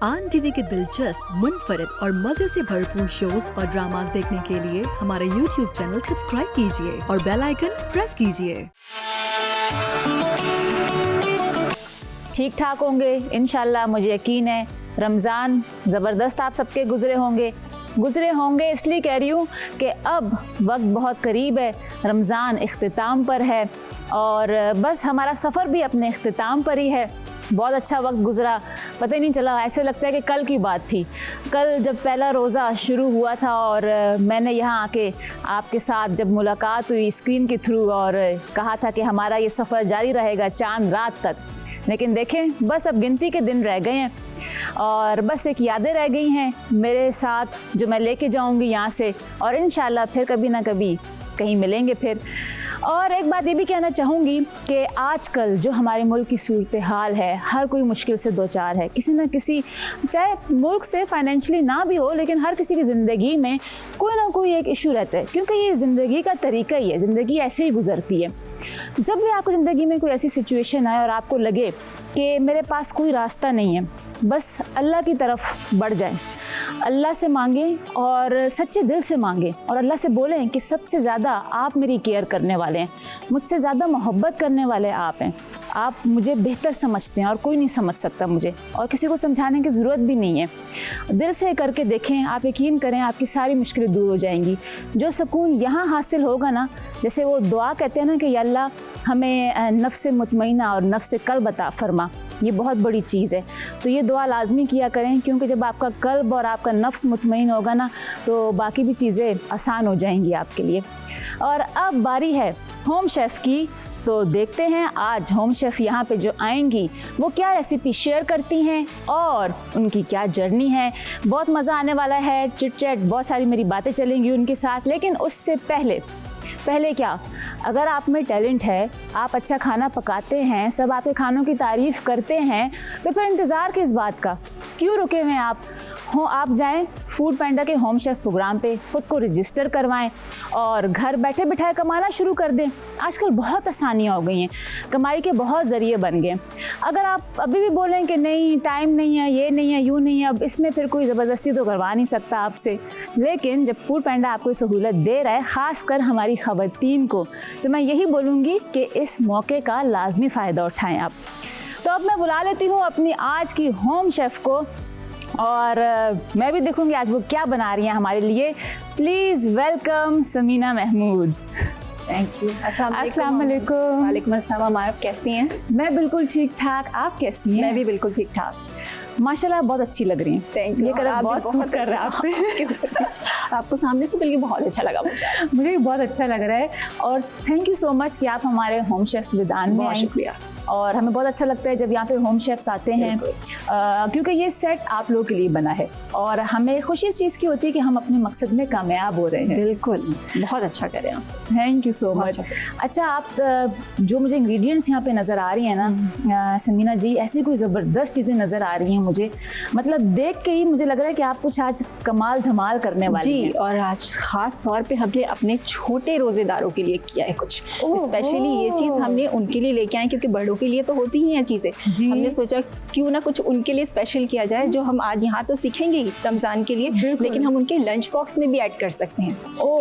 आन टीवी के दिलचस्प, मुनफरिद और मजे से भरपूर शोज और ड्रामास देखने के लिए हमारे YouTube चैनल सब्सक्राइब कीजिए और बेल आइकन प्रेस कीजिए। ठीक ठाक होंगे इंशाल्लाह, मुझे यकीन है। रमज़ान ज़बरदस्त आप सबके गुज़रे होंगे इसलिए कह रही हूँ कि अब वक्त बहुत करीब है, रमज़ान इख्तिताम पर है और बस हमारा सफ़र भी अपने इख्तिताम पर ही है। बहुत अच्छा वक्त गुज़रा, पता ही नहीं चला, ऐसे लगता है कि कल की बात थी। कल जब पहला रोज़ा शुरू हुआ था और मैंने यहाँ आके आपके साथ जब मुलाकात हुई स्क्रीन के थ्रू और कहा था कि हमारा ये सफ़र जारी रहेगा चांद रात तक, लेकिन देखें बस अब गिनती के दिन रह गए हैं और बस एक यादें रह गई हैं मेरे साथ जो मैं लेके जाऊंगी यहाँ से और इंशाल्लाह फिर कभी ना कभी कहीं मिलेंगे फिर। और एक बात ये भी कहना चाहूँगी कि आजकल जो हमारे मुल्क की सूरत हाल है, हर कोई मुश्किल से दो चार है, किसी न किसी, चाहे मुल्क से फाइनेंशियली ना भी हो, लेकिन हर किसी की ज़िंदगी में कोई ना कोई एक इशू रहता है, क्योंकि ये ज़िंदगी का तरीका ही है, ज़िंदगी ऐसे ही गुजरती है। जब भी आपकी ज़िंदगी में कोई ऐसी सिचुएशन आए और आपको लगे कि मेरे पास कोई रास्ता नहीं है, बस अल्लाह की तरफ बढ़ जाएं, अल्लाह से मांगें और सच्चे दिल से मांगें और अल्लाह से बोलें कि सबसे ज़्यादा आप मेरी केयर करने वाले हैं, मुझसे ज़्यादा मोहब्बत करने वाले आप हैं, आप मुझे बेहतर समझते हैं और कोई नहीं समझ सकता मुझे, और किसी को समझाने की ज़रूरत भी नहीं है। दिल से करके देखें, आप यकीन करें आपकी सारी मुश्किलें दूर हो जाएंगी। जो सुकून यहाँ हासिल होगा ना, जैसे वो दुआ कहते हैं ना कि या अल्लाह हमें नफ्स मुतमईना और नफ्स कल्ब अता फरमा, ये बहुत बड़ी चीज़ है। तो ये दुआ लाजमी किया करें, क्योंकि जब आपका कल्ब और आपका नफ्स मुतमईन होगा ना तो बाकी भी चीज़ें आसान हो जाएंगी आपके लिए। और अब बारी है होम शेफ़ की, तो देखते हैं आज होम शेफ़ यहाँ पे जो आएंगी वो क्या रेसिपी शेयर करती हैं और उनकी क्या जर्नी है। बहुत मज़ा आने वाला है, चिट चैट, बहुत सारी मेरी बातें चलेंगी उनके साथ। लेकिन उससे पहले क्या, अगर आप में टैलेंट है, आप अच्छा खाना पकाते हैं, सब आपके खानों की तारीफ़ करते हैं, तो फिर इंतज़ार किस बात का, क्यों रुके हुए हैं आप जाएं फूड पांडा के होम शेफ़ प्रोग्राम पे, ख़ुद को रजिस्टर करवाएं और घर बैठे बिठाए कमाना शुरू कर दें। आजकल बहुत आसानियाँ हो गई हैं, कमाई के बहुत ज़रिए बन गए। अगर आप अभी भी बोलें कि नहीं टाइम नहीं है, ये नहीं है, यूँ नहीं है, अब इसमें फिर कोई ज़बरदस्ती तो करवा नहीं सकता आपसे। लेकिन जब फूड पांडा आपको सहूलत दे रहा है, ख़ासकर हमारी ख़वातीन को, तो मैं यही बोलूँगी कि इस मौके का लाजमी फ़ायदा उठाएँ आप। तो अब मैं बुला लेती हूँ अपनी आज की होम शेफ़ को और मैं भी देखूंगी आज वो क्या बना रही हैं हमारे लिए। Please welcome Samina Mahmood. Thank you. अस्सलाम वालेकुम। वालेकुम अस्सलाम। आप कैसी हैं? मैं बिल्कुल ठीक ठाक, आप कैसी हैं? मैं भी बिल्कुल ठीक ठाक। माशाल्लाह बहुत अच्छी लग रही हैं। Thank you. ये कलर बहुत सूट कर रहा है आप पे। आपको सामने से मिलकर बहुत अच्छा लगा मुझे भी बहुत अच्छा लग रहा है और थैंक यू सो मच कि आप हमारे होम शेफ़ सुविधान में आए। शुक्रिया। और हमें बहुत अच्छा लगता है जब यहाँ पे होम शेफ़्स आते हैं, क्योंकि ये सेट आप लोगों के लिए बना है और हमें खुशी इस चीज़ की होती है कि हम अपने मकसद में कामयाब हो रहे हैं। बिल्कुल, बहुत अच्छा करें आप। Thank you so much. अच्छा, आप जो मुझे इंग्रेडिएंट्स यहाँ पे नज़र आ रही हैं ना समीना जी, ऐसी कोई ज़बरदस्त चीज़ें नज़र आ रही हैं मुझे, मतलब देख के ही मुझे लग रहा है कि आप कुछ आज कमाल धमाल करने वाली हैं। और आज ख़ास तौर पे हमने अपने छोटे रोज़ेदारों के लिए किया है कुछ स्पेशली। ये चीज़ हमने उनके लिए लेके आए क्योंकि बड़ों के लिए तो होती ही हैं चीज़ें। हमने सोचा क्यों ना कुछ उनके लिए स्पेशल किया जाए, जो हम आज यहाँ तो सीखेंगे ही रमज़ान के लिए, लेकिन हम उनके लंच बॉक्स में भी ऐड कर सकते हैं।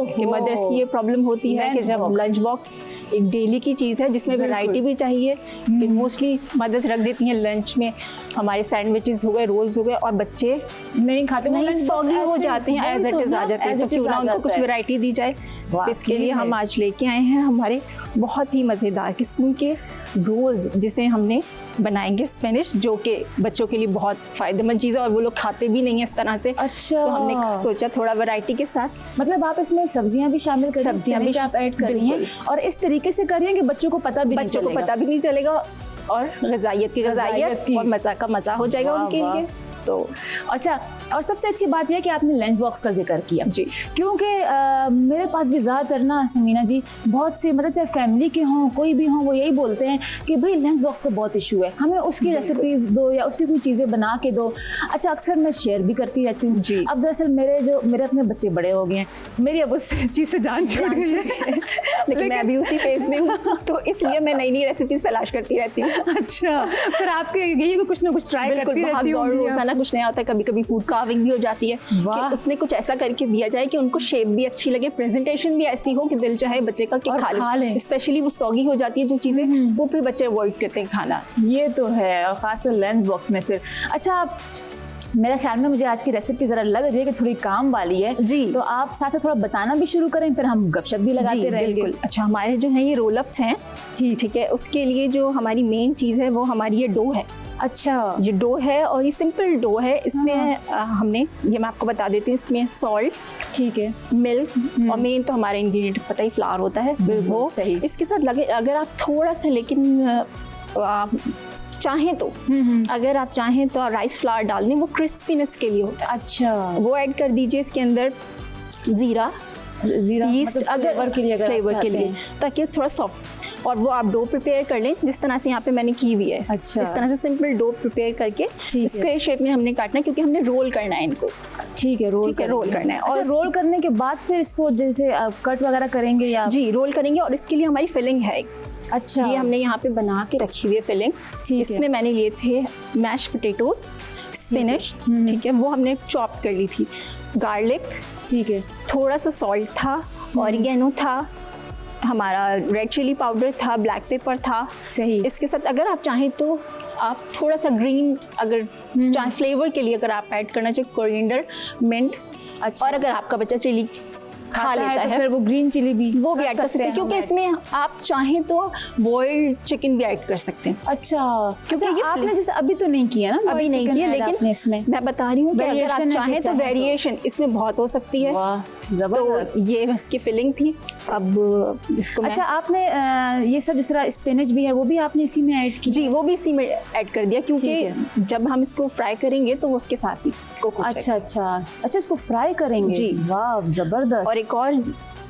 कि मदर्स की ये प्रॉब्लम होती है कि जब लंच बॉक्स एक डेली की चीज़ है जिसमें वैरायटी भी चाहिए, मोस्टली मदर्स रख देती हैं लंच में हमारे सैंडविचेस हो गए, रोल्स हो गए, और बच्चे नहीं खाते, नहीं सॉगी हो जाते हैं, एज इट इज़ आ जाते हैं। तो क्यों ना उनको कुछ वैरायटी दी जाए। इसके लिए हम आज लेके आए हैं हमारे बहुत ही मज़ेदार किस्म के रोल्स, जिसे हमने बनाएंगे स्पेनिश, जो कि बच्चों के लिए बहुत फ़ायदेमंद चीज़ है और वो लोग खाते भी नहीं हैं इस तरह से। अच्छा, तो हमने सोचा थोड़ा वैरायटी के साथ, मतलब आप इसमें सब्जियां भी शामिल कर, सब्जियां भी आप ऐड कर रही हैं और इस तरीके से कर रही हैं कि बच्चों को पता भी नहीं चलेगा और गज़ाइयत और मज़ा का मज़ा हो जाएगा उनके लिए। तो अच्छा, और सबसे अच्छी बात यह कि आपने लंच बॉक्स का जिक्र किया जी, क्योंकि मेरे पास भी ज़्यादातर ना समीना जी बहुत से, मतलब चाहे फैमिली के हों कोई भी हों, वो यही बोलते हैं कि भाई लंच बॉक्स का बहुत इशू है, हमें उसकी रेसिपीज़ दो या उसी कोई चीज़ें बना के दो। अच्छा, अक्सर मैं शेयर भी करती रहती हूँ जी। अब दरअसल मेरे अपने बच्चे बड़े हो गए हैं, मेरी अब उस चीज़ से जान छूट गई है लेकिन मैं भी उसी फेज में हूँ, तो इसलिए मैं नई नई रेसिपीज तलाश करती रहती हूँ। अच्छा, फिर आपके यही कुछ ना कुछ ट्राई करती रहती हूँ। रोज़ाना कुछ नया होता है, कभी कभी फूड कार्विंग भी हो जाती है कि उसमें कुछ ऐसा करके दिया जाए कि उनको शेप भी अच्छी लगे, प्रेजेंटेशन भी ऐसी हो कि दिल चाहे बच्चे का कि खा ले। स्पेशली वो सॉगी हो जाती है जो चीज़ें, वो फिर बच्चे अवॉइड करते हैं खाना। ये तो है, और खासकर लंच बॉक्स में फिर। अच्छा, आप मेरे ख्याल में मुझे आज की रेसिपी जरा लग रही है कि थोड़ी काम वाली है जी, तो आप साथ साथ थोड़ा बताना भी शुरू करें, फिर हम गपशप भी लगाते रहेंगे। अच्छा, हमारे जो है ये रोल अपस हैं, ठीक है। उसके लिए जो हमारी मेन चीज़ है वो हमारी ये डो है। अच्छा, ये डो है और ये सिंपल डो है। इसमें हमने, ये मैं आपको बता देती हूँ, इसमें सॉल्ट, ठीक है, मिल्क, और मेन तो हमारा इंग्रेडिएंट पता ही फ्लावर होता है वो सही। इसके साथ लगे अगर आप थोड़ा सा, लेकिन चाहें तो अगर आप चाहें तो राइस फ्लावर डाल दें, वो क्रिस्पीनेस के लिए होता है। अच्छा, वो ऐड कर दीजिए इसके अंदर। जीरा ईस्ट मतलब अगर फ्लेवर के लिए, ताकि थोड़ा सॉफ्ट। और वो आप डो प्रिपेयर कर लें जिस तरह से यहाँ पे मैंने की हुई है। अच्छा, इस तरह से सिंपल डो प्रिपेयर करके इसके शेप में हमने काटना है, क्योंकि हमने रोल करना है इनको। ठीक है, रोल करना है। और रोल करने के बाद फिर इसको जैसे कट वगैरह करेंगे या? जी, रोल करेंगे। और इसके लिए हमारी फिलिंग है। अच्छा, ये हमने यहाँ पे बना के रखी हुई है फिलिंग। इसमें मैंने लिए थे मैश पोटैटोज, स्पिनच, ठीक है, वो हमने चॉप कर ली थी, गार्लिक, ठीक है, थोड़ा सा सॉल्ट था, ऑरिगेनो था, हमारा रेड चिली पाउडर था, ब्लैक पेपर था। सही। इसके साथ अगर आप चाहें तो आप थोड़ा सा ग्रीन, अगर चाहे फ्लेवर के लिए अगर आप ऐड करना चाहें, कोरिएंडर, मिंट। अच्छा, और अगर आपका बच्चा चिली खा लेता है तो फिर वो ग्रीन चिली भी वो भी ऐड कर सकते हैं, क्योंकि इसमें आप चाहें तो बॉइल्ड चिकन भी ऐड कर सकते हैं। अच्छा, क्योंकि ये आपने जैसे अभी तो नहीं किया ना, अभी नहीं किया, लेकिन इसमें मैं बता रही हूँ कि अगर आप चाहें तो वेरिएशन इसमें बहुत हो सकती है। जबरदस्त। तो ये इसकी फिलिंग थी। अब इसको, अच्छा, आपने ये सब जिस तरह स्पिनच भी है वो भी आपने इसी में ऐड की? जी, वो भी इसी में ऐड कर दिया, क्योंकि जब हम इसको फ्राई करेंगे तो वो उसके साथ ही कुक हो जाएगा। अच्छा, इसको फ्राई करेंगे जी। वाह, जबरदस्त। और एक और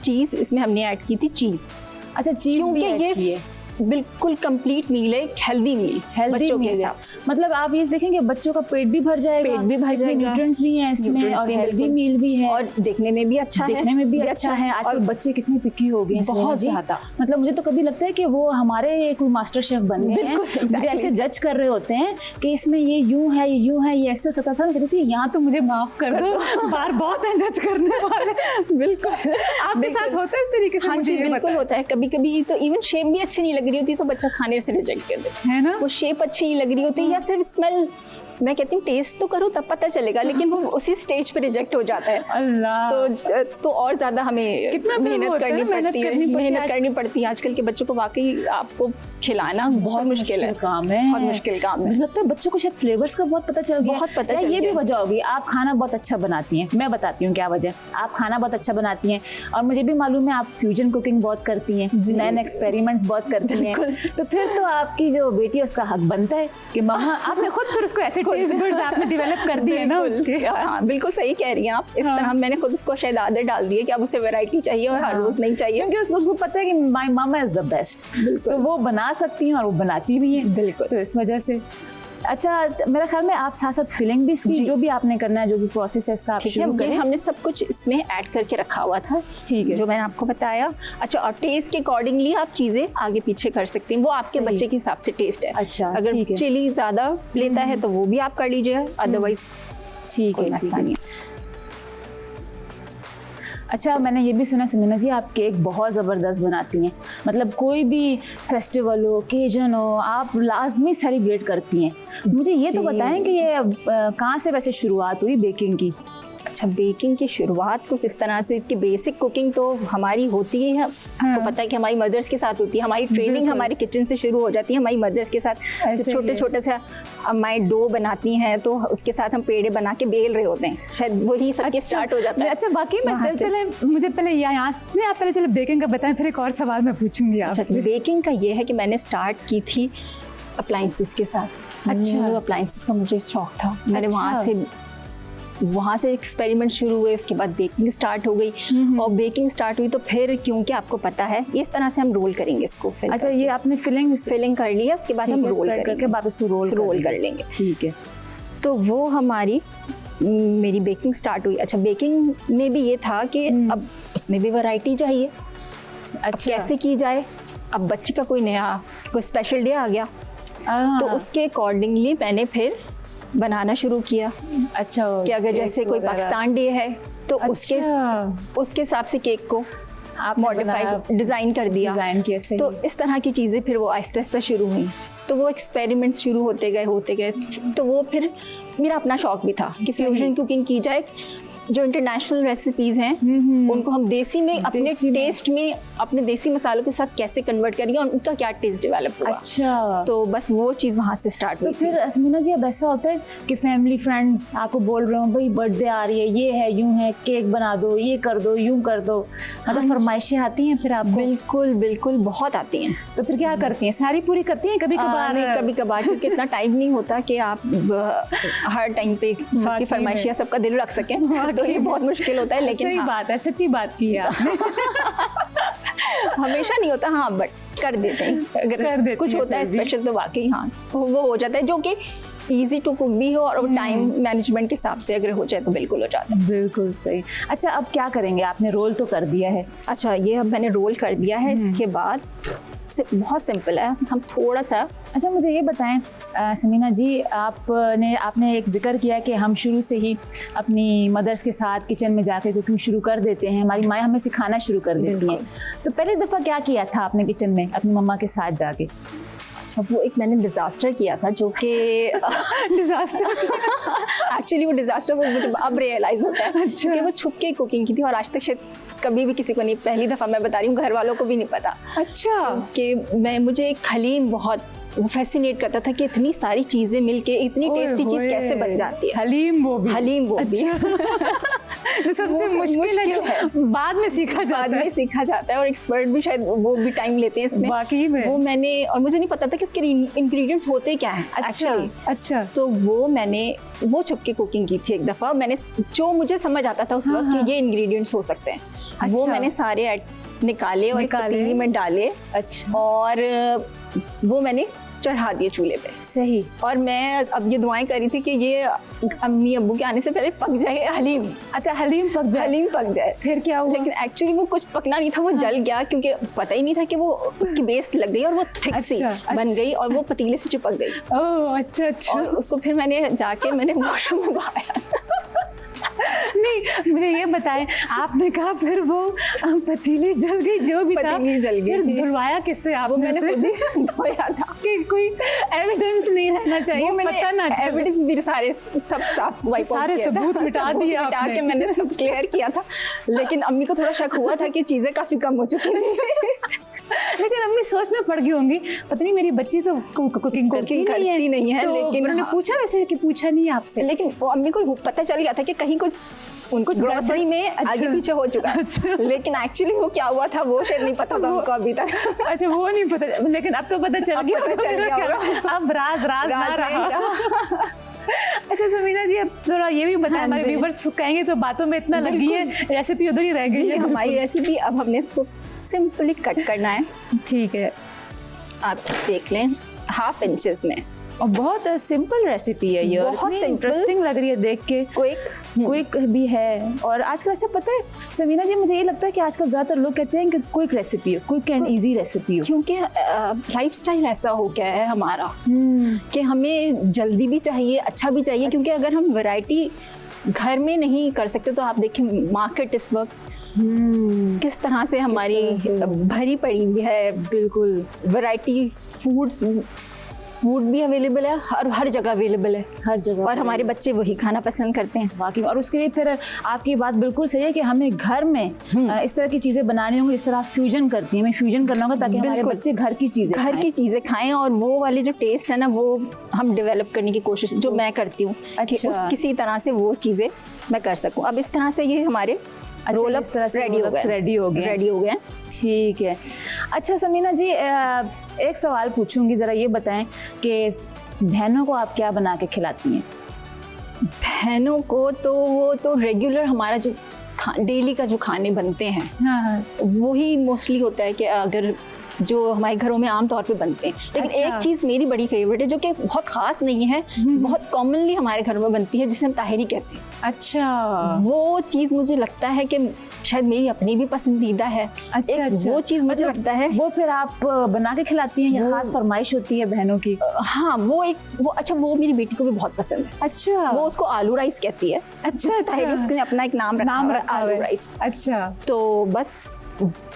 चीज़ इसमें हमने ऐड की थी, चीज़। अच्छा, चीज़ भी ऐड की है। बिल्कुल कंप्लीट मील है, हेल्दी मील, बच्चों के हिसाब से। मतलब आप ये देखेंगे बच्चों का पेट भी भर जाएगा, न्यूट्रिएंट्स भी हैं इसमें, और हेल्दी मील भी है, और देखने में भी अच्छा है। आजकल बच्चे कितने पिकी हो गए, बहुत ज्यादा। मतलब मुझे तो कभी लगता है कि वो हमारे कोई मास्टर शेफ बन गए हैं, मुझे ऐसे जज कर रहे होते हैं कि इसमें ये यूं है, ये यूं है, ये ऐसे हो सकता था। मैं कहती थी यहाँ तो मुझे माफ कर दो, बार बहुत है जज करने वाले। बिल्कुल, आपके साथ होता है इस तरीके से? हाँ जी, बिल्कुल होता है। कभी कभी तो इवन शेप भी अच्छी नहीं लग रही होती तो बच्चा खाने से रिजेक्ट कर देता है ना, वो शेप अच्छी नहीं लग रही होती, या सिर्फ स्मेल। मैं कहती हूँ टेस्ट तो करो तब पता चलेगा, लेकिन वो उसी स्टेज पे रिजेक्ट हो जाता है। अल्लाह, तो और ज्यादा हमें कितना मेहनत करनी पड़ती है। आजकल के बच्चों को वाकई आपको खिलाना बहुत मुश्किल काम है, बहुत मुश्किल काम है। मुझे लगता है बच्चों को शायद फ्लेवर्स का बहुत पता चल गया, बहुत पता चल गया। ये भी वजह होगी, आप खाना बहुत अच्छा बनाती हैं। मैं बताती हूँ क्या वजह। आप खाना बहुत अच्छा बनाती हैं, और मुझे भी मालूम है आप फ्यूजन कुकिंग बहुत करती हैं, नए एक्सपेरिमेंट्स बहुत करती हैं। तो फिर तो आपकी जो बेटी है उसका हक बनता है कि मम्मा, आपने खुद फिर उसको ऐसे आपने डेवलप कर दी है ना उसके। हाँ, बिल्कुल सही कह रही हैं आप। इस तरह मैंने खुद उसको शायद आदत डाल दी है कि अब उसे वैरायटी चाहिए और हर रोज नहीं चाहिए, क्योंकि उसको पता है कि my mama is the best, तो वो बना सकती हैं और वो बनाती भी है। बिल्कुल, तो इस वजह से। अच्छा, मेरा ख्याल में आप साथ साथ फिलिंग भी इसकी जो भी आपने करना है, जो भी प्रोसेस है इसका आप शुरू करें। हमने सब कुछ इसमें ऐड करके रखा हुआ था, ठीक है, जो मैंने आपको बताया। अच्छा, और टेस्ट के अकॉर्डिंगली आप चीजें आगे पीछे कर सकती हैं, वो आपके बच्चे के हिसाब से टेस्ट है। अच्छा, अगर चिली ज्यादा लेता है तो वो भी आप कर लीजिएगा, अदरवाइज ठीक है। अच्छा, मैंने ये भी सुना समीना जी आप केक बहुत ज़बरदस्त बनाती हैं, मतलब कोई भी फेस्टिवल हो, ओकेजन हो, आप लाजमी सेलिब्रेट करती हैं। मुझे ये तो बताएं कि ये कहाँ से वैसे शुरुआत हुई बेकिंग की? अच्छा, बेकिंग की शुरुआत कुछ इस तरह से कि बेसिक कुकिंग तो हमारी होती ही है, आपको पता है कि हमारी मदर्स के साथ होती है। हमारी ट्रेनिंग हमारी किचन से शुरू हो जाती है, हमारी मदर्स के साथ। छोटे छोटे से हमारी डो बनाती हैं तो उसके साथ हम पेड़े बना के बेल रहे होते हैं, शायद वही सबके स्टार्ट हो जाता है। अच्छा, बाकी मैं मुझे पहले यहाँ से आप पहले चलो बेकिंग का बताएं, फिर एक और सवाल मैं पूछूंगी आपसे। अच्छा, बेकिंग का ये है कि मैंने स्टार्ट की थी अप्लायंसेस के साथ। अच्छा, अप्लायंसेस का मुझे शौक था, मैंने वहाँ से एक्सपेरिमेंट शुरू हुए, उसके बाद बेकिंग स्टार्ट हो गई। और बेकिंग स्टार्ट हुई तो फिर क्योंकि आपको पता है इस तरह से हम रोल करेंगे इसको। अच्छा, ये आपने फिलिंग कर लिया, उसके बाद हम रोल करके वापस इसको रोल कर लेंगे, ठीक है। तो वो हमारी मेरी बेकिंग स्टार्ट हुई। अच्छा, बेकिंग में भी ये था कि अब उसमें भी वैरायटी चाहिए। अच्छा, कैसे की जाए? अब बच्चे का कोई नया कोई स्पेशल डे आ गया तो उसके अकॉर्डिंगली मैंने फिर बनाना शुरू किया अच्छा, कि अगर जैसे कोई पाकिस्तान डे है तो उसके हिसाब से केक को आप मॉडिफाई डिज़ाइन कर दिया, डिज़ाइन किया, सही। तो इस तरह की चीज़ें फिर वो आहिस्ता आहिस्ता शुरू हुई। तो वो एक्सपेरिमेंट्स शुरू होते गए तो वो फिर मेरा अपना शौक भी था कि फ्यूजन कुकिंग की जाए। जो इंटरनेशनल रेसिपीज़ हैं उनको हम देसी में अपने टेस्ट में अपने देसी मसालों के साथ कैसे कन्वर्ट करेंगे और उनका क्या टेस्ट डेवलप हुआ। अच्छा, तो बस वो चीज़ वहाँ से स्टार्ट हुई। तो फिर असमीना जी अब ऐसा होता है कि फैमिली फ्रेंड्स आपको बोल रहे हो भाई बर्थडे आ रही है, ये है, यूं है, केक बना दो, ये कर दो, यूं कर दो, मतलब फरमाइशें आती हैं फिर आपको? बिल्कुल बिल्कुल, बहुत आती हैं। तो फिर क्या करती हैं? सारी पूरी करती हैं? कभी कभार क्योंकि इतना टाइम नहीं होता कि आप हर टाइम पे सबकी फरमाइशियाँ सबका दिल रख सकें, तो ये बहुत मुश्किल होता है। लेकिन सही बात है, सच्ची बात की है आपने। हमेशा नहीं होता, हाँ, बट कर देते हैं। अगर कुछ होता है स्पेशल तो वाकई हाँ वो हो जाता है, जो कि ईजी टू कुक भी हो और टाइम मैनेजमेंट के हिसाब से अगर हो जाए तो बिल्कुल हो जाता है। बिल्कुल सही। अच्छा, अब क्या करेंगे? आपने रोल तो कर दिया है। अच्छा, ये अब मैंने रोल कर दिया है। इसके बाद बहुत सिंपल है, हम थोड़ा सा। अच्छा, मुझे ये बताएं समीना जी, आपने एक जिक्र किया कि हम शुरू से ही अपनी मदर्स के साथ किचन में जाकर कुकिंग शुरू कर देते हैं, हमारी माएँ हमें सिखाना शुरू कर देती हैं। तो पहली दफ़ा क्या किया था आपने किचन में अपनी मम्मा के साथ जाके? वो एक मैंने डिज़ास्टर किया था, जो कि डिज़ास्टर एक्चुअली वो डिज़ास्टर वो मुझे अब रियलाइज़ होता है। अच्छा। कि वो छुप के कुकिंग की थी और आज तक शायद कभी भी किसी को नहीं, पहली दफ़ा मैं बता रही हूँ, घर वालों को भी नहीं पता। अच्छा। कि मुझे एक हलीम बहुत फैसिनेट करता था कि इतनी सारी चीज़ें मिलके इतनी टेस्टी चीज़ कैसे बन जाती है। हलीम वो भी। तो सबसे मुश्किल है, बाद में सीखा जाता है और एक्सपर्ट भी शायद वो भी टाइम लेते हैं इसमें। वाकई में वो मैंने, और मुझे नहीं पता था कि इसके इंग्रेडिएंट्स होते क्या हैं। अच्छा। तो वो छुप के कुकिंग की थी एक दफ़ा। मैंने जो मुझे समझ आता था उस वक्त कि ये इंग्रेडिएंट्स हो सकते हैं, वो मैंने सारे निकाले और पतीली में डाले। अच्छा। और वो मैंने चढ़ा दिए चूल्हे पे। सही। और मैं अब ये दुआएं कर रही थी कि ये अम्मी अब्बू के आने से पहले पक जाए हलीम। अच्छा, हलीम पक जाए। फिर क्या हुआ? लेकिन एक्चुअली वो कुछ पकना नहीं था, वो जल गया, क्योंकि पता ही नहीं था कि वो उसकी बेस लग गई और वो थिक सी बन गई और वो पतीले से चिपक गई। ओह, अच्छा। और उसको फिर मैंने वॉशरूम में बहाया। नहीं, मुझे ये बताएं, आपने कहा फिर वो पतीली जल गई, जो भी था पतीली जल गई, फिर धुलवाया किससे? आप? मैंने खुद ही धोया था कि कोई एविडेंस नहीं रहना चाहिए, पता ना चले। एविडेंस भी सारे सब साफ वाइप सारे सबूत मिटा दिए आपने। मिटा के मैंने सब क्लियर किया था। लेकिन अम्मी को थोड़ा शक हुआ था कि चीजें काफी कम हो चुकी थी। लेकिन अम्मी सोच में पड़ गई होंगी, पता नहीं मेरी बच्ची तो कुकिंग करती नहीं है। तो लेकिन उन्होंने पूछा, वैसे कि पूछा नहीं आपसे? लेकिन वो अम्मी को पता चल गया था कि कहीं कुछ ग्रोसरी में आगे पीछे हो चुका है। अच्छा। लेकिन एक्चुअली वो क्या हुआ था वो शायद नहीं पता था उनको अभी तक। अच्छा, वो नहीं पता, लेकिन अब तो पता चल गया। अब राज ना रहा। अच्छा समीना जी, अब थोड़ा ये भी बताएं, हमारे व्यूअर्स कहेंगे तो बातों में इतना लगी है, रेसिपी उधर ही रह गई है। हमारी रेसिपी अब हमने इसको सिंपली कट करना है। ठीक है, आप देख लें 1/2 इंचेस में। और बहुत सिंपल रेसिपी है ये, बहुत इंटरेस्टिंग लग रही है देख के, क्विक भी है। और आजकल अच्छा पता है समीना जी, मुझे ये लगता है कि आजकल ज़्यादातर लोग कहते हैं कि क्विक रेसिपी हो, क्विक एंड इजी रेसिपी हो, क्योंकि लाइफस्टाइल ऐसा हो गया है हमारा कि हमें जल्दी भी चाहिए, अच्छा भी चाहिए। क्योंकि अगर हम वैरायटी घर में नहीं कर सकते तो आप देखें मार्केट इस वक्त किस तरह से हमारी भरी पड़ी हुई है। बिल्कुल, वैरायटी फूड भी अवेलेबल है, हर जगह अवेलेबल है, हर जगह। और हमारे बच्चे वही खाना पसंद करते हैं वाकई। और उसके लिए फिर आपकी बात बिल्कुल सही है कि हमें घर में इस तरह की चीज़ें बनानी होंगी, इस तरह आप फ्यूजन करती हैं, हमें फ्यूजन करना होगा ताकि हमारे बच्चे घर की चीज़ें खाएं और वो वाले जो टेस्ट है ना वो हम डेवलप करने की कोशिश जो मैं करती हूँ कि किसी तरह से वो चीज़ें मैं कर सकूँ। अब इस तरह से ये हमारे रोल-अप्स रेडी हो गए। ठीक है। अच्छा समीना जी, एक सवाल पूछूंगी, ज़रा ये बताएं कि बहनों को आप क्या बना के खिलाती हैं? बहनों को तो वो तो रेगुलर हमारा जो डेली का जो खाने बनते हैं वही मोस्टली होता है कि अगर जो हमारे घरों में आम तौर पे बनते हैं। लेकिन अच्छा। एक चीज़ मेरी बड़ी फेवरेट है जो कि बहुत ख़ास नहीं है, बहुत कॉमनली हमारे घरों में बनती है, जिसे हम ताहिरी कहते हैं। अच्छा, वो चीज़ मुझे लगता है कि शायद मेरी अपनी भी पसंदीदा है। अच्छा, एक अच्छा। वो चीज़ मुझे लगता है, वो फिर आप बना के खिलाती हैं या वो- खास फरमाइश होती है बहनों की? हाँ वो मेरी बेटी को भी बहुत पसंद है। अच्छा, वो उसको आलू राइस कहती है। अच्छा, ताहिर उसने अपना एक नाम रखा हुआ है, रखा आलू है। राइस। अच्छा, तो बस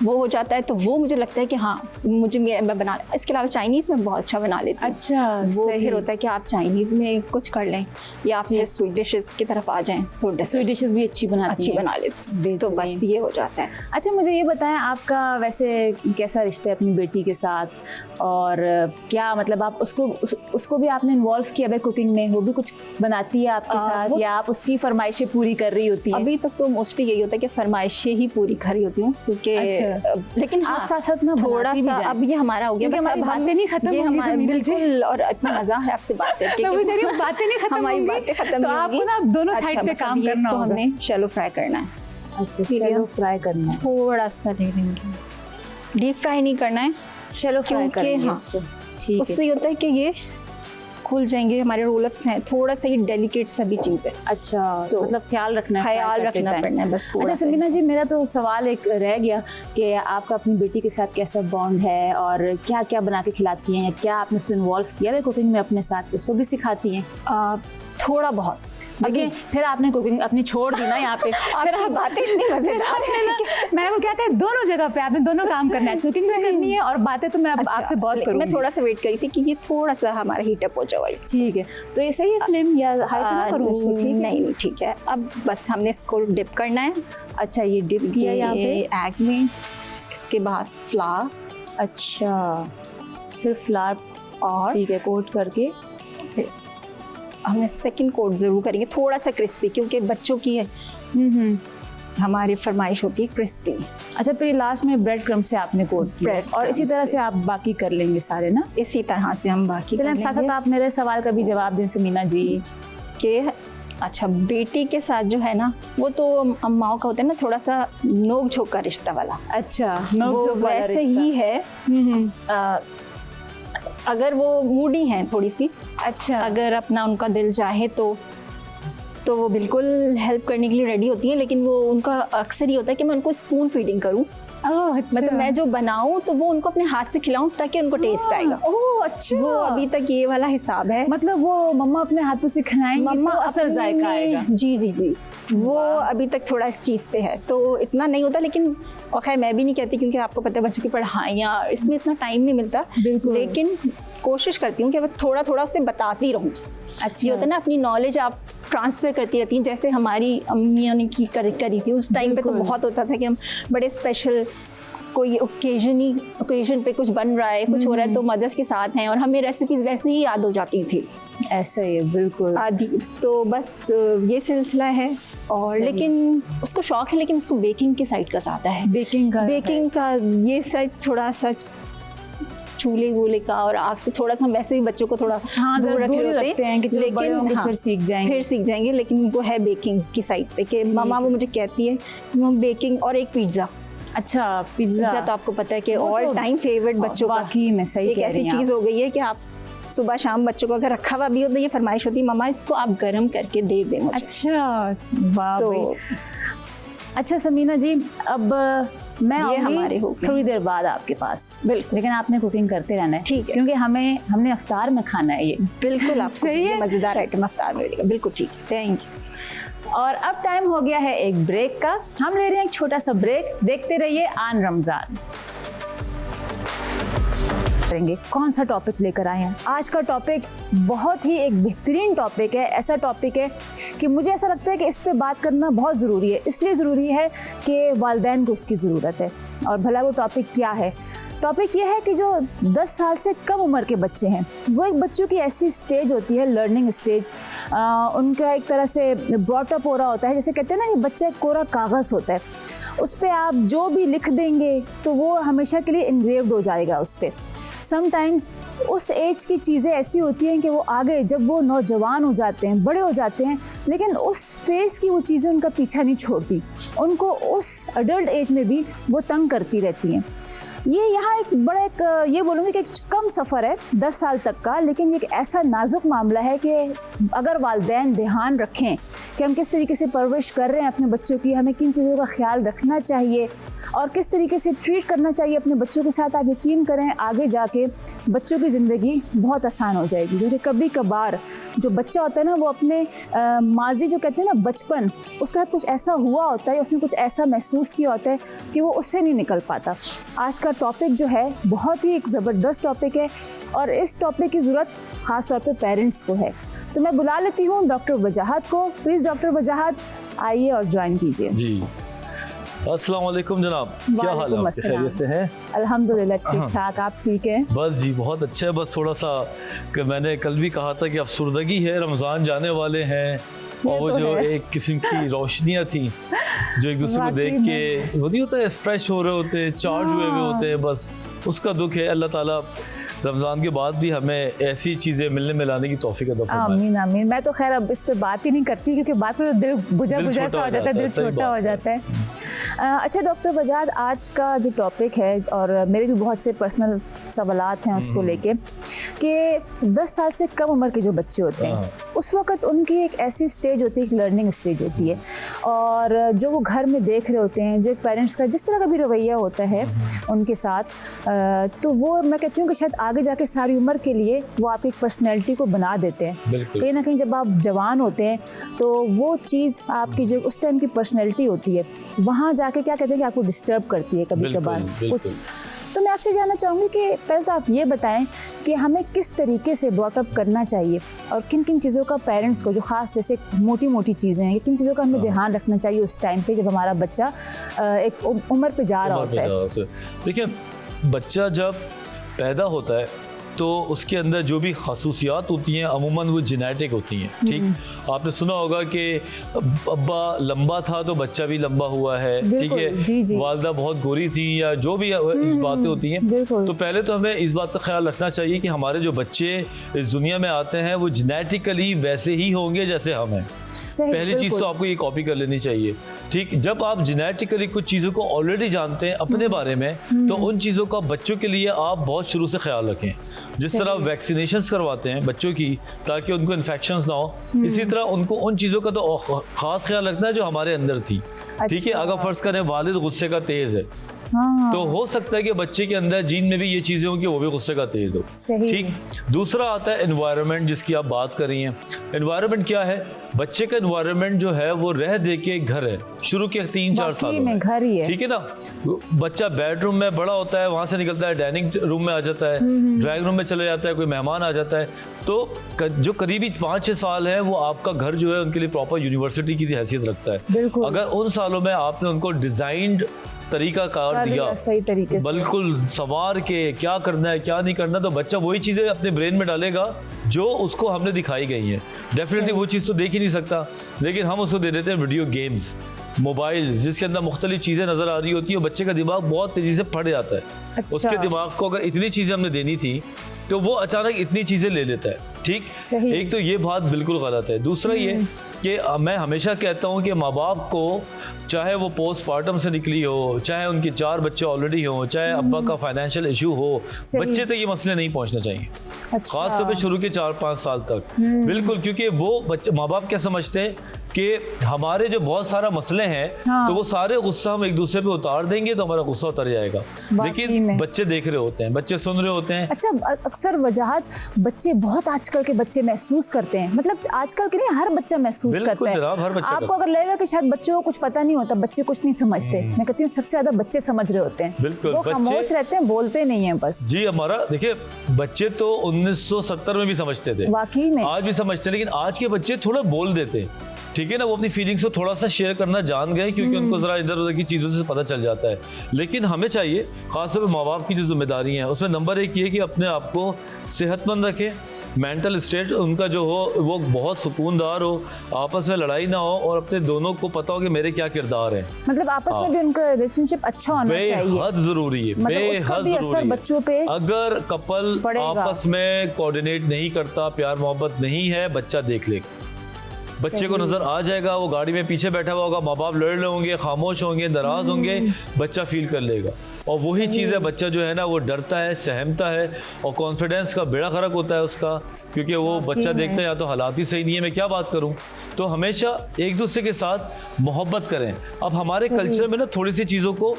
वो हो जाता है, तो वो मुझे लगता है कि हाँ मैं बना। इसके अलावा चाइनीज़ में बहुत अच्छा बना लेती हूँ। अच्छा, वो सही। फिर होता है कि आप चाइनीज़ में कुछ कर लें या फिर स्वीट डिशेस की तरफ आ जाएं, तो स्वीट डिशेस भी अच्छी बनाती अच्छी हैं। बना लेती हूँ। तो बस बेहतरीन। ये हो जाता है। अच्छा, मुझे ये बताएं आपका वैसे कैसा रिश्ता है अपनी बेटी के साथ, और क्या मतलब आप उसको भी आपने इन्वॉल्व किया है कुकिंग में? वो भी कुछ बनाती है आपके साथ या आप उसकी फरमाइशें पूरी कर रही होती हैं? अभी तक तो मोस्टली यही होता है कि फरमाइशें ही पूरी कर रही होती हूँ, क्योंकि अच्छा। लेकिन आप हाँ, साथ-साथ ना थोड़ा बनाती भी सा जाएं। अब ये हमारा हो गया, क्योंकि बस हमारी अब हम- बातें नहीं खत्म ये होंगी हमारा ज़मीना जी। बिल्कुल, और इतना मजा है आपसे बात करके। मैं वही कह रही हूँ, बातें नहीं खत्म हमारी होंगी, बातें खत्म तो नहीं होंगी। आपको ना दोनों अच्छा, साइड पे बस काम अब ये करना इसको होगा। हमने शैलो फ्राई करना है। अच्छा, इसके लिए शैलो फ्राई करना है। थोड़ा सा ले लेंगे, डीप फ्राई नहीं करना है, शैलो फ्राई क्योंकि करेंगे हाँ, इसको। ठीक है। उससे ये होता है कि ये खुल जाएंगे। हमारे रोलअप्स हैं, थोड़ा सा ही डेलिकेट सा भी चीज़ है, अच्छा, तो मतलब ख्याल रखना है, ख्याल फ्राई करते रखना टाइम। पड़ना है बस थोड़ा अच्छा सा। समीना जी, मेरा तो सवाल एक रह गया कि आपका अपनी बेटी के साथ कैसा बॉन्ड है और क्या क्या बना के खिलाती हैं, क्या आपने उसको इन्वॉल्व किया है कुकिंग में अपने साथ? उसको भी सिखाती हैं? थोड़ा बहुत। देखिए, फिर आपने कुकिंग अपनी छोड़ दी ना यहाँ पे। फिर आपकी बातें इतनी मजेदार हैं ना, मैं वो क्या कहते, दोनों जगह पे आपने दोनों काम करना है, कुकिंग भी करनी है और बातें तो मैं अब अच्छा, आपसे बहुत लेकिन करूँगी। मैं थोड़ा सा वेट करी थी कि ये थोड़ा सा हमारा हीट अप हो जाए। ठीक है, तो ये सही है फ्लेम या हाई तो ना करूँ इसको? ठीक है, नहीं ठीक है। अब बस हमने इसको डिप करना है। अच्छा, ये डिप किया यहाँ पे एग में, इसके बाद फ्लावर, अच्छा, फिर फ्लावर, और ठीक है, कोट करके फिर हमने सेकंड कोट ज़रूर करेंगे, थोड़ा सा क्रिस्पी, क्योंकि बच्चों की है हमारी फरमाइश होती है क्रिस्पी। अच्छा, फिर लास्ट में ब्रेड क्रम्ब से आपने कोट किया Bread और इसी crumb तरह से। से आप बाकी कर लेंगे सारे ना? इसी तरह से हम बाकी चलें, साथ साथ आप मेरे सवाल का भी जवाब दें समीना जी। के अच्छा, बेटी के साथ जो है ना, वो तो अम्माओं का होता है ना, थोड़ा सा नोक झोंक का रिश्ता वाला, अच्छा, वो नोक-झोंक वाला वैसे रिश्ता। ही है। अगर वो मूडी हैं थोड़ी सी, अच्छा, अगर अपना उनका दिल चाहे तो वो बिल्कुल हेल्प करने के लिए रेडी होती हैं, लेकिन वो उनका अक्सर ही होता है कि मैं उनको स्पून फीडिंग करूं। ओह, अच्छा। मतलब मैं जो बनाऊं तो वो उनको अपने हाथ से खिलाऊं ताकि उनको टेस्ट आएगा। ओह, अच्छा, वो अभी तक ये वाला हिसाब है। मतलब वो मम्मा अपने हाथों से खिलाएंगी मम्मा तो असल अपने जायका में- आएगा। जी वो अभी तक थोड़ा इस चीज़ पे है, तो इतना नहीं होता। लेकिन और खैर मैं भी नहीं कहती, क्योंकि आपको पता है बच्चों की पढ़ाइयाँ, इसमें इतना टाइम नहीं मिलता। बिल्कुल। लेकिन कोशिश करती हूँ कि मैं थोड़ा थोड़ा उससे बताती रहूँ। अच्छा, ये होता है ना, अपनी नॉलेज आप ट्रांसफ़र करती रहती हैं, जैसे हमारी अम्मियों ने करी थी उस टाइम पे। तो बिल्कुल। बहुत होता था कि हम बड़े स्पेशल कोई ओकेजन पे कुछ बन रहा है, कुछ हो रहा है, तो मदर्स के साथ हैं और हमें रेसिपीज़ वैसे ही याद हो जाती थी ऐसा ही है, बिल्कुल। आदि। तो बस ये सिलसिला है। और सही। लेकिन उसको शौक है, लेकिन उसको बेकिंग के साइड का ज़्यादा है। बेकिंग का ये साइड थोड़ा सा चूल्हे वूल्हे का और आग से थोड़ा सा, वैसे भी बच्चों को थोड़ा हाँ, दूर जरा रखे दूर होते रखते हैं कि जब बड़े होंगे फिर सीख जाएंगे। फिर सीख जाएंगे। लेकिन वो है बेकिंग की साइड पे कि मम्मा, वो मुझे कहती है मम बेकिंग और एक पिज्ज़ा। अच्छा, पिज्जा तो आपको पता है कि वो ऑल तो टाइम फेवरेट बच्चों का वाकई में सही एक कह ऐसी रही हैं चीज़ आप। हो गई है कि आप सुबह शाम बच्चों को अगर रखा हुआ भी हो तो ये फरमाइश होती है, मम्मा इसको आप गर्म करके दे दें मुझे। अच्छा, वाह तो भाई। अच्छा समीना जी, अब मैं ये हमारे हो आऊँगी गए। थोड़ी देर बाद आपके पास, बिल्कुल लेकिन आपने कुकिंग करते रहना है, ठीक है। क्योंकि हमने अफ्तार में खाना है ये। बिल्कुल आपको सही है। मज़ेदार आइटम अफ्तार में मिलेगा। बिल्कुल ठीक है, थैंक यू। और अब टाइम हो गया है एक ब्रेक का। हम ले रहे हैं एक छोटा सा ब्रेक। देखते रहिए आन रमजान। कौन सा टॉपिक लेकर आए हैं? आज का टॉपिक बहुत ही एक बेहतरीन टॉपिक है। ऐसा टॉपिक है कि मुझे ऐसा लगता है कि इस पे बात करना बहुत ज़रूरी है। इसलिए ज़रूरी है कि वालिदैन को उसकी ज़रूरत है। और भला वो टॉपिक क्या है? टॉपिक ये है कि जो 10 साल से कम उम्र के बच्चे हैं, वो एक बच्चों की ऐसी स्टेज होती है, लर्निंग स्टेज, उनका एक तरह से ब्रॉटअप हो रहा होता है। जैसे कहते हैं ना कि बच्चा एक कोरा कागज़ होता है, उस पर आप जो भी लिख देंगे तो वो हमेशा के लिए इनग्रेव्ड हो जाएगा उस पर। समटाइम्स उस एज की चीज़ें ऐसी होती हैं कि वो आगे जब वो नौजवान हो जाते हैं, बड़े हो जाते हैं, लेकिन उस फेज़ की वो चीज़ें उनका पीछा नहीं छोड़ती, उनको उस अडल्ट एज में भी वो तंग करती रहती हैं। ये यहाँ एक बड़ा एक ये बोलूँगी कि एक कम सफ़र है 10 साल तक का, लेकिन ये एक ऐसा नाजुक मामला है कि अगर वालिदैन ध्यान रखें कि हम किस तरीके से परवरिश कर रहे हैं अपने बच्चों की, हमें किन चीज़ों का ख्याल रखना चाहिए और किस तरीके से ट्रीट करना चाहिए अपने बच्चों के साथ, आप यकीन करें आगे जाके बच्चों की ज़िंदगी बहुत आसान हो जाएगी। क्योंकि कभी कभार जो बच्चा होता है ना, वो अपने माजी जो कहते हैं ना बचपन, उसके साथ कुछ ऐसा हुआ होता है, उसने कुछ ऐसा महसूस किया होता है कि वो उससे नहीं निकल पाता। आज का टॉपिक जो है बहुत ही एक ज़बरदस्त टॉपिक है और इस टॉपिक की ज़रूरत ख़ास तौर पे पेरेंट्स को है। तो मैं बुला लेती हूँ डॉक्टर वजाहत को। प्लीज़ डॉक्टर वजाहत आइए और ज्वाइन कीजिए। जी, अस्सलाम वालेकुम जनाब, क्या हाल है आपके? खैरियत से हैं? अल्हम्दुलिल्लाह ठीक ठाक, आप ठीक हैं? बस जी बहुत अच्छा है। बस थोड़ा सा कि मैंने कल भी कहा था कि अफसुर्दगी है, रमज़ान जाने वाले हैं और वो तो जो है। एक किस्म की रोशनियाँ थी जो एक दूसरे को वाकई देख के वो नहीं होता है, फ्रेश हो रहे होते हैं, चार्ज हुए हुए होते हैं, बस उसका दुख है। अल्लाह ताला रमज़ान के बाद भी हमें ऐसी चीज़ें मिलने मिलाने की तौफीक अता फरमाए। आमीन आमीन। मैं तो खैर अब इस पे बात ही नहीं करती क्योंकि बात में तो दिल बुझा दिल बुझा सा छोटा हो जाता है, दिल सही छोटा बात हो है। जाता है। अच्छा डॉक्टर वजाहत, आज का जो टॉपिक है और मेरे भी बहुत से पर्सनल सवालात हैं उसको लेके कि 10 साल से कम उम्र के जो बच्चे होते हैं उस वक्त उनकी एक ऐसी स्टेज होती है, एक लर्निंग स्टेज होती है, और जो वो घर में देख रहे होते हैं, जो पेरेंट्स का जिस तरह का भी रवैया होता है उनके साथ, तो वो मैं कहती हूँ कि शायद आगे जाके सारी उम्र के लिए वो आपकी एक पर्सनैलिटी को बना देते हैं। बिल्कुल। कहीं ना कहीं जब आप जवान होते हैं तो वो चीज़ आपकी जो उस टाइम की पर्सनैलिटी होती है वहाँ जाके क्या कहते हैं कि आपको डिस्टर्ब करती है कभी बिल्कुल, कभार बिल्कुल। कुछ। तो मैं आपसे जानना चाहूँगी कि पहले तो आप ये बताएं कि हमें किस तरीके से ब्रॉटअप करना चाहिए और किन किन चीज़ों का पेरेंट्स को, जो ख़ास जैसे मोटी मोटी चीज़ें हैं, किन चीज़ों का हमें ध्यान रखना चाहिए उस टाइम पे जब हमारा बच्चा एक उम्र पे जा रहा होता है। देखिए, बच्चा जब पैदा होता है तो उसके अंदर जो भी खसूसियात होती हैं अमूमन वो जेनेटिक होती हैं। ठीक, आपने सुना होगा कि अब्बा लंबा था तो बच्चा भी लंबा हुआ है। ठीक है, जी, जी। वालदा बहुत गोरी थी या जो भी बातें होती हैं। बिल्कुल। तो पहले तो हमें इस बात का ख्याल रखना चाहिए कि हमारे जो बच्चे इस दुनिया में आते हैं वो जेनेटिकली वैसे ही होंगे जैसे हम हैं। सही, पहली चीज़ बिल्कुल। तो आपको ये कॉपी कर लेनी चाहिए। ठीक, जब आप जेनेटिकली कुछ चीज़ों को ऑलरेडी जानते हैं अपने बारे में, तो उन चीज़ों का बच्चों के लिए आप बहुत शुरू से ख्याल रखें। जिस तरह वैक्सीनेशंस करवाते हैं बच्चों की ताकि उनको इन्फेक्शंस ना हो, इसी तरह उनको उन चीज़ों का तो ख़ास ख्याल रखना है जो हमारे अंदर थी। ठीक है, अच्छा। अगर फ़र्ज़ करें वालिद गुस्से का तेज़ है हाँ, तो हो सकता है कि बच्चे के अंदर जीन में भी ये चीज़ें हों कि वो भी गुस्से का तेज़ हो। सही। ठीक, दूसरा आता है एनवायरनमेंट जिसकी आप बात कर रही हैं। एनवायरनमेंट क्या है? बच्चे का एनवायरनमेंट जो है वो रह दे के घर है शुरू के 3-4 साल में घर ही है। ठीक है ना, बच्चा बेडरूम में बड़ा होता है, वहाँ से निकलता है डाइनिंग रूम में आ जाता है, ड्राइंग रूम में चले जाता है, कोई मेहमान आ जाता है, तो जो करीबी 5-6 साल है वो आपका घर जो है उनके लिए प्रॉपर यूनिवर्सिटी की हैसियत रखता है। बिल्कुल। अगर उन सालों में आपने उनको डिजाइंड तरीका कार दिया सही तरीके से, बिल्कुल संवार के क्या करना है क्या नहीं करना, तो बच्चा वही चीज़ें अपने ब्रेन में डालेगा जो उसको हमने दिखाई गई हैं। डेफिनेटली वो चीज़ तो देख ही नहीं सकता, लेकिन हम उसको दे देते हैं वीडियो गेम्स, मोबाइल जिसके अंदर मुख्तलिफ चीज़ें नज़र आ रही होती है। बच्चे का दिमाग बहुत तेज़ी से फट जाता है। अच्छा। उसके दिमाग को अगर इतनी चीज़ें हमने देनी थी तो वो अचानक इतनी चीज़ें ले लेता है। ठीक, सही। एक तो ये बात बिल्कुल गलत है। दूसरा ये कि मैं हमेशा कहता हूँ कि माँ बाप को, चाहे वो पोस्टमार्टम से निकली हो, चाहे उनके 4 बच्चे ऑलरेडी हों, चाहे अब्बा का फाइनेंशियल इशू हो, बच्चे तक ये मसले नहीं पहुँचना चाहिए। अच्छा। खास तौर पे शुरू के 4-5 साल तक बिल्कुल, क्योंकि वो बच्चे, माँ बाप क्या समझते हैं कि हमारे जो बहुत सारा मसले हैं, हाँ। तो वो सारे गुस्सा हम एक दूसरे पे उतार देंगे तो हमारा गुस्सा उतर जाएगा। वाकई लेकिन में। बच्चे देख रहे होते हैं, बच्चे सुन रहे होते हैं। अच्छा, अक्सर वजाहत बच्चे, बहुत आजकल के बच्चे महसूस करते हैं, मतलब आजकल के नहीं, हर बच्चा महसूस बिल्कुल करता है। जनाब, हर बच्चा आपको करता अगर लगेगा कि शायद बच्चों को कुछ पता नहीं होता, बच्चे कुछ नहीं समझते, मैं कहती हूँ सबसे ज्यादा बच्चे समझ रहे होते हैं। बिल्कुल, वो बच्चे- खामोश रहते हैं, बोलते नहीं है बस। जी, हमारा देखिए, बच्चे तो 1970 में भी समझते थे, वाकई में। आज भी समझते हैं, लेकिन आज के बच्चे थोड़ा बोल देते हैं। ठीक है ना, वो अपनी फीलिंग्स को थोड़ा सा शेयर करना जान गए क्योंकि उनको जरा इधर उधर की चीज़ों से पता चल जाता है। लेकिन हमें चाहिए, खासतौर पर माँ बाप की जो जिम्मेदारी है उसमें नंबर 1 ये कि अपने आप को सेहतमंद रखें, मेंटल स्टेट उनका जो हो वो बहुत सुकूनदार हो, आपस में लड़ाई ना हो और अपने दोनों को पता हो कि मेरे क्या किरदार है। मतलब आपस में भी उनका रिलेशनशिप अच्छा होना चाहिए। बेहद जरूरी है, मतलब उसका बेहद भी असर जरूरी है। बच्चों पे अगर कपल पड़ेगा। आपस में कोऑर्डिनेट नहीं करता, प्यार मोहब्बत नहीं है, बच्चा देख लेगा। बच्चे को नजर आ जाएगा, वो गाड़ी में पीछे बैठा हुआ होगा, माँ बाप लड़ रहे होंगे, खामोश होंगे, नाराज होंगे, बच्चा फील कर लेगा। और वही चीज़ है, बच्चा जो है ना वो डरता है, सहमता है और कॉन्फिडेंस का बेड़ा खरक होता है उसका, क्योंकि वो बच्चा देखता है या तो हालात ही सही नहीं है, मैं क्या बात करूँ। तो हमेशा एक दूसरे के साथ मोहब्बत करें। अब हमारे कल्चर में ना थोड़ी सी चीज़ों को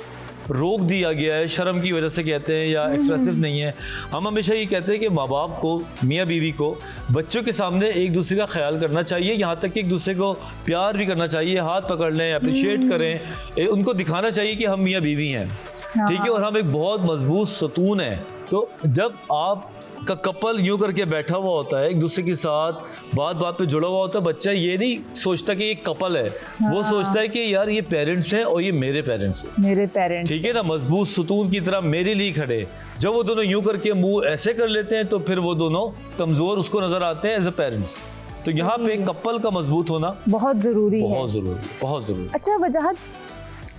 रोक दिया गया है, शर्म की वजह से कहते हैं, या एक्सप्रेसिव नहीं है। हम हमेशा ये कहते हैं कि माँ बाप को, मियाँ बीवी को बच्चों के सामने एक दूसरे का ख्याल करना चाहिए, यहाँ तक कि एक दूसरे को प्यार भी करना चाहिए, हाथ पकड़ लें, अप्रिशिएट करें, उनको दिखाना चाहिए कि हम मियाँ बीवी हैं, ठीक है, और हम एक बहुत मजबूत सतून है। तो जब आप का कपल यूं करके बैठा हुआ होता है, एक दूसरे के साथ बात बात पे जुड़ा हुआ होता है, बच्चा ये नहीं सोचता कि ये कपल है, वो सोचता है कि यार ये पेरेंट्स हैं और ये मेरे पेरेंट्स हैं, मेरे पेरेंट्स, ठीक है ना, मजबूत सतून की तरह मेरे लिए खड़े। जब वो दोनों यूं करके मुंह ऐसे कर लेते हैं तो फिर वो दोनों कमजोर उसको नजर आते हैं एज अ पेरेंट्स। तो यहाँ पे कपल का मजबूत होना बहुत जरूरी है, बहुत जरूरी, बहुत जरूरी। अच्छा वजाहत,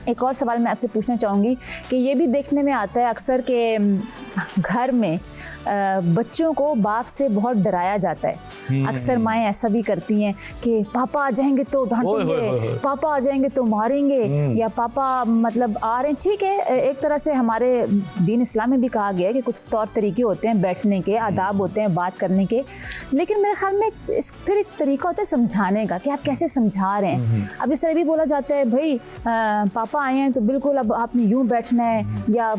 एक और सवाल मैं आपसे पूछना चाहूँगी कि ये भी देखने में आता है अक्सर के घर में बच्चों को बाप से बहुत डराया जाता है। अक्सर माएँ ऐसा भी करती हैं कि पापा आ जाएंगे तो डांटेंगे, पापा आ जाएंगे तो मारेंगे, या पापा मतलब आ रहे हैं, ठीक है, एक तरह से हमारे दीन इस्लाम में भी कहा गया है कि कुछ तौर तरीके होते हैं बैठने के, आदाब होते हैं बात करने के, लेकिन मेरे ख्याल में फिर एक तरीका होता है समझाने का कि आप कैसे समझा रहे हैं। अब इस तरह भी बोला जाता है भाई पापा आए हैं तो बिल्कुल अब आपने यूं बैठना है, या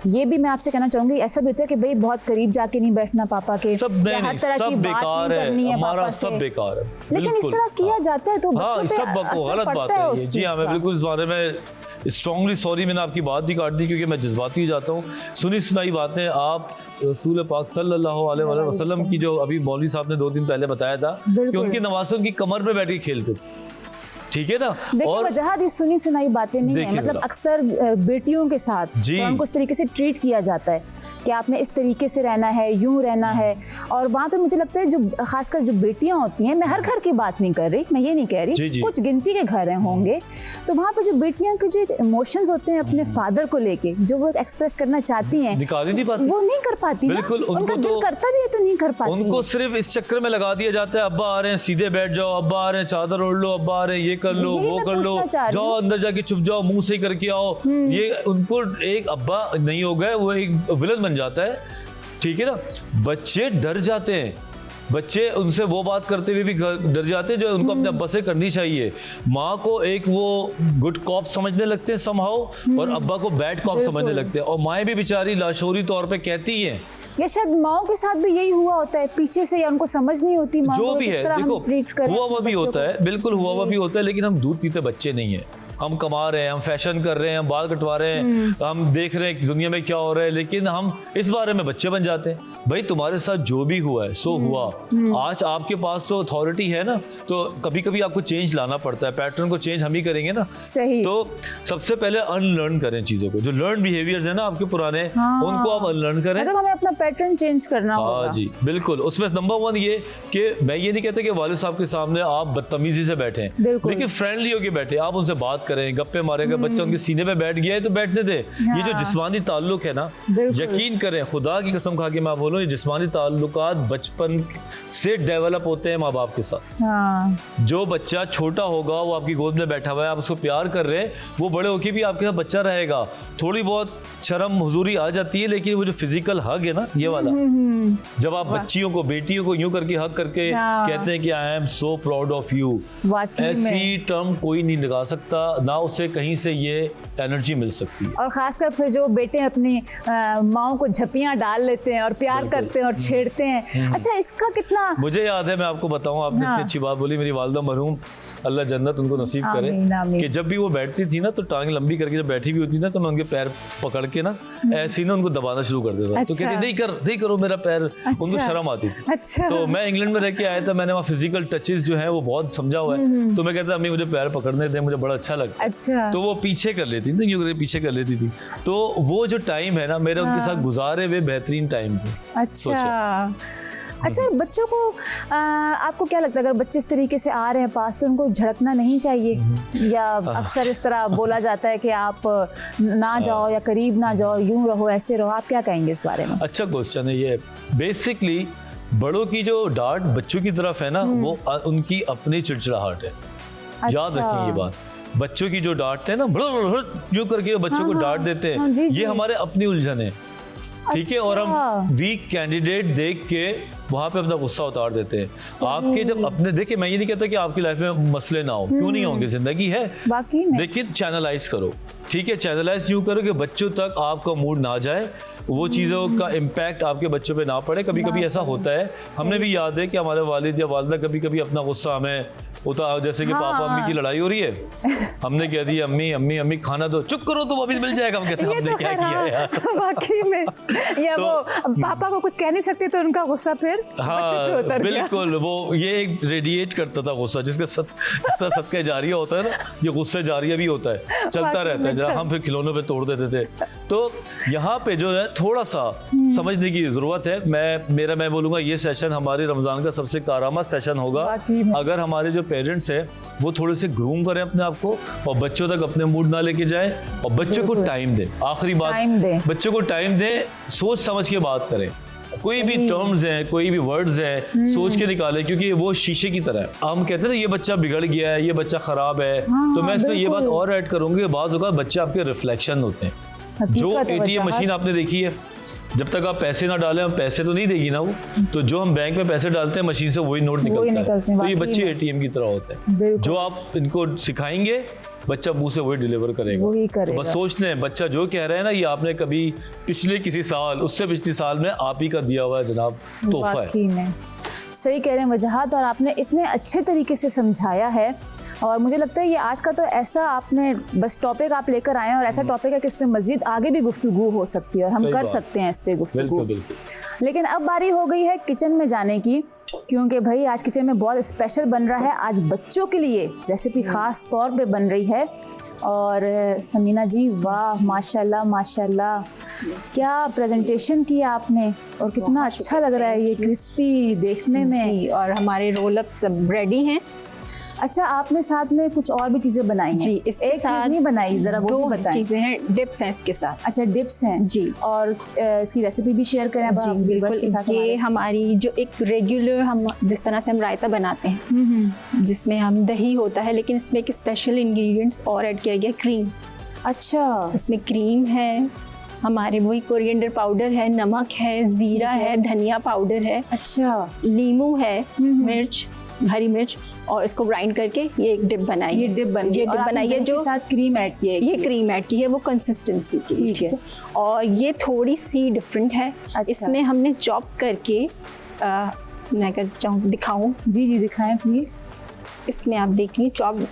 ये भी मैं आपसे कहना चाहूंगी ऐसा भी होता है कि भाई बहुत करीब जाके नहीं बैठना पापा के, सब नहीं, हर तरह सब की बात बेकार नहीं करनी है हमारा पापा सब से, बेकार है, लेकिन इस तरह किया जाता है तो बच्चों पे सब बको असर गलत बात पड़ता है है। उस जी हाँ, चीज़ मैं का। बिल्कुल इस बारे में स्ट्रांगली सॉरी, मैंने आपकी बात भी काट दी क्योंकि मैं जज्बाती हो जाता हूँ। सुनी सुनाई बातें आप रसूल पाक सल्लल्लाहु अलैहि वसल्लम की, जो अभी मौलवी साहब ने 2 दिन पहले बताया था कि उनकी नवाज़ उनकी कमर पे बैठ के खेलते, ठीक है ना। और वजह सुनी सुनाई बातें नहीं है, मतलब अक्सर बेटियों के साथ तो उनको इस तरीके से ट्रीट किया जाता है कि आपने इस तरीके से रहना है, यूं रहना है, और वहाँ पे मुझे लगता है जो खासकर जो बेटियां होती हैं, मैं हर घर की बात नहीं कर रही, मैं ये नहीं कह रही, कुछ गिनती के घर होंगे, तो वहाँ पे जो बेटियां के जो इमोशंस होते हैं अपने फादर को लेके, जो वो एक्सप्रेस करना चाहती हैं, निकाल ही नहीं पाती, वो नहीं कर पाती। बिल्कुल, उनका दिल करता भी है तो नहीं कर पाती, उनको सिर्फ इस चक्कर में लगा दिया जाता है, अब्बा आ रहे हैं सीधे बैठ जाओ, अब्बा आ रहे हैं चादर ओढ़ लो, अब्बा आ रहे हैं ये कर लो, वो कर लो, जाओ अंदर जाके छुप जाओ, मुंह से करके आओ। ये उनको एक अब्बा नहीं हो गए, वो एक विलन बन जाता है, ठीक है ना। बच्चे डर जाते हैं, बच्चे उनसे वो बात करते हुए भी डर जाते हैं जो उनको अपने अब्बा से करनी चाहिए। माँ को एक वो गुड कॉप समझने लगते हैं समहाउ, और अब्बा को बैड कॉप समझने लगते हैं, और माएँ भी बेचारी लाशोरी तौर पे कहती हैं, या शायद माओ के साथ भी यही हुआ होता है पीछे से, या उनको समझ नहीं होती जो भी है। देखो हुआ हुआ भी होता है, बिल्कुल हुआ हुआ भी होता है, लेकिन हम दूध पीते बच्चे नहीं है। हम कमा रहे हैं, हम फैशन कर रहे हैं, हम बाल कटवा रहे हैं, हम देख रहे हैं दुनिया में क्या हो रहा है, लेकिन हम इस बारे में बच्चे बन जाते हैं। भाई तुम्हारे साथ जो भी हुआ है सो हुआ, आज आपके पास तो अथॉरिटी है ना, तो कभी कभी आपको चेंज लाना पड़ता है, पैटर्न को चेंज हम ही करेंगे ना। सही। तो सबसे पहले अनलर्न करें चीजों को, जो लर्न बिहेवियर्स है ना आपके पुराने, उनको आप अनलर्न करें, मतलब हमें अपना पैटर्न चेंज करना होगा। हाँ जी बिल्कुल। उसमें नंबर 1 ये कि मैं ये नहीं कहता कि वालिद साहब के सामने आप बदतमीजी से बैठे, लेकिन फ्रेंडली होके बैठे, आप उनसे बात करें, गप्पे मारें। बच्चा उनके सीने पे बैठ गया है तो बैठने दे। ये जो जिस्मानी ताल्लुक है ना, यकीन करें, खुदा की कसम खा के मैं बोलूं, ये जिस्मानी ताल्लुकात बचपन से डेवलप होते हैं माँ बाप के साथ। जो बच्चा छोटा होगा वो आपकी गोद में बैठा हुआ है, आप उसको प्यार कर रहे हैं, वो बड़े होके भी आपके साथ बच्चा रहेगा। थोड़ी बहुत शर्म हुजूरी आ जाती है, लेकिन वो जो फिजिकल हग है ना, ये वाला, जब आप बच्चियों को, बेटियों को यूं करके हग करके कहते हैं कि I am so proud of you, ऐसी टर्म कोई नहीं लगा सकता, ना उसे कहीं से ये एनर्जी मिल सकती है। और खासकर फिर जो बेटे अपनी माओ को झपियां डाल लेते हैं और प्यार करते हैं और छेड़ते हैं। अच्छा, इसका कितना मुझे याद है, मैं आपको बताऊं, आपने इतनी अच्छी बात बोली, मेरी वालिदा मरहूम, अल्लाह जन्नत उनको नसीब करे, कि जब भी वो बैठती थी ना तो टांग लंबी करके जब बैठी भी होती ना, तो मैं उनके पैर पकड़ के ना ऐसे ना उनको दबाना शुरू कर देता। तो कहती नहीं करो मेरा पैर, उनको शर्म आती थी। तो मैं इंग्लैंड में रह के आया था, मैंने वहाँ फिजिकल टचेस जो है वो बहुत समझा हुआ है, तो मैं कहता अम्मी मुझे पैर पकड़ने दे, मुझे बड़ा अच्छा लगता है। तो वो पीछे कर लेती थी, यूं पीछे कर लेती थी। तो वो जो टाइम है ना मेरे उनके साथ गुजारे हुए बेहतरीन टाइम थे। अच्छा, बच्चों को आपको क्या लगता है, अगर बच्चे इस तरीके से आ रहे हैं पास, तो उनको झड़कना नहीं चाहिए, या अक्सर इस तरह बोला जाता है कि आप ना जाओ या करीब ना जाओ, यूं रहो, ऐसे रहो, आप क्या कहेंगे इस बारे में? अच्छा क्वेश्चन है ये। बेसिकली बड़ों की जो डांट बच्चों की तरफ है ना, वो उनकी अपनी चिड़चिड़ाहट है। याद रखिए ये बात, बच्चों की जो डांटते हैं ना, जो करके बच्चों को डांट देते हैं, ये हमारे अपनी उलझन है, ठीक है। और हम वीक कैंडिडेट देख के वहां पे अपना गुस्सा उतार देते हैं। आपके जब अपने, देखिए मैं ये नहीं कहता कि आपकी लाइफ में मसले ना हो, क्यों नहीं होंगे, जिंदगी है, लेकिन चैनलाइज करो, ठीक है। चैनलाइज यूँ करो कि बच्चों तक आपका मूड ना जाए, वो चीज़ों का इम्पैक्ट आपके बच्चों पे ना पड़े। कभी कभी ऐसा होता है, हमने भी याद है कि हमारे वालिद या वालिदा कभी कभी अपना गुस्सा हमें उतार, जैसे कि पापा अम्मी की लड़ाई हो रही है, हमने कह दिया अम्मी अम्मी अम्मी खाना दो, चुप करो तो वापस मिल जाएगा। हम कहते हैं हमने क्या किया है यार, वाकई में। या वो पापा को कुछ कह नहीं सकते तो उनका गुस्सा फिर हाँ बिल्कुल, वो ये एक रेडिएट करता था गुस्सा, जिसका सदका जारिया होता है ना, ये गुस्सा जारिया भी होता है, चलता रहता है, जरा हम फिर खिलौनों पे तोड़ देते थे। तो यहाँ पे जो है थोड़ा सा समझने की जरूरत है। मैं बोलूँगा ये सेशन हमारे रमज़ान का सबसे कारामद सेशन होगा, अगर हमारे जो पेरेंट्स हैं वो थोड़े से ग्रूम करें अपने आप को, और बच्चों तक अपने मूड ना लेके जाएं, और बच्चों को टाइम दें। आखिरी बात, बच्चों को टाइम दें, सोच समझ के बात करें। कोई भी टर्म्स हैं, कोई भी वर्ड्स हैं, सोच के निकालें, क्योंकि वो शीशे की तरह है। हम कहते हैं ना ये बच्चा बिगड़ गया है, ये बच्चा खराब है, तो मैं इसमें ये बात और ऐड करूंगी, बाज़ औक़ात बच्चे आपके रिफ्लेक्शन होते हैं। जो ATM मशीन आपने देखी है, जब तक आप पैसे ना डालें, हम पैसे तो नहीं देगी ना वो, तो जो हम बैंक में पैसे डालते हैं मशीन से वही नोट निकलता है। तो ये बच्चे ATM की तरह होते हैं, जो आप इनको सिखाएंगे बच्चा मुंह से वही डिलीवर करेगा, वही करेगा। तो बस सोच लें, बच्चा जो कह रहा है ना, ये आपने कभी पिछले किसी साल, उससे पिछले साल में आप ही का दिया हुआ है जनाब तोहफा है। सही कह रहे हैं वजाहत, और आपने इतने अच्छे तरीके से समझाया है। और मुझे लगता है ये आज का तो ऐसा आपने बस टॉपिक आप लेकर आए हैं, और ऐसा टॉपिक है कि इस पे मजीद आगे भी गुफ्तगू हो सकती है, और हम कर सकते हैं इस पे गुफ्तगू। लेकिन अब बारी हो गई है किचन में जाने की, क्योंकि भाई आज किचन में बहुत स्पेशल बन रहा है। आज बच्चों के लिए रेसिपी ख़ास तौर पे बन रही है। और समीना जी, वाह माशाल्लाह माशाल्लाह, क्या प्रेजेंटेशन किया आपने, और कितना अच्छा लग रहा है ये क्रिस्पी देखने में। और हमारे रोल अप सब रेडी हैं। अच्छा, आपने साथ में कुछ और भी चीजें बनाई हैं? जी, एक चीज नहीं बनाई, जरा वो भी बताएं। चीजें हैं, डिप्स हैं इसके साथ। अच्छा, डिप्स हैं जी, और इसकी रेसिपी भी शेयर करें अब व्यूअर्स के साथ। ये हमारी जो एक रेगुलर हम जिस तरह से हम रायता बनाते हैं, जिसमें हम दही होता है, लेकिन इसमें एक स्पेशल इंग्रेडिएंट्स और ऐड किया गया, क्रीम। अच्छा, इसमें क्रीम है, हमारे वही कोरिएंडर पाउडर है, नमक है, जीरा है, धनिया पाउडर है, अच्छा, लीमू है, मिर्च, हरी मिर्च, और इसको ग्राइंड करके ये एक डिप बनाई। ये डिप बनाई है, जो साथ क्रीम ऐड की है। ये क्रीम ऐड की है, वो कंसिस्टेंसी की, ठीक है। और ये थोड़ी सी डिफरेंट है। अच्छा। इसमें हमने चॉप करके मैं अगर चाहूँ दिखाऊं। जी दिखाएं प्लीज। इसमें आप देखिए चॉप,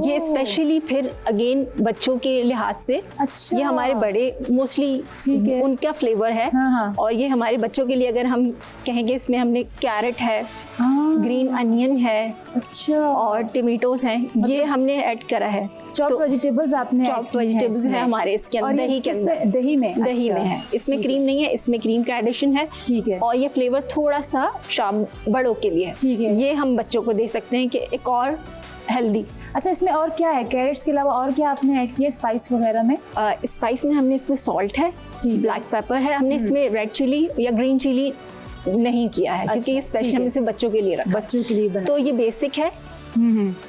ये स्पेशली फिर अगेन बच्चों के लिहाज से। अच्छा, ये हमारे बड़े मोस्टली उनका फ्लेवर है। हाँ। और ये हमारे बच्चों के लिए अगर हम कहेंगे, इसमें हमने कैरेट है, ग्रीन अनियन है, अच्छा, और टमेटोज हैं, ये हमने ऐड करा है। चॉप वेजिटेबल्स आपने चॉप वेजिटेबल्स है हमारे इसके अंदर, दही के अंदर, दही में है। इसमें क्रीम नहीं है, इसमें क्रीम का एडिशन है, ठीक है। और ये फ्लेवर थोड़ा सा शाम बड़ों के लिए, ठीक है। ये हम बच्चों को दे सकते हैं कि एक और हेल्दी। अच्छा, इसमें और क्या है? कैरेट्स के अलावा और क्या आपने ऐड किया स्पाइस वगैरह में? स्पाइस में हमने इसमें सॉल्ट है, ब्लैक पेपर है, हमने इसमें रेड चिली या ग्रीन चिली नहीं किया है, क्योंकि ये स्पेशल हमने सिर्फ बच्चों के लिए रखा, बच्चों के लिए बना। तो ये बेसिक है।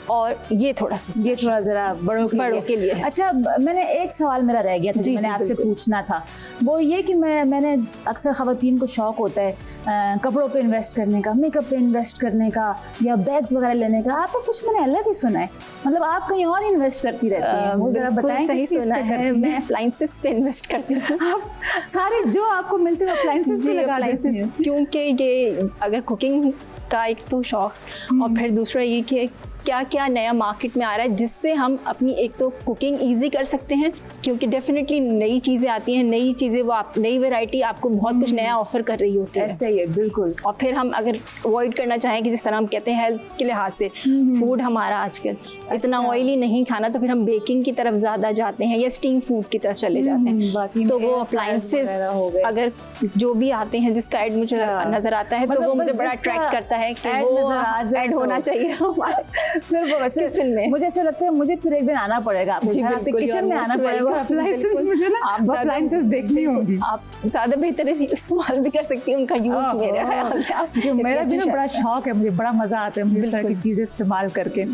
और ये थोड़ा जरा बड़ों के लिए। अच्छा, मैंने एक सवाल मेरा रह गया था जो मैंने आपसे पूछना था, वो ये कि मैंने अक्सर ख़वातीन को शौक होता है कपड़ों पे इन्वेस्ट करने का, मेकअप पे इन्वेस्ट करने का, या बैग्स वगैरह लेने का। आपको कुछ मैंने अलग ही सुना है, मतलब आप कहीं और इन्वेस्ट करती रहती हैं, वो जरा बताएं। सही सुना है, मैं अप्लायंसेस पे इन्वेस्ट करती हूँ। आप सारे जो आपको मिलते हैं अप्लायंसेस पे लगा देती हैं, क्योंकि ये अगर कुकिंग का एक तो शौक, और फिर दूसरा ये कि क्या क्या नया मार्केट में आ रहा है, जिससे हम अपनी एक तो कुकिंग इजी कर सकते हैं, क्योंकि डेफिनेटली नई चीज़ें आती हैं, नई चीज़ें वो आप नई वैरायटी आपको बहुत कुछ नया ऑफर कर रही होती है। ऐसा ही है, बिल्कुल। और फिर हम अगर अवॉइड करना चाहें कि जिस तरह हम कहते हैं हेल्थ के लिहाज से, फूड हमारा आजकल इतना ऑयली नहीं खाना, तो फिर हम बेकिंग की तरफ ज़्यादा जाते हैं या स्टीम फूड की तरफ चले जाते हैं। तो वो अप्लायंसेस अगर जो भी आते हैं जिसका ऐड मुझे नज़र आता है, तो वो मुझे बड़ा अट्रैक्ट करता है कि वो ऐड होना चाहिए हमारे। फिर वो वैसे किचन में। मुझे ऐसा लगता है मुझे फिर एक दिन आना पड़ेगा आपके जी, घर, आपके बिल्कुल, किचन में you're आना most पड़ेगा और welcome, अप्लायंसेस बिल्कुल। मुझे ना आप ज़्यादा- अप्लायंसेस देखनी होंगी। आप ज़्यादा बेहतर इस्तेमाल भी कर सकती हैं उनका यूज़ मेरे ख्याल से। आप क्योंकि मेरा भी ना इतनी बड़ा शौक है, मुझे बड़ा मज़ा आता है मुझे इस तरह की बिल्कुल। चीज़ें इस्तेमाल करके।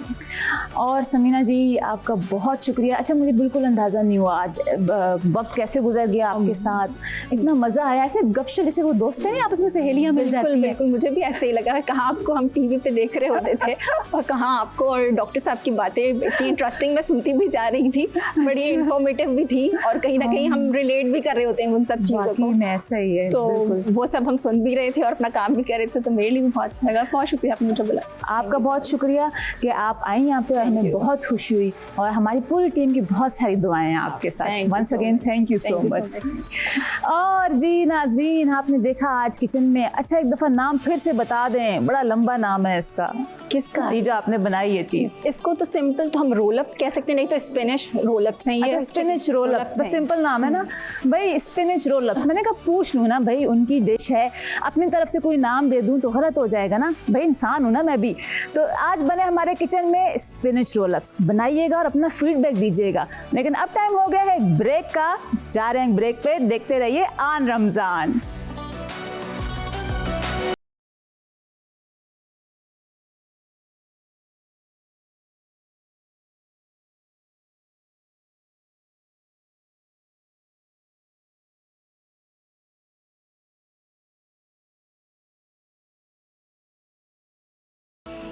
और समीना जी आपका बहुत शुक्रिया। अच्छा मुझे बिल्कुल अंदाज़ा नहीं हुआ आज वक्त कैसे गुजर गया आपके साथ, इतना मज़ा आया, ऐसे गपशप जैसे वो दोस्तें नहीं आपस में सहेलियाँ मिल बिल्कुल जाती हैं। बिल्कुल, मुझे भी ऐसे ही लगा, कहाँ आपको हम टीवी पे देख रहे होते थे और कहाँ आपको, और डॉक्टर साहब की बातें इतनी इंटरेस्टिंग मैं सुनती भी जा रही थी, बड़ी इंफॉर्मेटिव भी थी, और कहीं ना कहीं हम रिलेट भी कर रहे होते हैं उन सब चीज़ों वाकई को। में ऐसा ही है, तो बिल्कुल। वो सब हम सुन भी रहे थे और अपना काम भी कर रहे थे, तो मेरे लिए भी बहुत अच्छा लगा। बहुत शुक्रिया आपने मुझे बुला। आपका बहुत शुक्रिया कि आप आई यहाँ पे, और हमें बहुत खुशी हुई, और हमारी पूरी टीम की बहुत सारी दुआएं हैं आपके साथ। Thank you once so again much. Thank you so Thank you so much. और जी नाज़रीन, आपने देखा आज किचन में। अच्छा एक दफ़ा नाम फिर से बता दें, बड़ा लंबा नाम है इसका, किसका? ये जो आपने बनाई है चीज़। इसको तो सिंपल तो हम रोल अप्स कह सकते हैं, नहीं तो स्पिनिश रोल अप्स हैं ये। अच्छा स्पिनिच रोल अप्स, बस हैं। सिंपल नाम है ना भाई, स्पिनिच रोल अप्स। मैंने कहा पूछ लूँ ना भाई, उनकी डिश है, अपनी तरफ से कोई नाम दे दूँ तो गलत हो जाएगा ना भाई, इंसान हूँ ना मैं भी। तो आज बने हमारे किचन में स्पिनिच रोल अप्स, बनाइएगा और अपना फीडबैक दीजिएगा। लेकिन अब टाइम हो गया है एक ब्रेक का, जा रहे हैं ब्रेक पे, देखते रहिए आन रमज़ान।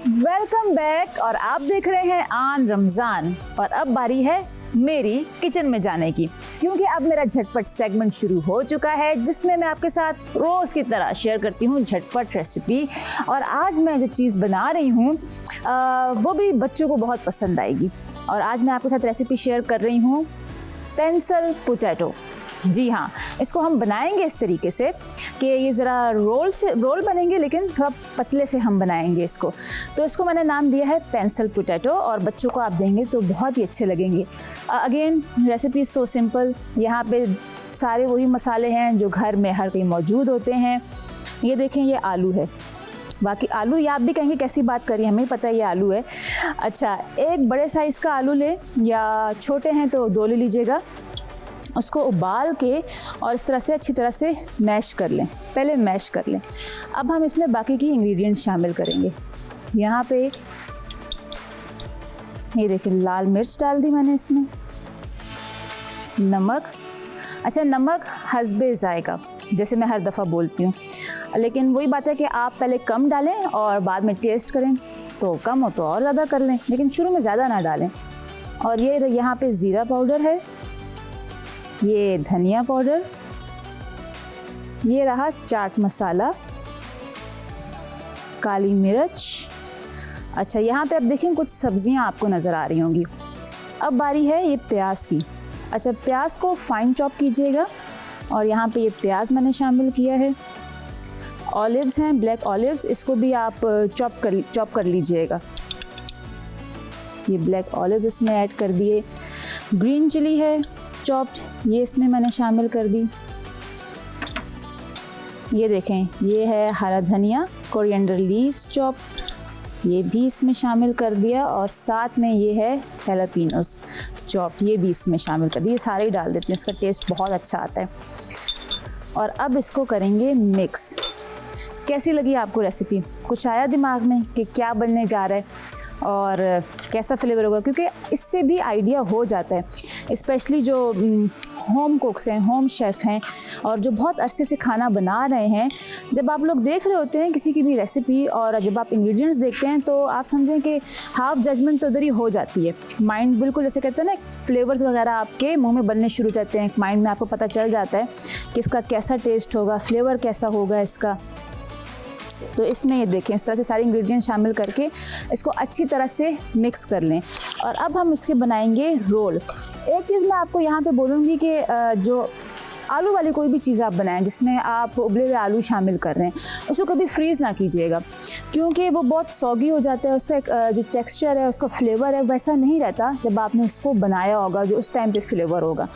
वेलकम बैक, और आप देख रहे हैं आन रमज़ान। और अब बारी है मेरी किचन में जाने की, क्योंकि अब मेरा झटपट सेगमेंट शुरू हो चुका है, जिसमें मैं आपके साथ रोज़ की तरह शेयर करती हूँ झटपट रेसिपी। और आज मैं जो चीज़ बना रही हूँ वो भी बच्चों को बहुत पसंद आएगी। और आज मैं आपके साथ रेसिपी शेयर कर रही हूँ पेंसिल पोटैटो। जी हाँ, इसको हम बनाएंगे इस तरीके से कि ये ज़रा रोल बनेंगे, लेकिन थोड़ा पतले से हम बनाएंगे इसको। तो इसको मैंने नाम दिया है पेंसिल पोटैटो, और बच्चों को आप देंगे तो बहुत ही अच्छे लगेंगे। Again recipe so simple. यहाँ पे सारे वही मसाले हैं जो घर में हर कहीं मौजूद होते हैं। ये देखें, ये आलू है, बाकी आलू ये आप भी कहेंगे कैसी बात करिए, हमें पता है ये आलू है। अच्छा, एक बड़े साइज़ का आलू ले, या छोटे हैं तो 2 ले लीजिएगा। उसको उबाल के और इस तरह से अच्छी तरह से मैश कर लें, पहले मैश कर लें। अब हम इसमें बाकी की इंग्रेडिएंट्स शामिल करेंगे। यहाँ पे ये देखिए, लाल मिर्च डाल दी मैंने इसमें, नमक। अच्छा, नमक हस्बे जायका, जैसे मैं हर दफ़ा बोलती हूँ, लेकिन वही बात है कि आप पहले कम डालें और बाद में टेस्ट करें, तो कम हो तो और ज़्यादा कर लें, लेकिन शुरू में ज़्यादा ना डालें। और ये यहाँ पे ज़ीरा पाउडर है, ये धनिया पाउडर, ये रहा चाट मसाला, काली मिर्च। अच्छा, यहाँ पे आप देखें कुछ सब्जियाँ आपको नज़र आ रही होंगी। अब बारी है ये प्याज की। अच्छा, प्याज को फाइन चॉप कीजिएगा, और यहाँ पे ये प्याज मैंने शामिल किया है। ऑलिव्स हैं, ब्लैक ऑलिव्स, इसको भी आप चॉप कर लीजिएगा। ये ब्लैक ऑलिव्स इसमें ऐड कर दिए। ग्रीन चिली है चॉप्ड, ये इसमें मैंने शामिल कर दी। ये देखें, ये है हरा धनिया, कोरिएंडर लीव्स चॉप, ये भी इसमें शामिल कर दिया। और साथ में ये है हैलापिनोस चॉप्ड, ये भी इसमें शामिल कर दिए। सारे ही डाल देती हूँ, इसका टेस्ट बहुत अच्छा आता है। और अब इसको करेंगे मिक्स। कैसी लगी आपको रेसिपी? कुछ आया दिमाग में कि क्या बनने जा रहा है और कैसा फ्लेवर होगा? क्योंकि इससे भी आइडिया हो जाता है, स्पेशली जो होम कुक्स हैं, होम शेफ़ हैं, और जो बहुत अरसे से खाना बना रहे हैं। जब आप लोग देख रहे होते हैं किसी की भी रेसिपी, और जब आप इंग्रेडिएंट्स देखते हैं, तो आप समझें कि हाफ जजमेंट तो उधर ही हो जाती है। माइंड बिल्कुल जैसे कहते हैं ना, फ्लेवर्स वगैरह आपके मुंह में बनने शुरू हो जाते हैं, माइंड में आपको पता चल जाता है कि इसका कैसा टेस्ट होगा, फ्लेवर कैसा होगा इसका। तो इसमें ये देखें, इस तरह से सारे इंग्रेडिएंट्स शामिल करके इसको अच्छी तरह से मिक्स कर लें। और अब हम इसके बनाएंगे रोल। एक चीज़ मैं आपको यहाँ पे बोलूँगी कि जो आलू वाली कोई भी चीज़ आप बनाएं जिसमें आप उबले हुए आलू शामिल कर रहे हैं, उसको कभी फ्रीज़ ना कीजिएगा, क्योंकि वो बहुत सॉगी हो जाता है, उसका एक जो टेक्सचर है, उसका फ्लेवर है, वैसा नहीं रहता जब आपने उसको बनाया होगा, जो उस टाइम पे फ्लेवर होगा।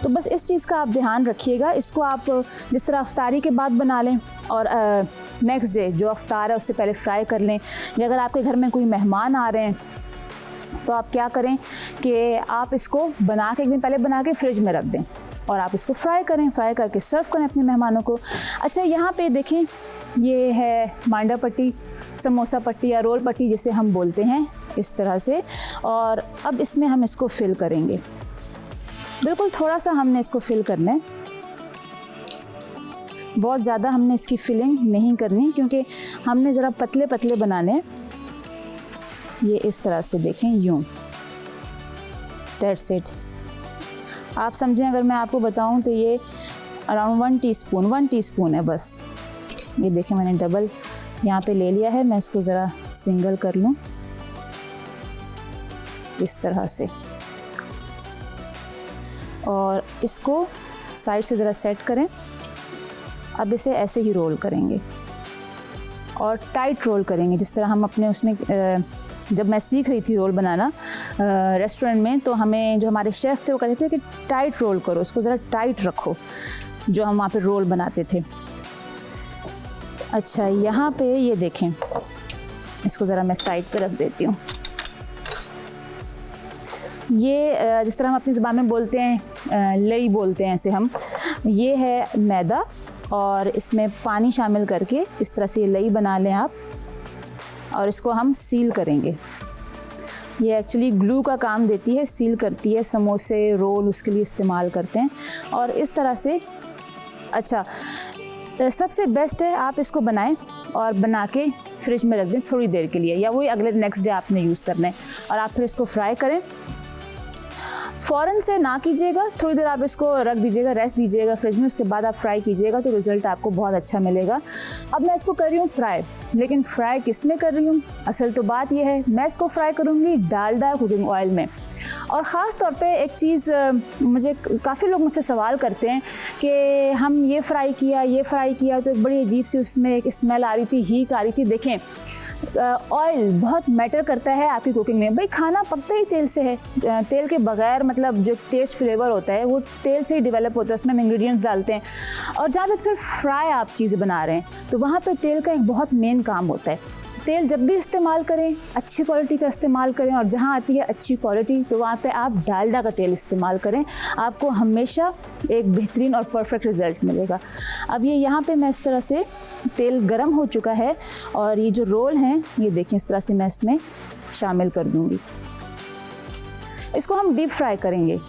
तो बस इस चीज़ का आप ध्यान रखिएगा। इसको आप जिस तरह अफ्तारी के बाद बना लें और नेक्स्ट डे जो अफ्तार है उससे पहले फ्राई कर लें, या अगर आपके घर में कोई मेहमान आ रहे हैं तो आप क्या करें कि आप इसको बना के एक दिन पहले बना के फ्रिज में रख दें और आप इसको फ्राई करें, फ्राई करके सर्व करें अपने मेहमानों को। अच्छा, यहाँ पे देखें, ये है मांडा पट्टी, समोसा पट्टी या रोल पट्टी जिसे हम बोलते हैं, इस तरह से। और अब इसमें हम इसको फिल करेंगे, बिल्कुल थोड़ा सा हमने इसको फिल करना है, बहुत ज़्यादा हमने इसकी फिलिंग नहीं करनी, क्योंकि हमने ज़रा पतले पतले बनाने हैं। ये इस तरह से देखें, यूँ, दैट्स इट। आप समझें, अगर मैं आपको बताऊं तो ये अराउंड 1 टीस्पून है बस। ये देखें, मैंने डबल यहाँ पे ले लिया है, मैं इसको ज़रा सिंगल कर लूँ इस तरह से, और इसको साइड से ज़रा सेट करें। अब इसे ऐसे ही रोल करेंगे और टाइट रोल करेंगे, जिस तरह हम अपने उसमें जब मैं सीख रही थी रोल बनाना रेस्टोरेंट में, तो हमें जो हमारे शेफ़ थे वो कहते थे कि टाइट रोल करो, इसको ज़रा टाइट रखो, जो हम वहाँ पे रोल बनाते थे। अच्छा, यहाँ पे ये देखें, इसको ज़रा मैं साइड पे रख देती हूँ। ये जिस तरह हम अपनी ज़बान में बोलते हैं, लई बोलते हैं इसे हम, ये है मैदा और इसमें पानी शामिल करके इस तरह से ये लई बना लें आप, और इसको हम सील करेंगे। ये एक्चुअली ग्लू का काम देती है, सील करती है, समोसे रोल उसके लिए इस्तेमाल करते हैं। और इस तरह से, अच्छा, सबसे बेस्ट है आप इसको बनाएं और बना के फ्रिज में रख दें थोड़ी देर के लिए, या वही अगले नेक्स्ट डे आपने यूज़ करना है, और आप फिर इसको फ्राई करें। फ़ौरन से ना कीजिएगा, थोड़ी देर आप इसको रख दीजिएगा, रेस्ट दीजिएगा फ्रिज में, उसके बाद आप फ्राई कीजिएगा तो रिज़ल्ट आपको बहुत अच्छा मिलेगा। अब मैं इसको कर रही हूँ फ्राई, लेकिन फ्राई किस में कर रही हूँ, असल तो बात यह है, मैं इसको फ्राई करूँगी डालडा कुकिंग ऑयल में। और ख़ास तौर पे एक चीज़ मुझे काफ़ी लोग मुझसे सवाल करते हैं कि हम ये फ्राई किया तो एक बड़ी अजीब सी उसमें एक स्मेल आ रही थी, हीट आ रही थी। देखें, ऑयल बहुत मैटर करता है आपकी कुकिंग में। भाई, खाना पकता ही तेल से है, तेल के बगैर मतलब जो टेस्ट फ्लेवर होता है वो तेल से ही डेवलप होता है, उसमें हम इंग्रेडिएंट्स डालते हैं। और जहाँ पे फिर फ्राई आप चीज़ें बना रहे हैं तो वहाँ पे तेल का एक बहुत मेन काम होता है। तेल जब भी इस्तेमाल करें, अच्छी क्वालिटी का इस्तेमाल करें, और जहाँ आती है अच्छी क्वालिटी तो वहाँ पे आप डालडा का तेल इस्तेमाल करें, आपको हमेशा एक बेहतरीन और परफेक्ट रिज़ल्ट मिलेगा। अब ये यहाँ पे मैं इस तरह से, तेल गरम हो चुका है और ये जो रोल हैं ये देखें, इस तरह से मैं इसमें शामिल कर दूँगी। इसको हम डीप फ्राई करेंगे,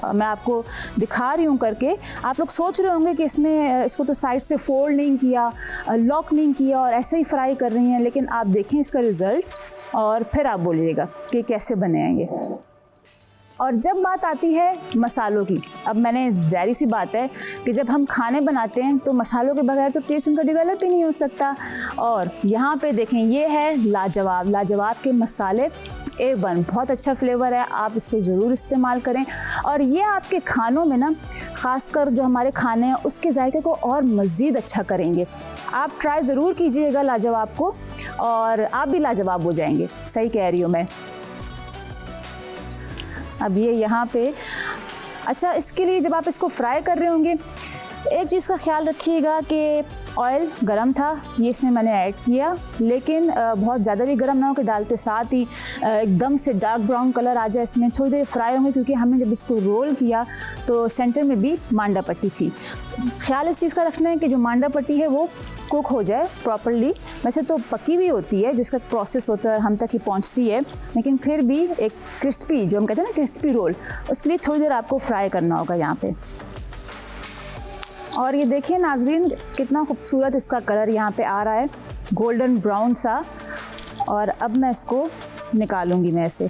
मैं आपको दिखा रही हूँ करके। आप लोग सोच रहे होंगे कि इसमें इसको तो साइड से फोल्ड नहीं किया, लॉक नहीं किया और ऐसे ही फ्राई कर रही हैं, लेकिन आप देखें इसका रिज़ल्ट और फिर आप बोलिएगा कि कैसे बने हैं ये। और जब बात आती है मसालों की, अब मैंने ज़ाहिर सी बात है कि जब हम खाने बनाते हैं तो मसालों के बगैर तो टेस्ट उनका डेवलप ही नहीं हो सकता। और यहाँ पे देखें, ये है लाजवाब के मसाले, A1, बहुत अच्छा फ्लेवर है, आप इसको ज़रूर इस्तेमाल करें। और ये आपके खानों में ना, ख़ासकर जो हमारे खाने हैं उसके जायके को और मज़ीद अच्छा करेंगे। आप ट्राई ज़रूर कीजिएगा लाजवाब को और आप भी लाजवाब हो जाएंगे। सही कह रही हूँ मैं। अब ये यहाँ पे, अच्छा, इसके लिए जब आप इसको फ्राई कर रहे होंगे एक चीज़ का ख्याल रखिएगा कि ऑयल गरम था, ये इसमें मैंने ऐड किया, लेकिन बहुत ज़्यादा भी गरम ना हो कि डालते साथ ही एकदम से डार्क ब्राउन कलर आ जाए इसमें। थोड़ी देर फ्राई होंगे, क्योंकि हमने जब इसको रोल किया तो सेंटर में भी मांडा पट्टी थी। ख्याल इस चीज़ का रखना है कि जो मांडा पट्टी है वो कुक हो जाए प्रॉपरली। वैसे तो पकी हुई होती है, जिसका प्रोसेस होता है हम तक ही पहुंचती है, लेकिन फिर भी एक क्रिस्पी, जो हम कहते हैं ना क्रिस्पी रोल, उसके लिए थोड़ी देर आपको फ्राई करना होगा यहाँ पे। और ये देखिए नाज़रीन, कितना खूबसूरत इसका कलर यहाँ पे आ रहा है, गोल्डन ब्राउन सा। और अब मैं इसको निकालूंगी मैं ऐसे।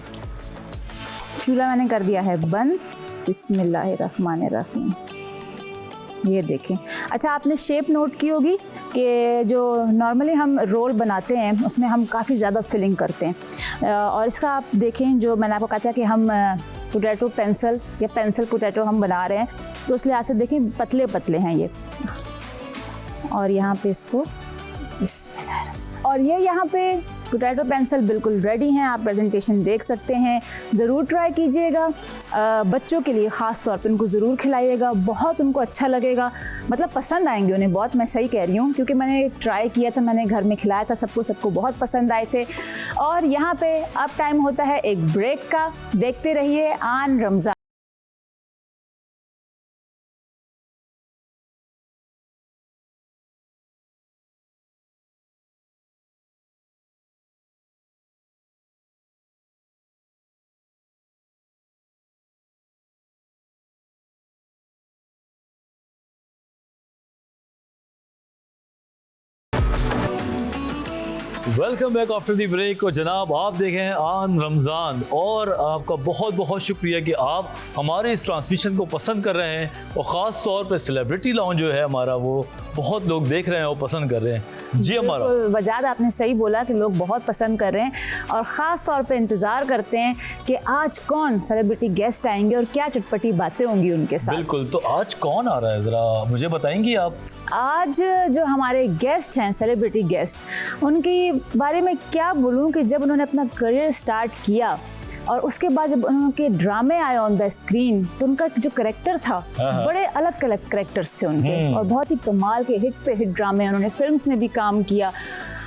चूल्हा मैंने कर दिया है बंद। बिस्मिल्लाहिर्रहमानिर्रहीम। ये देखें। अच्छा, आपने शेप नोट की होगी कि जो नॉर्मली हम रोल बनाते हैं उसमें हम काफ़ी ज़्यादा फिलिंग करते हैं, और इसका आप देखें, जो मैंने आपको कहा था कि हम पोटैटो पेंसिल या पेंसिल पोटैटो हम बना रहे हैं, तो इस लिहाज से देखें पतले पतले हैं ये। और यहाँ पे इसको और ये यहाँ पे पोटैटो पेंसिल बिल्कुल रेडी हैं, आप प्रेजेंटेशन देख सकते हैं। ज़रूर ट्राई कीजिएगा, बच्चों के लिए ख़ास तौर पे उनको ज़रूर खिलाइएगा, बहुत उनको अच्छा लगेगा, मतलब पसंद आएंगे उन्हें बहुत। मैं सही कह रही हूँ क्योंकि मैंने ट्राई किया था, मैंने घर में खिलाया था सबको बहुत पसंद आए थे। और यहाँ पे अब टाइम होता है एक ब्रेक का, देखते रहिए आन Ramzan. Welcome back after the break. और जनाब आप देखें हैं आन रमज़ान, और आपका बहुत बहुत शुक्रिया कि आप हमारे इस ट्रांसमिशन को पसंद कर रहे हैं। और ख़ास तौर पे सेलिब्रिटी लॉन्च जो है हमारा, वो बहुत लोग देख रहे हैं और पसंद कर रहे हैं। जी हमारा वजाद आपने सही बोला कि लोग बहुत पसंद कर रहे हैं और ख़ास तौर पे इंतज़ार करते हैं कि आज कौन सेलिब्रिटी गेस्ट आएंगे और क्या चटपटी बातें होंगी उनके साथ। बिल्कुल, तो आज कौन आ रहा है ज़रा मुझे बताएंगी आप? आज जो हमारे गेस्ट हैं, सेलिब्रिटी गेस्ट, उनके बारे में क्या बोलूं कि जब उन्होंने अपना करियर स्टार्ट किया और उसके बाद जब उनके ड्रामे आए ऑन द स्क्रीन, तो उनका जो करेक्टर था, बड़े अलग अलग करेक्टर्स थे उनके और बहुत ही कमाल के हिट पे हिट ड्रामे, उन्होंने फिल्म्स में भी काम किया।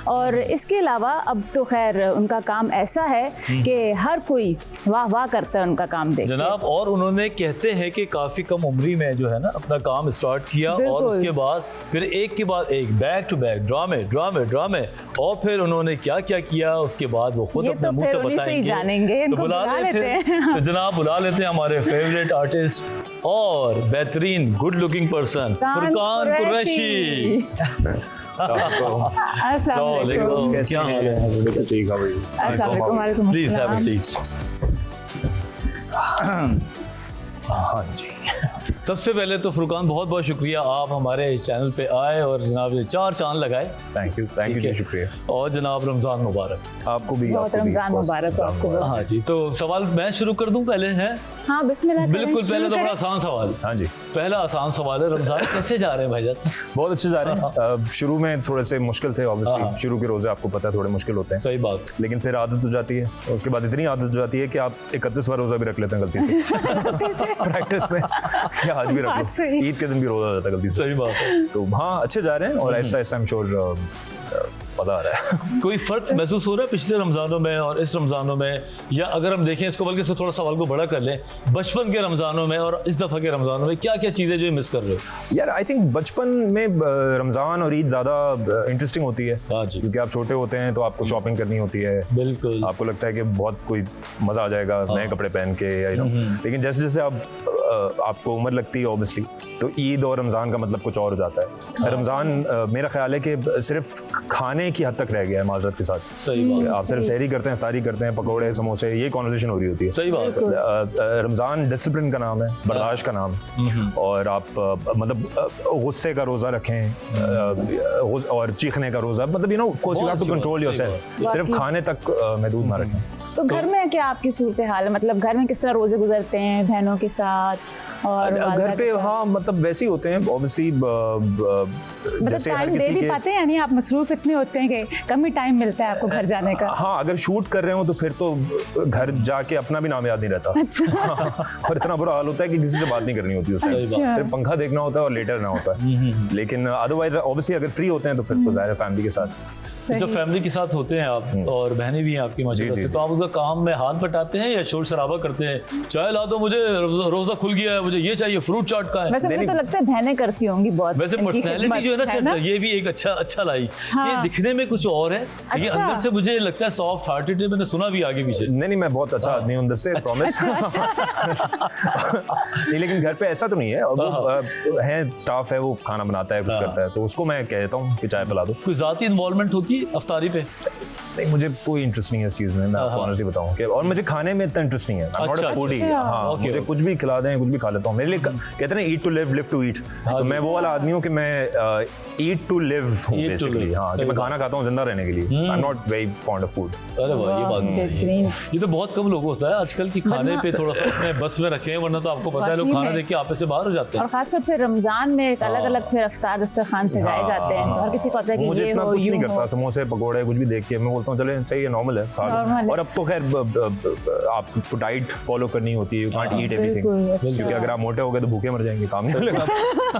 और इसके अलावा अब तो खैर उनका काम ऐसा है कि हर कोई वाह वाह करता है उनका काम देख जनाब। और उन्होंने कहते हैं कि काफ़ी कम उम्री में जो है ना अपना काम स्टार्ट किया, और उसके बाद फिर एक के बाद एक बैक टू बैक ड्रामे ड्रामे ड्रामे, और फिर उन्होंने क्या क्या किया उसके बाद वो खुद अपने मुंह से बताएंगे। जानेंगे, तो बुला लेते हैं तो जनाब बुला लेते हैं हमारे फेवरेट आर्टिस्ट और बेहतरीन good looking person Furqan Qureshi. अस्सलाम वालेकुम। क्या हाल है? ठीक है भाई। अस्सलाम वालेकुम। Please have a seat. हाँ जी, सबसे पहले तो फुरकान बहुत बहुत शुक्रिया, आप हमारे चैनल पे आए और जनाब ये 4 चांद लगाए। थैंक यू जी, शुक्रिया। और जनाब रमज़ान मुबारक आपको भी। बहुत रमज़ान मुबारक हो आपको। हाँ जी, तो सवाल मैं शुरू कर दूं पहले है? हाँ बिस्मिल्लाह। बिल्कुल, पहले तो बड़ा आसान सवाल। हाँ जी, पहला आसान सवाल है, रमज़ान कैसे जा रहे हैं भाईजान? बहुत अच्छे जा रहे हैं। शुरू में थोड़े से मुश्किल थे ऑब्वियसली, शुरू के रोजे आपको पता है थोड़े मुश्किल होते हैं। सही बात। लेकिन फिर आदत हो जाती है, और उसके बाद इतनी आदत हो जाती है कि आप 31वां रोजा भी रख लेते हैं गलती से प्रैक्टिस में, या आज भी रख लो, ईद के दिन भी रोजा हो जाता है गलती से। सही बात है। तो हाँ अच्छे जा रहे हैं, और ऐसा ऐसा आई एम श्योर पता आ रहा है। कोई फर्क महसूस हो रहा है पिछले रमज़ानों में और इस रमज़ानों में? या अगर हम देखें इसको, बल्कि इसको थोड़ा सवाल को बड़ा कर लें, बचपन के रमज़ानों में और इस दफ़ा के रमज़ानों में क्या क्या चीज़ें जो मिस कर रहे हो? यार आई थिंक बचपन में रमज़ान और ईद ज़्यादा इंटरेस्टिंग होती है। हाँ जी, क्योंकि आप छोटे होते हैं तो आपको शॉपिंग करनी होती है, बिल्कुल, आपको लगता है कि बहुत कोई मज़ा आ जाएगा नए कपड़े पहन के, या लेकिन जैसे जैसे आपको उम्र लगती है ऑब्वियसली, तो ईद और रमज़ान का मतलब कुछ और हो जाता है। रमज़ान मेरा ख्याल है कि सिर्फ खाने की हद तक रह गया है माजरत के साथ। सही बात। आप सिर्फ सहरी करते हैं, इफ्तारी करते हैं, पकौड़े समोसे, ये कॉन्वर्सेशन हो रही होती है। सही बात है। रमज़ान डिसिप्लिन का नाम है, बर्दाश्त का नाम है, और आप मतलब गुस्से का रोज़ा रखें और चीखने का रोज़ा, मतलब you know of course you have to control yourself, सिर्फ खाने तक महदूद ना रखें। तो घर में क्या आपकी सूरत हाल है, मतलब घर में किस तरह रोजे गुजरते हैं बहनों के साथ और घर पे? हाँ मतलब वैसे ही होते हैं ऑब्वियसली, मतलब जैसे हर टाइम दे किसी भी के। पाते हैं, यानी आप मसरूफ इतने होते हैं कि कम ही टाइम मिलता है आपको घर जाने का? हाँ अगर शूट कर रहे हो तो फिर तो घर जाके अपना भी नाम याद नहीं रहता। और इतना बुरा हाल होता है कि किसी से बात नहीं करनी होती उससे, सिर्फ पंखा देखना होता है और लेटर ना होता है। लेकिन अदरवाइज ऑब्वियसली अगर फ्री होते हैं तो फिर तो ज़ाहिर है फैमिली के साथ। जो फैमिली के साथ होते हैं आप, और बहनें भी हैं आपकी माशाल्लाह से, तो आप उसका काम में हाथ बटाते हैं या शोर शराबा करते हैं, चाय ला दो मुझे, रोज़ा खुल गया है, मुझे ये चाहिए, फ्रूट चाट का है? वैसे मुझे तो लगता है बहनें करती होंगी बहुत। वैसे पर्सनैलिटी जो है ना, ये भी एक अच्छा लाई। हाँ। ये दिखने में कुछ और है, ये अंदर से मुझे लगता है सॉफ्ट हार्टेड है, मैंने सुना भी आगे पीछे। नहीं मैं बहुत अच्छा आदमी हूँ अंदर से, प्रॉमिस। नहीं लेकिन घर पे ऐसा तो नहीं है, वो है स्टाफ है, वो खाना बनाता है, कुछ करता है, तो उसको मैं कह देता हूँ कि चाय पिला दो। कोई ज़ाती इन्वॉल्वमेंट होती है अफ्तारी पे? नहीं मुझे कोई इंटरेस्ट नहीं है इस चीज़ में, मैं आपको ऑनेस्टली बताऊं कि और मुझे खाने में इतना इंटरेस्ट नहीं है। I am not a foodie. हां, Okay, मुझे कुछ भी खिला दें कुछ भी खा लेता हूं। मेरे लिए कहते हैं ना eat to live, live to eat, तो मैं वो वाला आदमी हूं कि मैं ईट टू लिव हूं बेसिकली। हां, कि मैं खाना खाता हूं जिंदा रहने के लिए। I am not very fond of food. अरे वाह, ये बात सही है। बेहतरीन। ये तो बहुत कम लोगों को होता है आजकल की खाने पे थोड़ा सा अपने बस में रखे हैं, वरना तो आपको पता है लोग वाकई खाना में। देख के आपे से बाहर हो जाते और हैं। खासकर फिर रमजान में एक अलग अलग फिर अफ्तार दस्तरखान सजाए जाते हैं, तो हर किसी को होता है कि मुझे ये इतना हो कुछ नहीं यूं करता, हो। समोसे पकोड़े कुछ भी देख के मैं बोलता हूँ चले सही है, नॉर्मल है, खा लो। Normal है। और अब तो खैर आपको डाइट फॉलो करनी होती है, यू कांट ईट एवरीथिंग, बिल्कुल, अच्छा। क्योंकि अगर आप मोटे हो गए तो भूखे मर जाएंगे, काम नहीं चलेगा।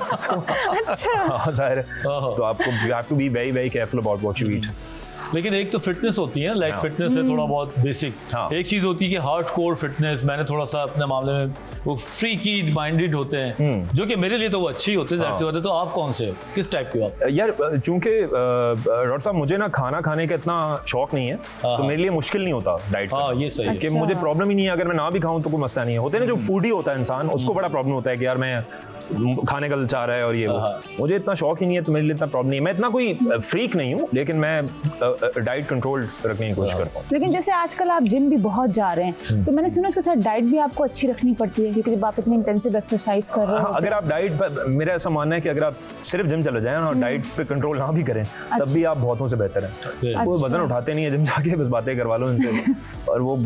अच्छा। हाँ, जाहिर है। तो आपको you have to be very very careful about what you eat. लेकिन एक तो फिटनेस होती है, लाइक फिटनेस है थोड़ा बहुत बेसिक। हाँ। एक चीज होती है कि हार्ड कोर फिटनेस, मैंने थोड़ा सा अपने मामले में वो फ्रीकी माइंडेड होते हैं, जो कि मेरे लिए तो वो अच्छी होते हैं, जाहिर सी बात है। तो आप कौन से, किस टाइप के हो आप? यार चूंकि डॉक्टर साहब मुझे ना खाना खाने का इतना शौक नहीं है, तो मेरे लिए मुश्किल नहीं होता डाइट हाँ, ये सही है। कि मुझे प्रॉब्लम ही नहीं है, अगर मैं ना भी खाऊं तो कोई मसला नहीं है। होते हैं ना जो फूडी होता है इंसान, उसको बड़ा प्रॉब्लम होता है कि यार मैं खाने का चाह रहा है और ये वो। मुझे इतना शौक ही नहीं है, तो मेरे लिए इतना प्रॉब्लम नहीं है। मैं इतना कोई फ्रीक नहीं हूँ, लेकिन मैं डाइट कंट्रोल रखने की कोशिश करता हूँ। लेकिन जैसे आजकल आप जिम भी बहुत जा रहे हैं, तो मैंने सुना उसके साथ डाइट भी आपको अच्छी रखनी पड़ती है, क्योंकि जब आप इतनी इंटेंसिव एक्सरसाइज कर रहे हो। अगर आप डाइट पर, मेरा ऐसा मानना है कि अगर आप सिर्फ जिम चले जाएं और डाइट पे कंट्रोल ना भी करें, तब भी आप बहुतों से बेहतर हैं। वो वजन उठाते नहीं है, जिम जाके बस बातें करवा लो इनसे, और वो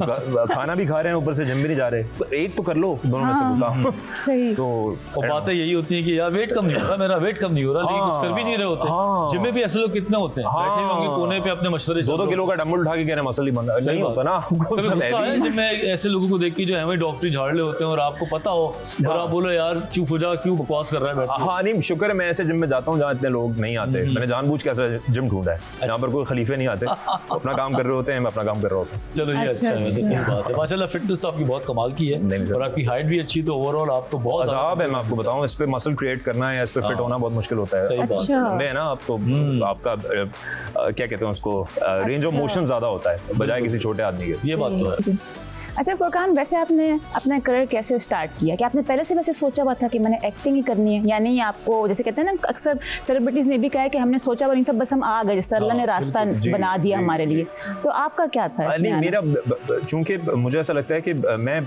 खाना भी खा रहे हैं, ऊपर से जिम भी नहीं जा रहे, तो एक तो कर लो, दोनों में से काम। सही। तो और बातें यही होती है कि यार वेट कम नहीं हो रहा, मेरा वेट कम नहीं हो रहा, लेकिन कुछ कर भी नहीं रहे होते। हाँ। जिम में भी ऐसे लोग कितने होते हैं, बैठे होंगे कोने पे अपने मशवरे। 2-2 किलो का डंबल उठा के कह रहे हैं मसल नहीं बनता, नहीं होता ना। कभी गुस्सा है जिम में ऐसे लोगों को देख के जो हमें डॉक्टरी झाड़ ले होते हैं, और आपको पता हो और आप बोलो यार चुप हो जा, क्यों बकवास कर रहा है बैठ के? हाँ, नहीं, शुक्र है मैं ऐसे जिम में जाता हूँ जहाँ इतने लोग नहीं आते। मैंने जानबूझ के ऐसा जिम ढूंढा है जहाँ पर कोई खलीफे नहीं आते, अपना काम कर रहे होते हैं, मैं अपना काम कर रहा होता हूँ। चलो ये अच्छा है, तो सही बात है। माशाल्लाह फिटनेस तो आपकी बहुत कमाल की नहीं, है, सर। और आपकी हाइट भी अच्छी, तो ओवरऑल आप तो बहुत अजाब है, मैं आपको बताऊं, इस पे मसल क्रिएट करना है, इस पे फिट होना बहुत मुश्किल होता है। सही बात है। अच्छा। लंबे है ना आप, तो आपका क्या कहते हैं उसको, रेंज ऑफ मोशन ज्यादा होता है बजाय किसी छोटे आदमी के। ये बात तो है। अच्छा फुरकान, वैसे आपने अपना करियर कैसे स्टार्ट किया? कि आपने पहले से वैसे सोचा हुआ था कि मैंने एक्टिंग ही करनी है, या नहीं? आपको जैसे कहते हैं ना, अक्सर सेलिब्रिटीज ने भी कहा है कि हमने सोचा हुआ नहीं था, बस हम आ गए, जैसे अल्लाह ने रास्ता बना दिया हमारे लिए। तो आपका क्या था इसमें नहीं, आना? मेरा चूंकि मुझे ऐसा लगता है कि मैं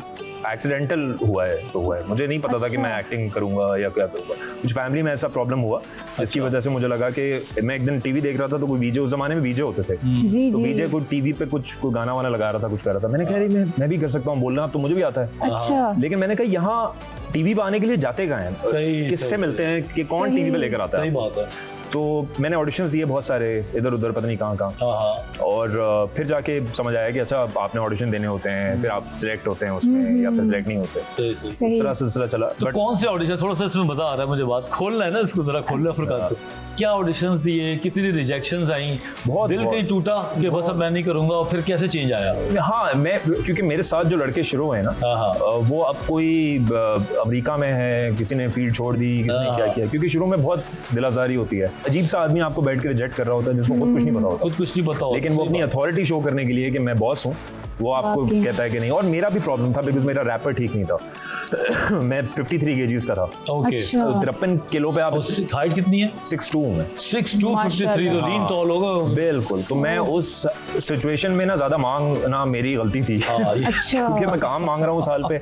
एक्सीडेंटल हुआ है, तो हुआ है, मुझे नहीं पता था कि मैं एक्टिंग करूंगा या क्या करूंगा। कुछ फैमिली में ऐसा प्रॉब्लम हुआ जिसकी वजह से मुझे लगा कि मैं एक दिन टीवी देख रहा था, तो कोई वीजे, उस जमाने में वीजे होते थे, जी तो जी। वीजे कोई टीवी पे कुछ कोई गाना वाना लगा रहा था, कुछ कर रहा था। मैंने कहा अरे मैं भी कर सकता हूँ बोलना, तो मुझे भी आता है। अच्छा। लेकिन मैंने कहा यहाँ टीवी पे आने के लिए जाते कहाँ हैं, सही, किससे सही, मिलते हैं, कि कौन टीवी पे लेकर आता सही है। बात है। तो मैंने ऑडिशंस दिए बहुत सारे, इधर उधर, पता नहीं कहाँ कहाँ, हाँ हाँ, और फिर जाके समझ आया कि अच्छा आपने ऑडिशन देने होते हैं, फिर आप सिलेक्ट होते हैं उसमें या फिर सिलेक्ट नहीं होते। सही सही। इस सही। तरह सिलसिला चला। तो बट कौन से ऑडिशन, थोड़ा सा इसमें मजा आ रहा है मुझे, बात खोलना है ना इसको, जरा खोलना फुरकान को। क्या ऑडिशंस दिए, कितनी रिजेक्शंस आई, बहुत, दिल कहीं टूटा कि बस अब मैं नहीं करूंगा, और फिर कैसे चेंज आया? हाँ, मैं, क्योंकि मेरे साथ जो लड़के शुरू हुए ना, हाँ हाँ, वो अब कोई अमेरिका में है, किसी ने फील्ड छोड़ दी, किसी ने क्या किया, क्योंकि शुरू में बहुत दिल आजारी होती है। अजीब सा आदमी आपको बैठ के रिजेक्ट कर रहा होता है, जिसको खुद कुछ नहीं पता होता, खुद कुछ नहीं बताओ, लेकिन वो अपनी अथॉरिटी शो करने के लिए कि मैं बॉस हूँ, वो आपको वाकई। कहता है कि नहीं। और मेरा भी प्रॉब्लम था, बिकॉज मेरा रैपर ठीक नहीं था। मैं 53 kgs का था। ओके। अच्छा। 53 किलो पे आप, हाइट कितनी है? 6'2" हूँ मैं। 6'2", 53, तो लीन टॉल होगा। बिल्कुल, तो मैं उस सिचुएशन में ना ज्यादा मांगना मेरी गलती थी, हाँ, ये अच्छा। क्योंकि मैं काम मांग रहा हूँ साल पे।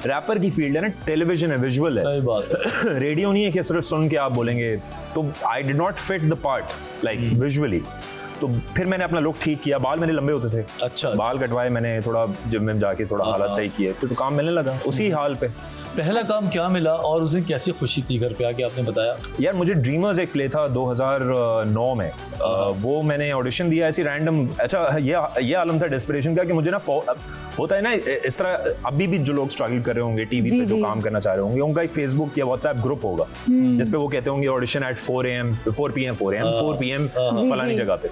रैपर की फील्ड है ना, टेलीविजन है, विजुअल है, सही बात है। रेडियो नहीं है कि सिर्फ सुन के आप बोलेंगे। तो I did not fit the part like visually. तो फिर मैंने अपना लुक ठीक किया, बाल मेरे लंबे होते थे, अच्छा। बाल कटवाए मैंने, थोड़ा जिम में जाके थोड़ा हालत सही किए, तो काम मिलने लगा उसी हाल पे। पहला काम क्या मिला और उसे कैसे खुशी थी घर पे आके, आपने बताया? यार मुझे ड्रीमर्स एक प्ले था 2009 में, वो मैंने ऑडिशन दिया ऐसी रैंडम। अच्छा, ये आलम था डेस्परेशन का कि मुझे ना होता है ना इस तरह, अभी भी जो लोग स्ट्रगल कर रहे होंगे टीवी पे, जो काम करना चाह रहे होंगे, उनका एक फेसबुक या व्हाट्सएप ग्रुप होगा जिसपे वो कहते होंगे ऑडिशन एट 4 PM फलानी जगह पे।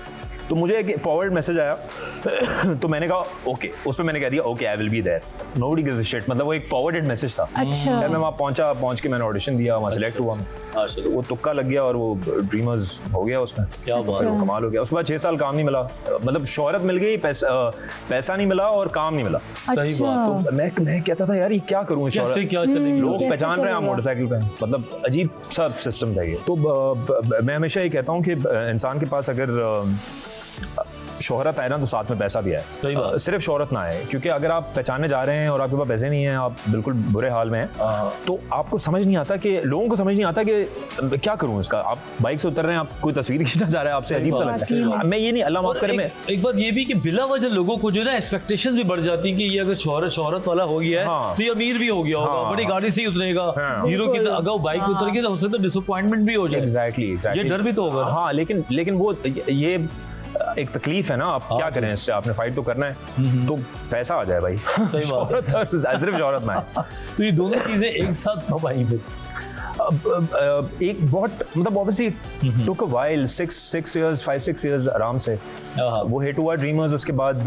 तो मुझे एक फॉरवर्ड मैसेज आया तो मैंने कहा ओके, उस पर मैंने कह दिया okay I will be there, nobody gives a shit. मतलब वो एक फॉरवर्डेड मैसेज था। अच्छा। मैं वहाँ पहुंच के मैंने ऑडिशन दिया, वहाँ सिलेक्ट हुआ मैं। माशाल्लाह, वो तुक्का लग गया और वो ड्रीमर्स हो गया उसमें। क्या बात फिर है। वो कमाल हो गया। उसके बाद 6 साल काम नहीं मिला, मतलब शोहरत मिल गई, पैसा नहीं मिला और काम नहीं मिला। सही बात। तो मैं कहता था यार ये क्या करूँ, कैसे क्या चलेगी? लोग कैसे पहचान रहे हैं चलेगा? मोटरसाइकिल पे, मतलब अजीब सा सिस्टम था ये। तो मैं हमेशा ये कहता हूँ कि इंसान के पास अगर शोहरत आए ना तो साथ में पैसा भी सही बात। आए, सिर्फ शोहरत ना आए, क्योंकि अगर आप पहचाने जा रहे हैं और आपके पास पैसे नहीं है, आप बिल्कुल बुरे हाल में हैं, तो आपको समझ नहीं आता कि लोगों को समझ नहीं आता कि क्या करूं इसका। आप बाइक से उतर रहे हैं, आप कोई तस्वीर खींचना चाह रहे हैं, आपसे अजीब सा लगता है। मैं ये नहीं, अल्लाह माफ करे, मैं एक बात ये भी कि बिला वजह लोगों को जो है ना एक्सपेक्टेशंस भी बढ़ जाती है कि ये अगर शोहरत वाला हो गया है हाँ। तो ये अमीर भी हो गया होगा, हाँ। बड़ी गाड़ी से ही उतरेगा, हाँ। हीरो की अगर वो बाइक पे उतर गया तो हो सकता है डिसअपॉइंटमेंट भी हो जाए। एग्जैक्टली ये डर भी तो होगा ना। हाँ, लेकिन वो ये एक तकलीफ है ना, आप क्या करें इससे, आपने फाइट तो करना है, तो पैसा आ जाए भाई। सही बात है। सिर्फ शोहरत ना है। तो ये दोनों चीजें एक साथ हो पाई फिर। एक बहुत मतलब obviously took a while, 6 years 5-6 years आराम से वो हिट हुआ ड्रीमर्स। उसके बाद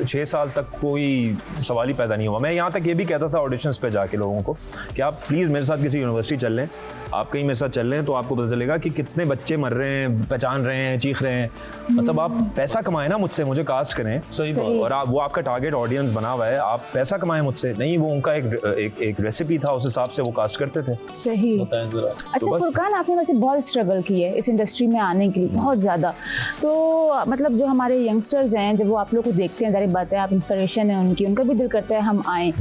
6 साल तक कोई सवाल ही पैदा नहीं हुआ। मैं यहाँ तक ये भी कहता था ऑडिशंस पे जाके लोगों को कि आप प्लीज़ मेरे साथ किसी यूनिवर्सिटी चल लें, आप कहीं मेरे साथ चल लें तो आपको पता चलेगा कि कितने बच्चे मर रहे हैं, पहचान रहे हैं, चीख रहे हैं। मतलब आप पैसा कमाएं ना मुझसे, मुझे कास्ट करें, सही बात। और आप वो आपका टारगेट ऑडियंस बना हुआ है, आप पैसा कमाएं मुझसे। नहीं, वो उनका एक रेसिपी था, उस हिसाब से वो कास्ट करते थे। सही। बताएं जरा। अच्छा बस- फुरकान, आपने वैसे बहुत स्ट्रगल की है इस इंडस्ट्री में आने के लिए, बहुत ज़्यादा। तो मतलब जो हमारे यंगस्टर्स हैं, जब वो आप लोग को देखते हैं, ज़ाहिर बात है आप इंस्पिरेशन है उनकी, उनका भी दिल करता है हम आएँ।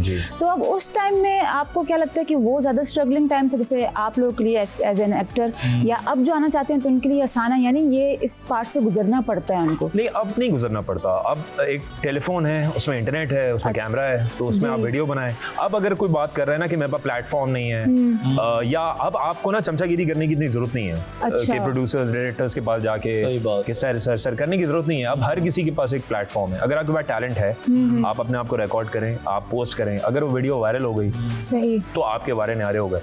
तो अब उस टाइम में आपको क्या लगता है कि वो ज़्यादा स्ट्रगलिंग टाइम था जैसे आप लोगों के लिए एज एन एक्टर, या अब जो आना चाहते हैं तो उनके लिए आसान है, यानी ये इस पार्ट से गुजरना पड़ता है उनको? नहीं, अब नहीं गुजरना पड़ता। अब एक टेलीफोन है, उसमें इंटरनेट है, उसमें कैमरा है, तो उसमें आप वीडियो बनाएं। अब अगर कोई बात कर रहा है ना कि मेरे पास प्लेटफॉर्म नहीं है, या अब आपको ना चमचागिरी करने की इतनी जरूरत नहीं है अच्छा। कि प्रोड्यूसर्स डायरेक्टर्स के पास जाके सही बात। कि सर करने की जरूरत नहीं है। अब हर किसी के पास एक प्लेटफॉर्म है। अगर आपके पास टैलेंट है, आप अपने आप को रिकॉर्ड करें, आप पोस्ट करें, अगर वो वीडियो वायरल हो गई सही। तो आपके बारे न्यारे हो गए।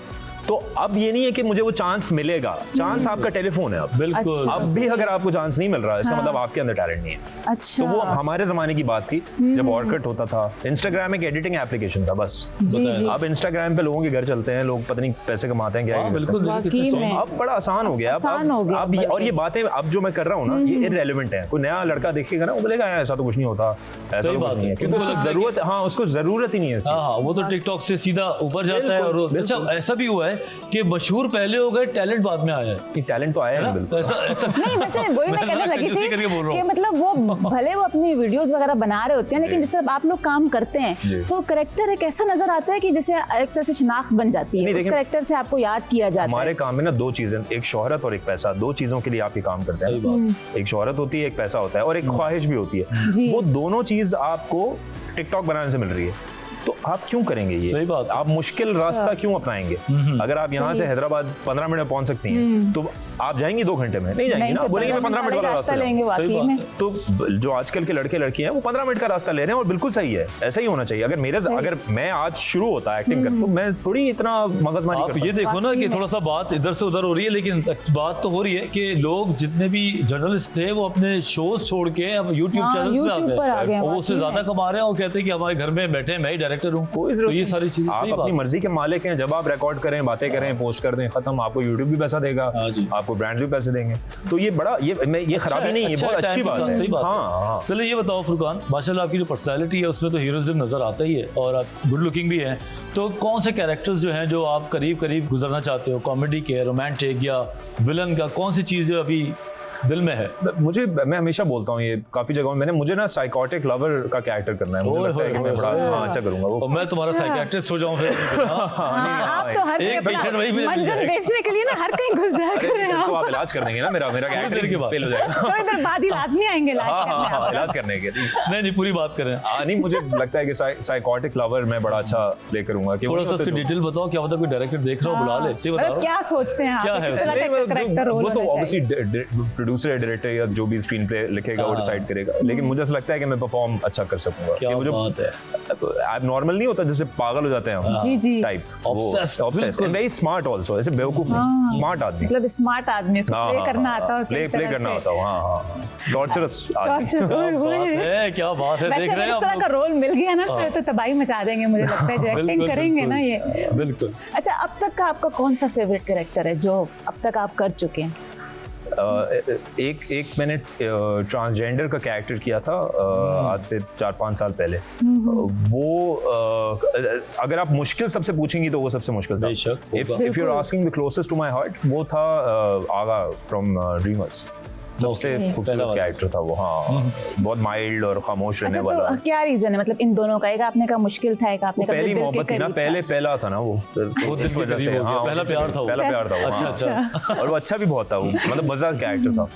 तो अब ये नहीं है कि मुझे वो चांस मिलेगा, चांस आपका टेलीफोन है। अब बिल्कुल। अब भी अगर आपको चांस नहीं मिल रहा है, इसका मतलब आपके अंदर टैलेंट नहीं है। अच्छा। तो वो हमारे जमाने की बात थी जब ऑर्कुट होता था। इंस्टाग्राम एक एडिटिंग एप्लीकेशन था बस। जी जी। अब इंस्टाग्राम पे लोगों के घर चलते हैं, लोग पता नहीं पैसे कमाते हैं क्या हाँ, करते हैं। बिल्कुल। वाकई में। अब बड़ा आसान हो गया। आसान हो गया अब और ये बातें अब जो मैं कर रहा हूँ ना, ये इररेलेवेंट है। कोई नया लड़का देखेगा ना, वो बोलेगा ऐसा तो कुछ नहीं होता, ऐसा सही तो बात कुछ नहीं है। है, क्योंकि उसको जरूरत, हाँ उसको जरूरत ही नहीं है इस चीज़ हाँ हाँ, वो तो टिकटॉक से सीधा ऊपर जाता है। और बिल्कुल, अच्छा ऐसा भी हुआ है कि मशहूर पहले हो गए, टैलेंट बाद में आया है की। टैलेंट तो आया है बिल्कुल। ऐसा नहीं, वैसे वही मैं कहने लगी कंजूसी थी करके बोल रहा कि हूँ। मतलब वो भले वो अपनी वीडियोस वगैरह बना रहे होते हैं, लेकिन जैसे आप लोग काम करते हैं जी। तो करेक्टर एक ऐसा नजर आता है कि जैसे एक तरह से शनाख्त बन जाती है, नहीं, उस देखिए, करेक्टर से आपको याद किया जाता हमारे है। काम में ना दो चीजें, एक शोहरत और एक पैसा, दो चीजों के लिए आप ये काम करते सही हैं। बात। एक शोहरत होती है, एक पैसा होता है, और एक ख्वाहिश भी होती जी। है। वो दोनों चीज आपको टिकटॉक बनाने से मिल रही है, तो आप क्यों करेंगे ये? सही बात। आप मुश्किल रास्ता क्यों अपनाएंगे? अगर आप यहाँ से हैदराबाद 15 मिनट में पहुंच सकती हैं, तो आप जाएंगी 2 घंटे में? नहीं जाएंगी ना, तो बोलेंगे मैं 15 मिनट वाला रास्ता लेंगे जाऊंगा। वाकई बात में। है। तो जो आजकल के लड़के लड़कियां हैं वो 15 मिनट का रास्ता ले रहे हैं, और बिल्कुल सही है, ऐसा ही होना चाहिए। अगर मैं आज शुरू होता एक्टिंग कर, तो मैं थोड़ी इतना मगजमारी आप करता। ये देखो ना कि थोड़ा सा बात इधर से उधर हो रही है, लेकिन बात तो हो रही है कि लोग जितने भी जर्नलिस्ट थे वो अपने शोज छोड़ के अब यूट्यूब हाँ, चैनल YouTube पर आ गए हैं, और वो उससे वाकई ज्यादा में। कमा रहे हैं और कहते हैं कि हमारे घर में बैठे हैं, मैं ही डायरेक्टर हूँ। कोई तो जरूरत ये नहीं। सारी चीजें आप सही अपनी बात। मर्जी के मालिक हैं। जब आप रिकॉर्ड करें, बातें करें, पोस्ट कर दें, खत्म। आपको यूट्यूब भी पैसा देगा, हाँ जी। आपको ब्रांड्स भी पैसे देंगे। तो ये बड़ा ये खराबी नहीं है, ये अच्छा बहुत है, अच्छी time के बात साथ, है। सही बात है। हाँ हाँ। चलो ये बताओ फुरकान, माशाल्लाह आपकी जो पर्सनैलिटी है उसमें तो हीरोइज्म नजर आता ही है और आप गुड लुकिंग भी हैं। तो कौन से कैरेक्टर्स जो हैं जो आप करीब करीब गुजरना चाहते हो, कॉमेडी के, रोमांटिक या विलन का, कौन सी चीज़ जो अभी दिल में है? मैं हमेशा बोलता हूँ ये काफी जगहों में, मुझे ना साइकोटिक लवर का कैरेक्टर करना है। मुझे लगता है कि मैं बड़ा अच्छा करूंगा वो। और मैं तुम्हारा साइकियाट्रिस्ट हो जाऊं फिर। हाँ, आप तो हर एक अपना patient वही मिल मंजन जाएगा। बेचने के लिए ना हर कहीं घुस जाया करें तो आप। आप इलाज कर देंगे ना, मेरा देर के कैरेक्टर बाद। फेल हो जाएगा। थोड़ी देर बाद ही लाजमी आएंगे इलाज हाँ करने हाँ हाँ, आप। इलाज करने के लिए। नहीं नहीं, पूरी बात करें। नहीं, मुझे लगता है कि साइकोटिक लवर मैं बड़ा अच्छा प्ले करूंगा। कि थोड़ा वो सा उसकी तो- डिटेल बताओ, क्या पता कोई डायरेक्टर देख रहा हो, बुला ले, सही बता मतलब रहा क्या सोचते हैं आप, क्या है किस तरह नहीं, का करेक्टर रोल वो तो होना ऑब्वियसली चाहिए? प्रोड्यूसर या डायरेक्टर या जो भी स्क्रीन प्ले लिखेगा वो हाँ। डिसाइड करेगा। लेकिन मुझे ऐसा लगता है कि मैं परफॉर्म अच्छा कर सकूंगा। क्या कि वो जो बात है। आप नॉर्मल नहीं होता जैसे पागल हो जाते हैं हम जी जी। टाइप, Obsessed, बिल्कुल। वेरी स्मार्ट आल्सो, ऐसे बेवकूफ नहीं, स्मार्ट आदमी। मतलब स्मार्ट आदमी, इसको प्ले करना आता है, प्ले करना आता है। हाँ हाँ, टॉर्चरस आदमी। क्या बात है, क्या बात है, वैसे देख अगर रहे इस हैं तरह आप का लोग। रोल मिल गया ना तो तबाही मचा देंगे, मुझे लगता है जो एक्टिंग बिल्कुल, करेंगे ना बिल्कुल। ये। बिल्कुल। अच्छा, अब तक का आपका कौन सा फेवरेट कैरेक्टर है जो अब तक आप कर चुके हैं? एक मैंने ट्रांसजेंडर का कैरेक्टर किया था आज से 4-5 साल पहले। वो अगर आप मुश्किल सबसे पूछेंगी तो वो सबसे मुश्किल था। बेशक, if you are asking the closest to my heart, वो था आगा फ्रॉम ड्रीमर्स। सबसे पहला खूबसूरत वाला। कैरेक्टर था वो। हाँ, बहुत माइल्ड और खामोश रहने अच्छा, वाला। तो क्या रीजन है मतलब इन दोनों का? एक आपने का मुश्किल था, एक आपने वो का पहली दिल के मोहब्बत थी ना, करीब था। पहले पहला था ना वो दिल के वजह करीब से। हो गया, हाँ, पहला उससे प्यार था वो। पहला प्यार था वो। अच्छा हाँ। अच्छा। और वो अच्छा भी बहुत था वो, मतलब मजेदार कैरेक्टर था।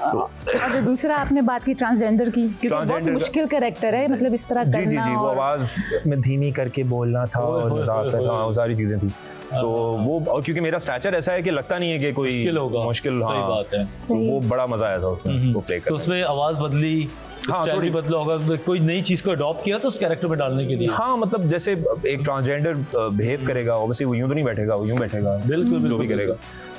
और जो दूसरा आपने बात की ट्रांसजेंडर की, क्योंकि बहुत Transgender का- मुश्किल कैरेक्टर है, मतलब इस तरह जी करना। जी जी, वो और- आवाज में धीमी करके बोलना था ओए, और ओए, मजाक ओए, करना, ओए। वो सारी चीजें थी। तो वो, और क्योंकि मेरा स्टैचर ऐसा है कि लगता नहीं है कि कोई मुश्किल होगा, मुश्किल। सही हाँ, बात है। तो वो बड़ा मजा आया था उसमें वो प्ले तो करने में। उसमें आवाज बदली, हाँ, स्टाइल भी थोड़ी- बदला होगा, कोई नई चीज को अडॉप्ट किया तो उस कैरेक्टर में डालने के लिए। हाँ, मतलब जैसे एक ट्रांसजेंडर बिहेव करेगा, ऑब्वियसली वो यूं तो नहीं बैठेगा, वो यूं बैठेगा, बिल्कुल, जो भी बिल्कुल, करेगा।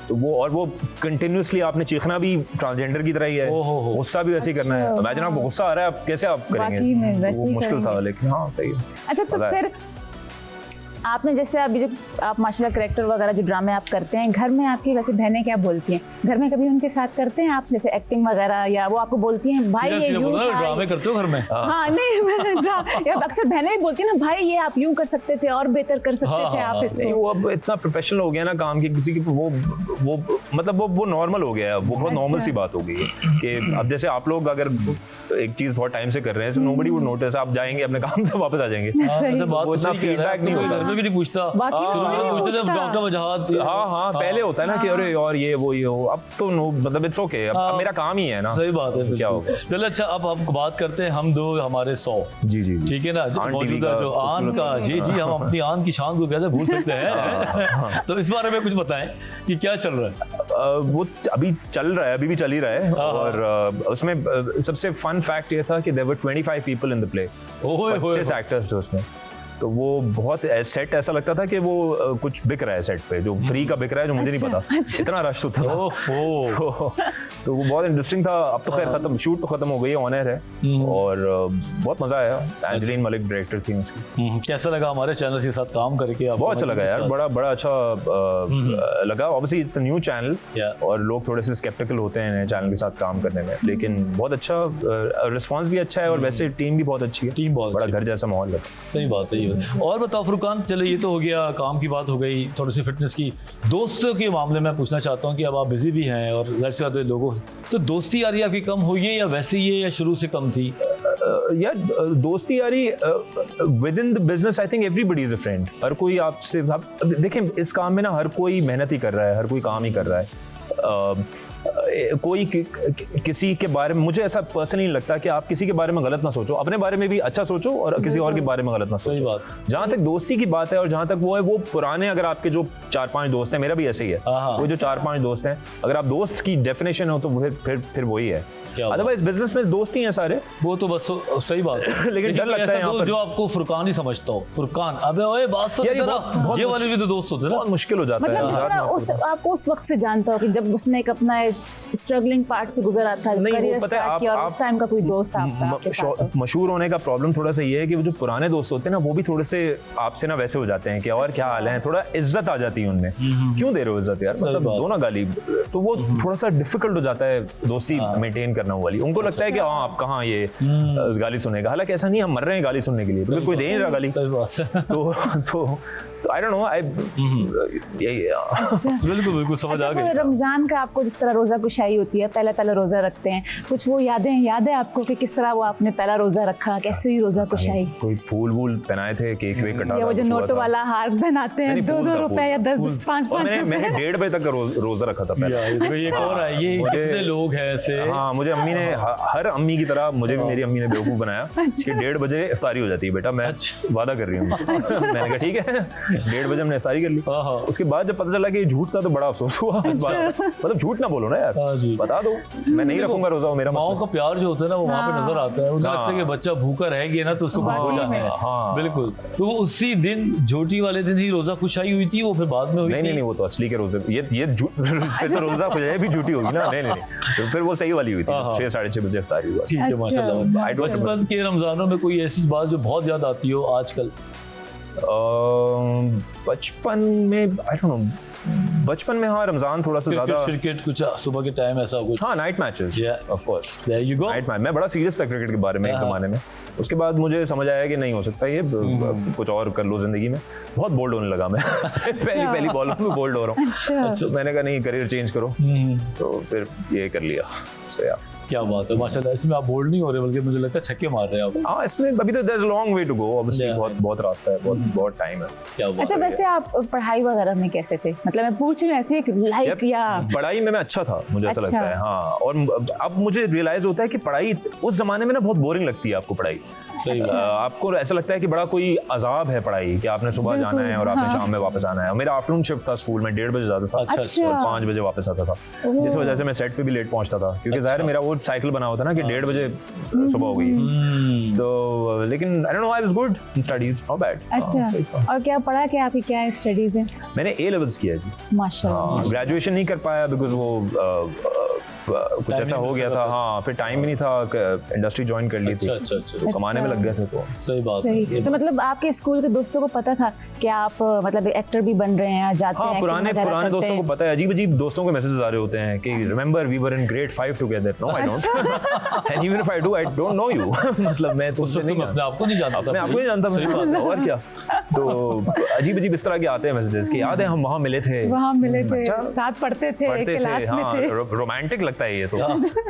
तो वो, और वो कंटिन्यूअसली आपने चीखना भी ट्रांसजेंडर की तरह ही है, ओहो हो। गुस्सा भी वैसे ही करना है। इमेजिन आपको गुस्सा आ रहा है, आप कैसे आप वाकई करेंगे? में तो वैसे वो ही मुश्किल था, करेंगे। लेकिन हाँ सही है। अच्छा, तो मजा है। फिर आपने जैसे अभी जो आप माशाल्लाह कैरेक्टर वगैरह जो ड्रामे आप करते हैं, घर में आपकी वैसे बहनें क्या बोलती हैं? घर में कभी उनके साथ करते हैं आप जैसे एक्टिंग वगैरह, या वो आपको बोलती हैं भाई सीधा ये सीधा यूं बोला, था, ड्रामे करते हो घर में? हाँ नहीं या अक्सर बहनें भी बोलती हैं ना, भाई ये आप यूं कर सकते थे और बेहतर कर सकते हाँ, थे हाँ, आप हाँ, इसको। नहीं, वो अब इतना प्रोफेशनल हो गया ना काम की, किसी की वो मतलब वो नॉर्मल हो गया है, वो बहुत नॉर्मल सी बात हो गई है कि अब जैसे आप लोग अगर एक चीज बहुत टाइम से कर रहे हैं, नोबडी वुड नोटिस, आप जाएंगे अपने काम से वापस आ जाएंगे। हाँ, सही। मतलब बात वो तो इतना सही कह रहा है, feedback नहीं कोई होता। घर में भी नहीं पूछता। बाकी शुरू में कोई नहीं पूछते थे पूछता। डॉक्टर वजहात। हाँ, पहले होता है ना कि अरे और ये वो ये हो, अब तो नो, मतलब इट्स ओके, अब मेरा काम ही है ना। सही बात है, क्या बिल्कुल। होगा? चलो अच्छा, अब हम बात करते हैं हम दो हमारे 100। जी जी जी। ठीक है ना, जो आन टीवी मौजूदा का जो आन का, जी जी, हम अपनी आन की शान को कैसे भूल सकते हैं? तो इस बारे में कुछ बताएं कि क्या चल रहा है? वो अभी चल रहा है, अभी भी चल ही रहा है। और उसमें सबसे फन फैक्ट ये था कि there were 25 people in the play, ओए, ओए, 25 एक्टर्स थे उसमें। तो वो बहुत सेट ऐसा लगता था कि वो कुछ बिक रहा है सेट पे, जो फ्री का बिक रहा है, जो मुझे नहीं पता, इतना रश होता था। ओहो। तो वो बहुत इंटरेस्टिंग था। अब तो खैर खत्म, शूट तो खत्म हो गई है, ऑन एयर है, और बहुत मजा आया। एंजेलिन मलिक डायरेक्टर थी उसकी। कैसा लगा हमारे चैनल के साथ काम करके? आपको बहुत अच्छा लगा यार, बड़ा अच्छा लगा। Obviously it's a new channel, Yeah. और लोग थोड़े से स्केप्टिकल होते हैं नए चैनल के साथ काम करने में, लेकिन बहुत अच्छा रिस्पांस भी अच्छा है, और वैसे टीम भी बहुत अच्छी है। टीम बहुत बड़ा अच्छी घर जैसा माहौल लगा। सही बात है ये। और बताओ फुरकान, चलो ये तो हो गया, काम की बात हो गई, थोड़ी सी फिटनेस की। दोस्तों के मामले में पूछना चाहता हूँ कि अब आप बिजी भी हैं और घर से आते लोगों, तो दोस्ती यारी आपकी कम हुई है या वैसे ही है, या शुरू से कम थी? यार दोस्ती यारी within the business, I think everybody is a friend. हर कोई आपसे, आप देखें इस काम में ना हर कोई मेहनत ही कर रहा है, हर कोई काम ही कर रहा है। कोई किसी के बारे में, मुझे ऐसा पर्सनली नहीं लगता कि आप किसी के बारे में गलत ना सोचो, अपने बारे में भी अच्छा सोचो और किसी और के बारे में गलत ना सोचो। सही बात। जहाँ तक दोस्ती की बात है, और जहाँ तक वो है, वो पुराने, अगर आपके जो 4-5 दोस्त हैं, मेरा भी ऐसे ही है, हाँ। वो जो 4-5 दोस्त हैं, अगर आप दोस्त की डेफिनेशन हो तो फिर वही है। क्या बात। अदरवाइज बिजनेस में दोस्त ही हैं सारे। वो तो बस सही बात है। लेकिन डर लगता ऐसा है यहाँ दोस्त पर। जो आपको फुरकान ही समझता हो, फुरकान अबे ओए बात सुन यार, ये तेरा, बहुत ये वाले भी तो दोस्त होते हैं ना। बहुत मुश्किल हो जाता मतलब है। जिस तरह आपको उस वक्त से जानता हो कि जब उसने एक अपना स्ट्रगलिंग पार्ट से गुजरा था, नहीं, वो करियर पता है, स्टार्ट किया, और उस टाइम का कोई दोस्त आपके साथ हो। मशहूर होने का प्रॉब्लम थोड़ा सा ये है कि वो जो पुराने दोस्त होते हैं ना, वो भी थोड़े से आपसे ना वैसे हो जाते हैं कि और क्या हाल है, थोड़ा इज्जत आ जाती है उनमें। क्यों दे रहे हो इज्जत यार, मतलब बात। दो ना गाली। तो वो थोड़ा सा डिफिकल्ट हो जाता है दोस्ती मेंटेन करना वाली। उनको लगता है कि हाँ आप कहाँ ये गाली सुनेगा, हालांकि ऐसा नहीं, हम मर रहे हैं गाली सुनने के लिए, बिकॉज कोई दे नहीं रहा गाली। सही बात है। तो आई डोंट नो, बिल्कुल बिल्कुल समझ आ अच्छा, तो गई। रमजान का आपको जिस तरह रोजा कुशाई होती है, पहला रोजा रखते हैं, कुछ वो याद है आपको कि किस तरह वो आपने पहला रोजा रखा, कैसे हुई रोजा कुशाई? कोई फूल वूल पहनाए थे, केक वेक कटा या वो था, जो कुछ हुआ नोट था। वाला हार पहनाते हैं, नहीं, 2-2 फूल था, रुपए या 10-10, और 5-5 मैंने 1:30 बजे तक का रोजा रखा था पहले। यार, ये कौन है, ये मुझे- कितने लोग हैं ऐसे? हाँ, मुझे अम्मी ने, हर अम्मी की तरह मुझे भी मेरी अम्मी ने बेवकूफ बनाया कि 1:30 बजे इफ्तारी हो जाती है बेटा, मैं वादा कर रही हूँ उनसे। मैंने कहा ठीक है, 1:30 बजे हमने इफ्तारी कर ली। हाँ, हाँ। उसके बाद जब पता चला कि ये झूठ था तो बड़ा अफसोस हुआ इस बात। मतलब झूठ ना बोलो ना यार, हाँ जी। बता दो मैं नहीं रखूंगा रोजा, वो मेरा माओ मसला का प्यार जो होता है ना, वो वहाँ पे नजर आता है। उन्हें लगता है कि बच्चा भूखा रह गया ना तो उसको भूख हो जाना है। हाँ। बिल्कुल। तो वो उसी दिन झोटी वाले दिन ही रोजा खुशाई हुई थी, वो फिर बाद में हुई थी? नहीं, वो तो असली के रोजे, ये झूठ फिर तो रोजा खुजाई भी झूठी होगी ना। नहीं, तो फिर वो सही वाली हुई थी, हाँ। 6-6:30 बजे इफ्तारी हुआ। ठीक है, अच्छा, माशाल्लाह। I don't बचपन के रमजानों में कोई ऐसी बात जो बहुत याद आती हो आजकल? बचपन में आई डोंट नो, बचपन में हाँ रमजान थोड़ा सा ज्यादा। क्रिकेट कुछ सुबह के टाइम ऐसा कुछ? हाँ, night matches, Yeah. Of course. There you go. Night match, मैं बड़ा सीरियस था क्रिकेट के बारे में एक हाँ। जमाने में। उसके बाद मुझे समझ आया कि नहीं हो सकता ये, कुछ और कर लो जिंदगी में। बहुत बोल्ड होने लगा मैं। पहली बॉल में बोल्ड हो रहा हूँ। अच्छा। तो मैंने कहा नहीं, करियर चेंज करो, तो फिर ये कर लिया। So yeah. क्या बात है, माशाल्लाह। इसमें आप बोल्ड नहीं हो रहे, बल्कि मुझे लगता है छक्के मार रहे हैं आप। हाँ, इसमें अभी तो there's a long way to go, obviously Yeah. बहुत रास्ता है, बहुत टाइम है। क्या बात अच्छा, है। वैसे आप पढ़ाई वगैरह में कैसे थे? मतलब मैं पूछ रही हूँ ऐसे लाइक या पढ़ाई में मैं अच्छा था, मुझे ऐसा अच्छा। लगता है। हाँ, और अब मुझे रियलाइज होता है कि पढ़ाई उस जमाने में ना बहुत बोरिंग लगती है आपको पढ़ाई। सही बात। आपको ऐसा लगता है कि बड़ा कोई अजाब है पढ़ाई, कि आपने सुबह जाना है और आपने शाम में वापस आना है। मेरा आफ्टरनून शिफ्ट था स्कूल में, 1:30 बजे जाता था अच्छा। और 5 बजे वापस आता था, जिस वजह से मैं सेट पे भी लेट पहुंचता था, क्योंकि जाहिर है मेरा वो साइकिल बना होता ना कि 1:30 बजे सुबह हो गई। तो लेकिन आई don't no, I was good in studies, not bad. अच्छा, और क्या पढ़ा, क्या आपकी क्या स्टडीज है? मैंने A levels किया जी। माशाल्लाह। ग्रेजुएशन नहीं कर पाया बिकॉज वो कुछ ऐसा हो गया था। हाँ, फिर टाइम भी नहीं था, इंडस्ट्री ज्वाइन कर ली थी, अच्छा। तो कमाने में लग गए थे। तो सही बात सही। है। तो मतलब आपके स्कूल के दोस्तों को पता था कि आप मतलब एक्टर भी बन रहे हैं, जाते हाँ, हैं पुराने acting वगैरह करते दोस्तों को हैं? पता है। अजीब दोस्तों के मैसेजेस आ रहे होते हैं कि remember we were in grade 5 together. No, I don't, and even if I do, I don't know you. मतलब मैं उस तुमसे वक्त नहीं तुम अपने जानता, आप को नहीं जानता था। मैं आपको नहीं जानता। सही बात है। और क्या। तो अजीब इस तरह के आते हैं मैसेजेस कि याद है हम वहाँ मिले थे, वहाँ मिले थे, अच्छा। साथ पढ़ते थे, पढ़ते क्लास थे। में हाँ, थे। रोमांटिक लगता है ये तो।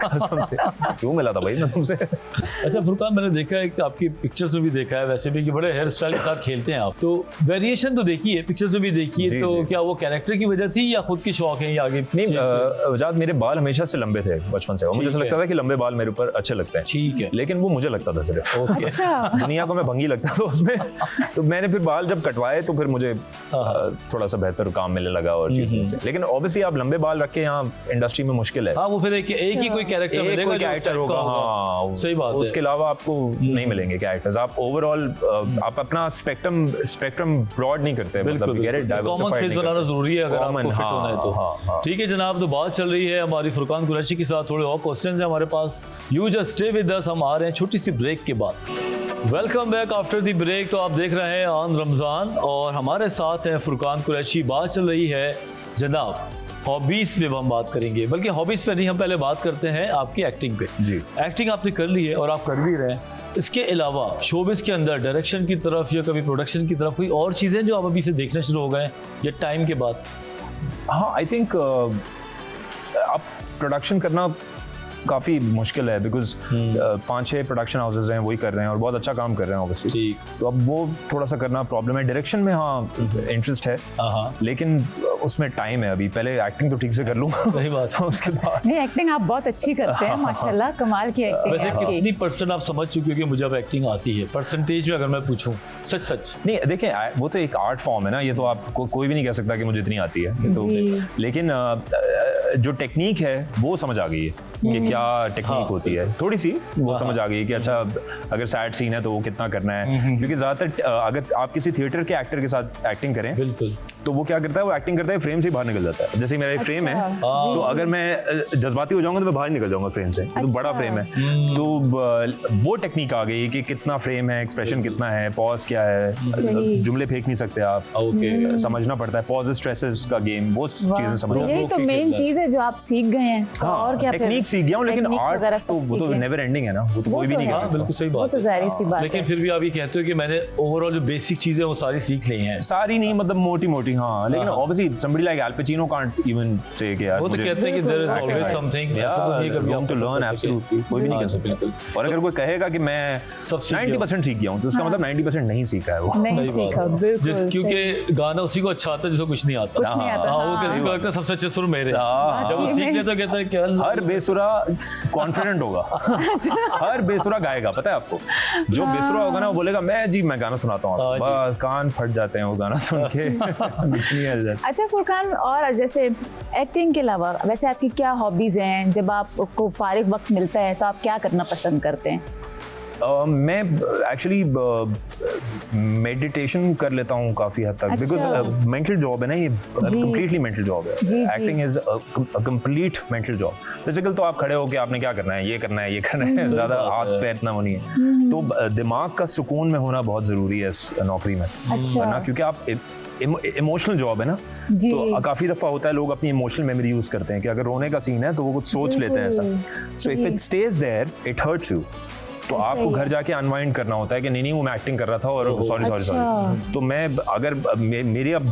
कसम से। क्यों मिला था भाई मैं तुमसे? अच्छा फुरकान, मैंने देखा है कि आपकी पिक्चर्स में भी देखा है वैसे भी कि बड़े हेयर स्टाइल के साथ खेलते हैं आप, तो वेरिएशन तो देखी है, पिक्चर्स में भी देखी है। जी, तो जी। क्या वो कैरेक्टर की वजह थी या खुद की शौक है या आगे? नहीं, वजाद, मेरे बाल हमेशा से लंबे थे बचपन से, और मुझे ठीक ऐसा है। लगता था कि लंबे बाल मेरे ऊपर अच्छे लगते हैं। ठीक है। लेकिन वो मुझे लगता था सिर्फ। ओके। अच्छा। दुनिया को मैं भंगी लगता था उसमें। तो मैंने फिर बाल जब कटवाए तो फिर मुझे थोड़ा सा बेहतर काम मिलने लगा और चीज़ों से। लेकिन ऑब्वियसली आप लंबे बाल रख के यहाँ इंडस्ट्री में मुश्किल है। हाँ, वो फिर एक ही कोई कैरेक्टर एक मिलेगा कोई जो उस कैरेक्टर टाइप होगा। का हाँ, सही बात है। उसके अलावा आपको नहीं मिलेंगे कैरेक्टर्स। आप ओवरऑल आप अपना स्पेक्ट्रम ब्रॉड नहीं करते। बिल्कुल, कॉमन फेस बनाना जरूरी है अगर आपको फिट होना है तो। ठीक है जनाब, तो बात चल रही है हमारी फुरकान कुरैशी के साथ। थोड़े और क्वेश्चंस हैं हमारे पास। You just stay with us, हम आ रहे हैं छोटी सी ब्रेक के बाद। Welcome back after the break. तो आप देख रहे हैं ऑन रमज़ान और हमारे साथ हैं फुरकान कुरैशी। बात चल रही है जनाब हॉबीज़ पे हम बात करेंगे, बल्कि हॉबीज़ पे नहीं, हम पहले बात करते हैं आपकी एक्टिंग पे। जी। एक्टिंग आपने कर ली है और आप कर भी रहे हैं। इसके अलावा शोबिस के अंदर डायरेक्शन की तरफ या कभी प्रोडक्शन की तरफ कोई और चीज़ें जो आप अभी से देखना शुरू हो गए या टाइम के बाद? हाँ, आई थिंक अब प्रोडक्शन करना काफ़ी मुश्किल है बिकॉज 5-6 प्रोडक्शन हाउसेज हैं, वही कर रहे हैं और बहुत अच्छा काम कर रहे हैं ऑब्वियसली। ठीक। तो अब वो थोड़ा सा करना प्रॉब्लम है। डायरेक्शन में हाँ इंटरेस्ट है, हाँ, लेकिन उसमें टाइम है अभी। पहले एक्टिंग तो ठीक से कर लूँगा, सही बात है। उसके बाद नहीं, एक्टिंग आप बहुत अच्छी करते हैं माशाल्लाह, कमाल की एक्टिंग वैसे है आपकी। कितनी परसेंट आप समझ चुके हो कि मुझे अब एक्टिंग आती है? परसेंटेज में अगर मैं पूछूं, सच नहीं, देखिए वो तो एक आर्ट फॉर्म है ना, ये तो आपको कोई भी नहीं कह सकता कि मुझे इतनी आती है। ये तो जी। लेकिन जो टेक्निक है वो समझ आ गई है कि क्या टेक्निक होती है, थोड़ी सी वो समझ आ गई है कि अच्छा अगर सैड सीन है तो वो कितना करना है। क्योंकि ज़्यादातर अगर आप किसी थिएटर के एक्टर के साथ एक्टिंग करें बिल्कुल। तो वो क्या करता है, वो एक्टिंग करता है फ्रेम से ही बाहर निकल जाता है। जैसे मेरा एक फ्रेम है, अच्छा। तो अगर मैं जज्बाती हो जाऊंगा तो मैं बाहर निकल जाऊंगा फ्रेम से। तो बड़ा फ्रेम है, तो वो टेक्निक आ गई कि कितना फ्रेम है, एक्सप्रेशन कितना है, पॉज क्या है, सही। जुमले फेंक नहीं सकते आप, ओके। समझना पड़ता है पॉज स्ट्रेसेस का गेम, वो चीजें समझना। यही तो ओके, मेन ठीक है। चीज है जो आप सीख गए हैं। तो और क्या फिर? टेक्निक सीख गया हूँ, लेकिन Techniques आर्ट वगैरह तो सब वो तो सीखे। नेवर एंडिंग है ना, वो तो वो कोई भी तो नहीं है। कर हाँ, सकता। बिल्कुल सही वो बात तो है। जाहिर सी बात लेकिन है। फिर भी आप ये कहते हो कि मैंने ओवरऑल जो बेसिक चीजें वो सारी सीख ली हैं। सारी नहीं, मतलब मोटी मोटी हाँ। लेकिन obviously somebody like Al Pacino can't even say कि यार वो तो मुझे कहते हैं कि there is always something। Yeah, ऐसा तो नहीं कभी room आप to learn, कर सके। absolutely, कोई भी नहीं हाँ, कर सकता। बिल्कुल। और अगर कोई कहेगा कि मैं सब सीख गया 90% सीख गया हूँ तो उसका मतलब 90% नहीं सीखा है वो। नहीं सही बात सीखा, है। बिल्कुल सही। क्योंकि गाना उसी को अच्छा आता है जिसको कुछ नहीं आता। कुछ नहीं आता, हाँ, वो हाँ। किसी को लगता है सबसे अच्छे सुर मेरे। हाँ। जब वो वाकई सीख में। लेता है कहता है क्या हर बेसुरा कॉन्फिडेंट होगा, हर बेसुरा गाएगा, पता है आपको। जो बेसुरा होगा ना वो बोलेगा मैं गाना सुनाता हूँ, हाँ जी। बस कान फट जाते हैं वो गाना सुन के। इतनी आ जाती। अच्छा फुरकान, और जैसे एक्टिंग के अलावा वैसे आपकी क्या हॉबीज हैं? जब आपको फारिग वक्त मिलता है तो आप क्या करना पसंद करते हैं? मैं एक्चुअली मेडिटेशन कर लेता हूँ काफ़ी हद तक, अच्छा। बिकॉज मेंटल जॉब है ना ये, जी। कम्प्लीटली मेंटल जॉब है। जी, जी। Acting is complete mental job. Physical तो आप खड़े होके आपने क्या करना है, ये करना है, ये करना है, ज़्यादा हाथ पैर इतना वो नहीं है। तो दिमाग का सुकून में होना बहुत ज़रूरी है इस नौकरी में। अच्छा। वरना क्योंकि आप इमोशनल जॉब है ना, जी। तो काफ़ी दफ़ा होता है लोग अपनी इमोशनल मेमोरी यूज़ करते हैं कि अगर रोने का सीन है तो वो कुछ सोच लेते हैं ऐसा। So if it stays there it hurts you. तो आपको घर जाके अनवाइंड करना होता है कि नहीं वो मैं एक्टिंग कर रहा था और सॉरी। अच्छा। तो मैं अगर मेरी अब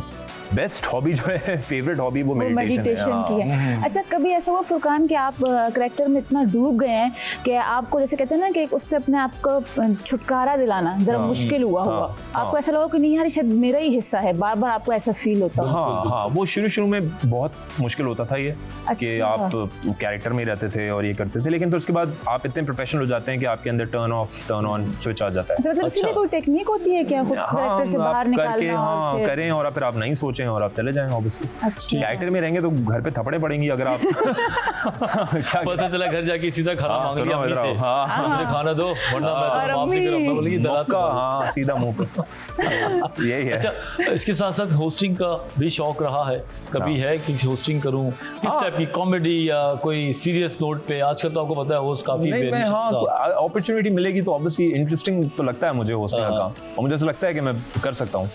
बेस्ट हॉबी जो है, फेवरेट हॉबी वो मेडिटेशन की है। अच्छा, कभी ऐसा हुआ फुरकान कि आप करैक्टर में इतना डूब गए हैं कि आपको जैसे कहते हैं ना कि उससे अपने आप को छुटकारा दिलाना जरा मुश्किल हुआ आपको ऐसा लगा कि नहीं यार शायद मेरा ही हिस्सा है, बार बार आपको ऐसा फील होता है? हाँ, वो शुरू में बहुत मुश्किल होता था ये कि आप तो कैरेक्टर में रहते थे और ये करते थे, लेकिन फिर उसके बाद आप इतने प्रोफेशनल हो जाते हैं कि आपके अंदर turn off turn on switch आ जाता है। मतलब इसमें कोई टेक्निक होती है क्या खुद कैरेक्टर से बाहर निकालना? हाँ, करें और फिर आप नहीं सोचें और आप चले जाएं। ऑब्वियसली कैरेक्टर में रहेंगे तो घर पे थप्पड़े पड़ेंगे अगर आप क्या पता चला घर जाके सीधा खाना मांग लिया अम्मी से, हाँ, मुझे खाना दो वरना मैं माफ नहीं करूंगा, बोलेगी दलाल का। हाँ, सीधा मुंह पे यही है। अच्छा, इसके साथ साथ होस्टिंग का भी शौक रहा है कभी? है कि होस्टिंग करूं, किस टाइप की, कॉमेडी या कोई सीरियस नोट पे? आजकल तो आपको पता है होस्ट काफी अपॉर्चुनिटी मिलेगी तो ऑब्वियसली इंटरेस्टिंग तो लगता है मुझे होस्टिंग का काम, और मुझे ऐसा लगता है कि मैं कर सकता हूँ,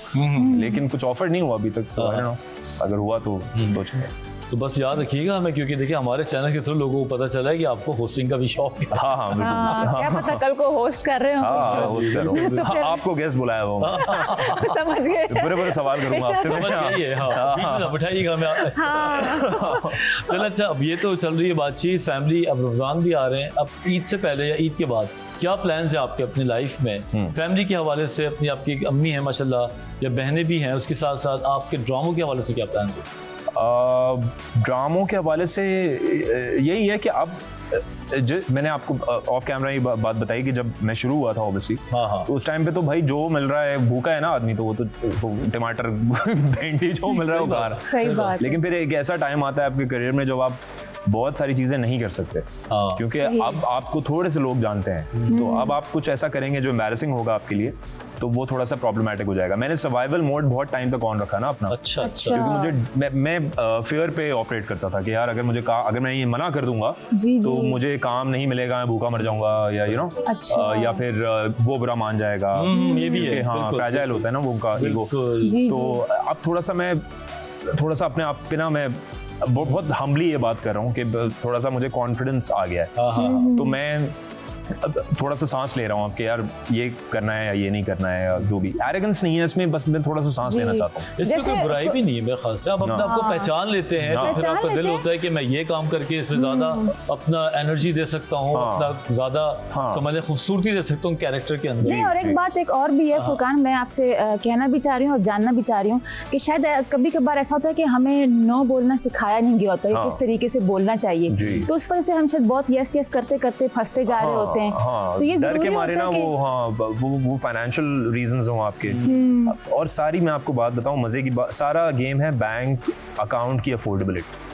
लेकिन कुछ ऑफर नहीं हुआ अभी तक, सो आई डोंट नो, अगर हुआ तो सोचेंगे। तो बस याद रखिएगा हमें, क्योंकि देखिए हमारे चैनल के थ्रू लोगों को पता चला है कि आपको होस्टिंग का भी शौक है। हाँ, बिल्कुल। क्या पता कल को होस्ट कर रहे हो। होस्ट कर रहा हूं। आपको गेस्ट बुलाया हुआ, समझ गए, बुरे समवाल करूंगा आपसे। समझ गई है, हाँ, बिठाइएगा हमें। चलो, अच्छा, अब ये तो चल रही है बातचीत फैमिली, अब रमजान भी आ रहे हैं, अब ईद से पहले या ईद के बाद क्या प्लान्स है आपके अपनी लाइफ में फैमिली के हवाले से? अपनी आपकी अम्मी है माशाल्लाह या बहनें भी हैं, उसके साथ साथ आपके ड्रामों के हवाले से क्या प्लान है? ड्रामों के हवाले से यही है कि अब मैंने आपको ऑफ कैमरा ही बात बताई कि जब मैं शुरू हुआ था ऑब्वियसली, तो उस टाइम पे तो भाई जो मिल रहा है, भूखा है ना आदमी तो वो तो टमाटर भिंडी जो मिल रहा है वो खा रहा है। सही बात। लेकिन फिर एक ऐसा टाइम आता है आपके करियर में जब आप बहुत सारी चीजें नहीं कर सकते, क्योंकि अब आपको थोड़े से लोग जानते हैं, तो अब आप कुछ ऐसा करेंगे जो एम्बैरेसिंग होगा आपके लिए, तो वो थोड़ा सा प्रॉब्लमैटिक हो जाएगा। मैंने सर्वाइवल मोड बहुत टाइम तक ऑन रखा ना अपना। अच्छा। क्योंकि मुझे मैं फेयर पे ऑपरेट करता था कि यार अगर मुझे अगर मैं ये मना कर दूंगा तो मुझे काम नहीं मिलेगा, मैं भूखा मर जाऊंगा, या या फिर वो बुरा मान जाएगा। ये भी है, हाँ, फ्रैजाइल होता है ना वो उनका ईगो। तो अब थोड़ा सा अपने आप पे ना, मैं बहुत हम्बली ये बात कर रहा हूँ कि थोड़ा सा मुझे कॉन्फिडेंस आ गया है, तो मैं अब थोड़ा सा सांस ले रहा हूँ आपके, यार ये करना है या ये नहीं करना है, या जो भी एरोगेंस नहीं है इसमें, बस मैं थोड़ा सा सांस लेना चाहता हूँ। इसमें कोई बुराई भी नहीं है मेरे ख्याल से, आप अपने आप को पहचान लेते हैं तो फिर आपका दिल होता है कि मैं ये काम करके इसमें ज्यादा अपना एनर्जी दे सकता हूँ, अपना ज्यादा समझ खूबसूरती दे सकता हूँ कैरेक्टर के अंदर। नहीं, और एक बात एक और भी है फुरकान, मैं आपसे कहना भी चाह रही हूँ और जानना भी चाह रही हूँ कि शायद कभी कभार ऐसा होता है कि हमें नो बोलना सिखाया नहीं गया होता है, किस तरीके से बोलना चाहिए, तो उस वजह से हम शायद बहुत यस यस करते करते फंसते जा रहे होते हैं। तो ये डर के मारे ना वो फाइनेंशियल रीजंस हो आपके। और सारी मैं आपको बात बताऊं, मजे की बात, सारा गेम है बैंक अकाउंट की अफोर्डेबिलिटी।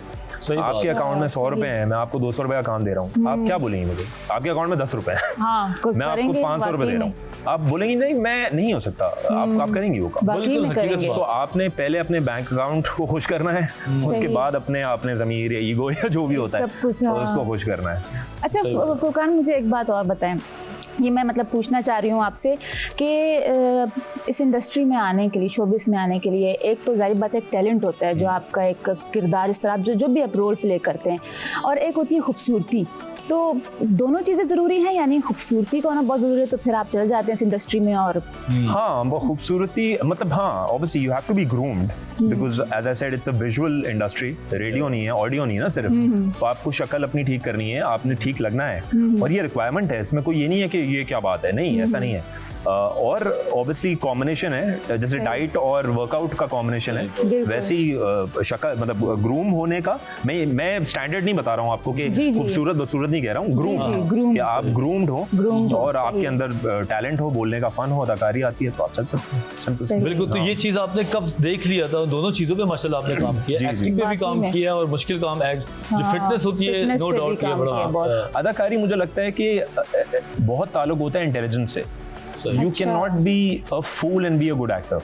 आपके अकाउंट में 100 रुपए हैं, मैं आपको 200 रुपए का काम दे रहा हूँ, आप क्या बोलेंगे मुझे? आपके अकाउंट में 10 रुपए है, मैं आपको 500 रुपए दे रहा हूँ, आप बोलेंगे नहीं मैं नहीं हो सकता, आप करेंगे वो काम। तो आपने पहले अपने बैंक अकाउंट को खुश करना है, उसके बाद अपने ज़मीर या ईगो या जो भी होता है उसको खुश करना है। अच्छा फुरकान, मुझे एक बात और बताएं, ये मैं मतलब पूछना चाह रही हूँ आपसे कि इस इंडस्ट्री में आने के लिए, शोबिस में आने के लिए, एक तो जाहिर बात है एक टैलेंट होता है जो आपका एक किरदार, इस तरह जो भी आप रोल प्ले करते हैं, और एक होती है खूबसूरती। तो दोनों चीज़ें ज़रूरी हैं, यानी खूबसूरती का होना बहुत ज़रूरी है, तो फिर आप चल जाते हैं इस इंडस्ट्री में। और हाँ, वो खूबसूरती मतलब हाँ, obviously you have to be groomed because as I said it's a visual industry, radio नहीं है, ऑडियो नहीं है ना सिर्फ, तो आपको शक्ल अपनी ठीक करनी है, आपने ठीक लगना है, और ये रिक्वायरमेंट है, इसमें कोई ये नहीं है कि ये क्या बात है, नहीं ऐसा नहीं है। और ऑब्वियसली कॉम्बिनेशन है, जैसे डाइट और वर्कआउट का कॉम्बिनेशन है, वैसी शक्ल मतलब ग्रूम होने का, मैं स्टैंडर्ड नहीं बता रहा हूँ आपको कि खूबसूरत बदसूरत नहीं कह रहा हूँ, ग्रूम कि आप ग्रूम्ड हो और आपके अंदर टैलेंट हो, बोलने का फन हो, अदाकारी आती है, तो आप चल सकते हैं। बिल्कुल। तो ये चीज आपने कब देख लिया था? दोनों चीजों पे माशाल्लाह आपने काम किया, एक्टिंग पे भी काम किया और मुश्किल काम जो फिटनेस होती है, नो डाउट ये बड़ा। अदाकारी मुझे लगता है कि बहुत ताल्लुक होता है इंटेलिजेंस से। You cannot be a fool and be a good actor.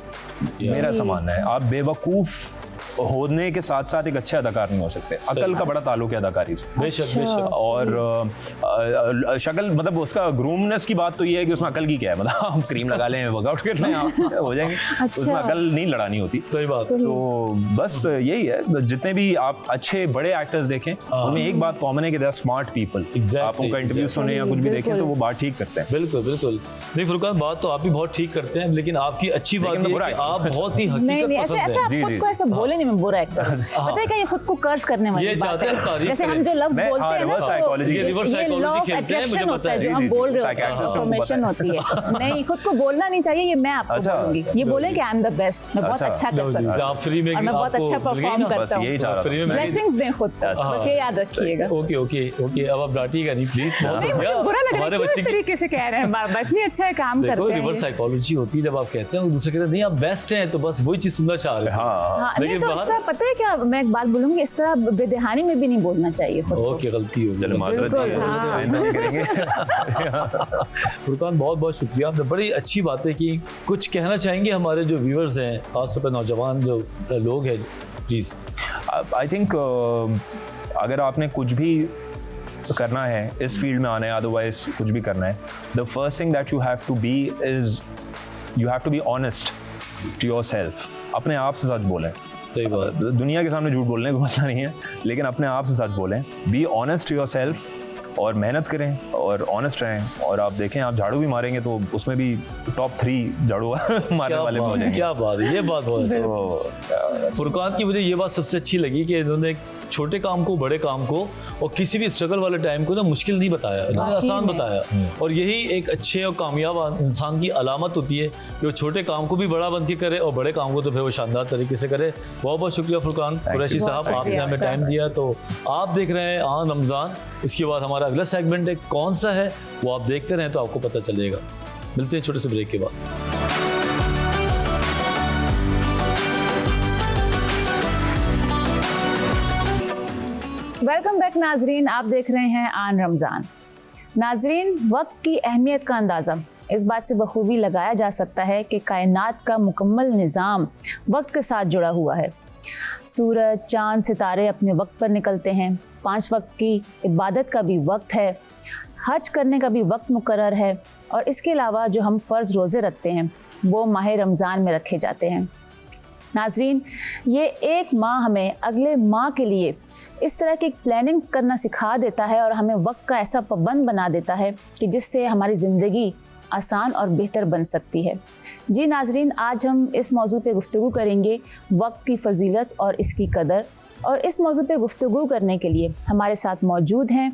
मेरा ऐसा मानना है, आप बेवकूफ होने के साथ साथ एक अच्छे अदाकार नहीं हो सकते। अकल का बड़ा ताल्लुक है अदाकारी से। बेशक बेशक। और शक्ल मतलब उसका ग्रूमनेस की बात तो ये है कि उसमें अकल की क्या है, मतलब हम क्रीम लगा लें, वर्कआउट कर लें, हो जाएंगे। उसमें अकल नहीं लड़ानी होती। सही बात। तो बस यही है, जितने भी आप अच्छे बड़े एक्टर्स देखें उनमें एक बात कॉमन है कि दे आर स्मार्ट पीपल। आप उनका इंटरव्यू सुने या कुछ भी देखें तो वो बात ठीक करते हैं। बिल्कुल बिल्कुल। नहीं फुरकान, बात तो आप भी बहुत ठीक करते हैं, लेकिन आपकी अच्छी बात ये है कि आप बहुत ही नहीं हकीकत ऐसे पसंद ऐसे है। आप खुद को ऐसा बोले नहीं, मैं बुरा एक्टर पता है क्या, ये खुद को कर्ज करने वाली ये बात चाहते हैं है। तारीफ जैसे करें। हम जो लफ्ज मैं- बोलते हाँ, हैं ना, reverse तो psychology ये reverse ये psychology लॉ ऑफ खेलते हैं, मुझे अट्रैक्शन पता होता है है। जो जी, हम जी, बोल रहे psychiatrist होते हैं, को पता इन्फॉर्मेशन है। होती है। नहीं, खुद को बोलना नहीं चाहिए, ये मैं आपको अच्छा, बोलूंगी। ये बोले कि आई एम द बेस्ट, मैं बहुत अच्छा, अच्छा कर लो जी, सकता हूँ आप फ्री में और मैं बहुत आपको अच्छा मिल गई परफॉर्म ना, बस करता यही हूँ। चाह रहा फ्री था। में ब्लेसिंग्स दें खुद को, बस ये याद रखिएगा। Okay okay okay. अब आप डांटिएगा नहीं प्लीज। नहीं, मुझे बुरा लग रहा है, क्यों इस तरीके से कह रहे हैं बार-बार, इतनी अच्छा काम देखो करते हैं रिवर्स ये। साइकोलॉजी होती है, जब आप कहते हैं दूसरे कहते हैं नहीं आप बेस्ट हैं, तो बस वही चीज सुनना चाह रहे हैं। हाँ, हाँ, नहीं लेकिन तो इस बाहर- तरह पता है क्या, मैं एक बात बोलूंगी, इस तरह बेदहानी में भी नहीं बोलना चाहिए खुद को। ओके, गलती हो चलो माजरत बिल्कुल, है, हाँ। आइंदा नहीं करेंगे। फुरकान बहुत बहुत शुक्रिया, आपने बड़ी अच्छी बातें की। कुछ कहना चाहेंगे हमारे जो व्यूअर्स हैं, खासतौर पर नौजवान जो लोग हैं, प्लीज। आई थिंक अगर आपने कुछ भी करना है इस फील्ड में आना है, अदरवाइज कुछ भी करना है, the first thing that you have to be is you have to be honest to yourself. अपने आप से सच बोलें। सही बात। दुनिया के सामने झूठ बोलने का मसला नहीं है, लेकिन अपने आप से सच बोलें। बी ऑनेस्ट टू योरसेल्फ और मेहनत करें और ऑनेस्ट रहें। और आप देखें, आप झाड़ू भी मारेंगे तो उसमें भी टॉप 3 झाड़ू मारने वाले में हो जाएंगे। क्या बात है, ये बात बहुत है। तो फुरकान की मुझे ये बात सबसे अच्छी लगी कि इन्होंने छोटे काम को, बड़े काम को और किसी भी स्ट्रगल वाले टाइम को ना मुश्किल नहीं बताया, इन्होंने आसान बताया। और यही एक अच्छे और कामयाब इंसान की अलामत होती है कि वो छोटे काम को भी बड़ा बन के करे और बड़े काम को तो फिर वो शानदार तरीके से करे। बहुत बहुत शुक्रिया फुरकान कुरैशी साहब, आपने हमें टाइम दिया। तो आप देख रहे हैं आन रमज़ान। इसके बाद हमारा अगला सेगमेंट है, कौन सा है वो आप देखते रहें तो आपको पता चलेगा। मिलते हैं छोटे से ब्रेक के बाद। वेलकम बैक नाजरीन, आप देख रहे हैं आन रमज़ान। नाजरीन, वक्त की अहमियत का अंदाज़ा इस बात से बखूबी लगाया जा सकता है कि कायनात का मुकम्मल निज़ाम वक्त के साथ जुड़ा हुआ है। सूरज, चाँद, सितारे अपने वक्त पर निकलते हैं। 5 वक्त की इबादत का भी वक्त है, हज करने का भी वक्त मुकर्रर है, और इसके अलावा जो हम फ़र्ज़ रोज़े रखते हैं वो माह रमज़ान में रखे जाते हैं। नाजरीन, ये एक माह हमें अगले माह के लिए इस तरह की प्लानिंग करना सिखा देता है और हमें वक्त का ऐसा पाबंद बना देता है कि जिससे हमारी ज़िंदगी आसान और बेहतर बन सकती है। जी नाजरीन, आज हम इस मौजू पे गुफ्तगू करेंगे, वक्त की फ़जीलत और इसकी कदर। और इस मौजू पे गुफ्तगू करने के लिए हमारे साथ मौजूद हैं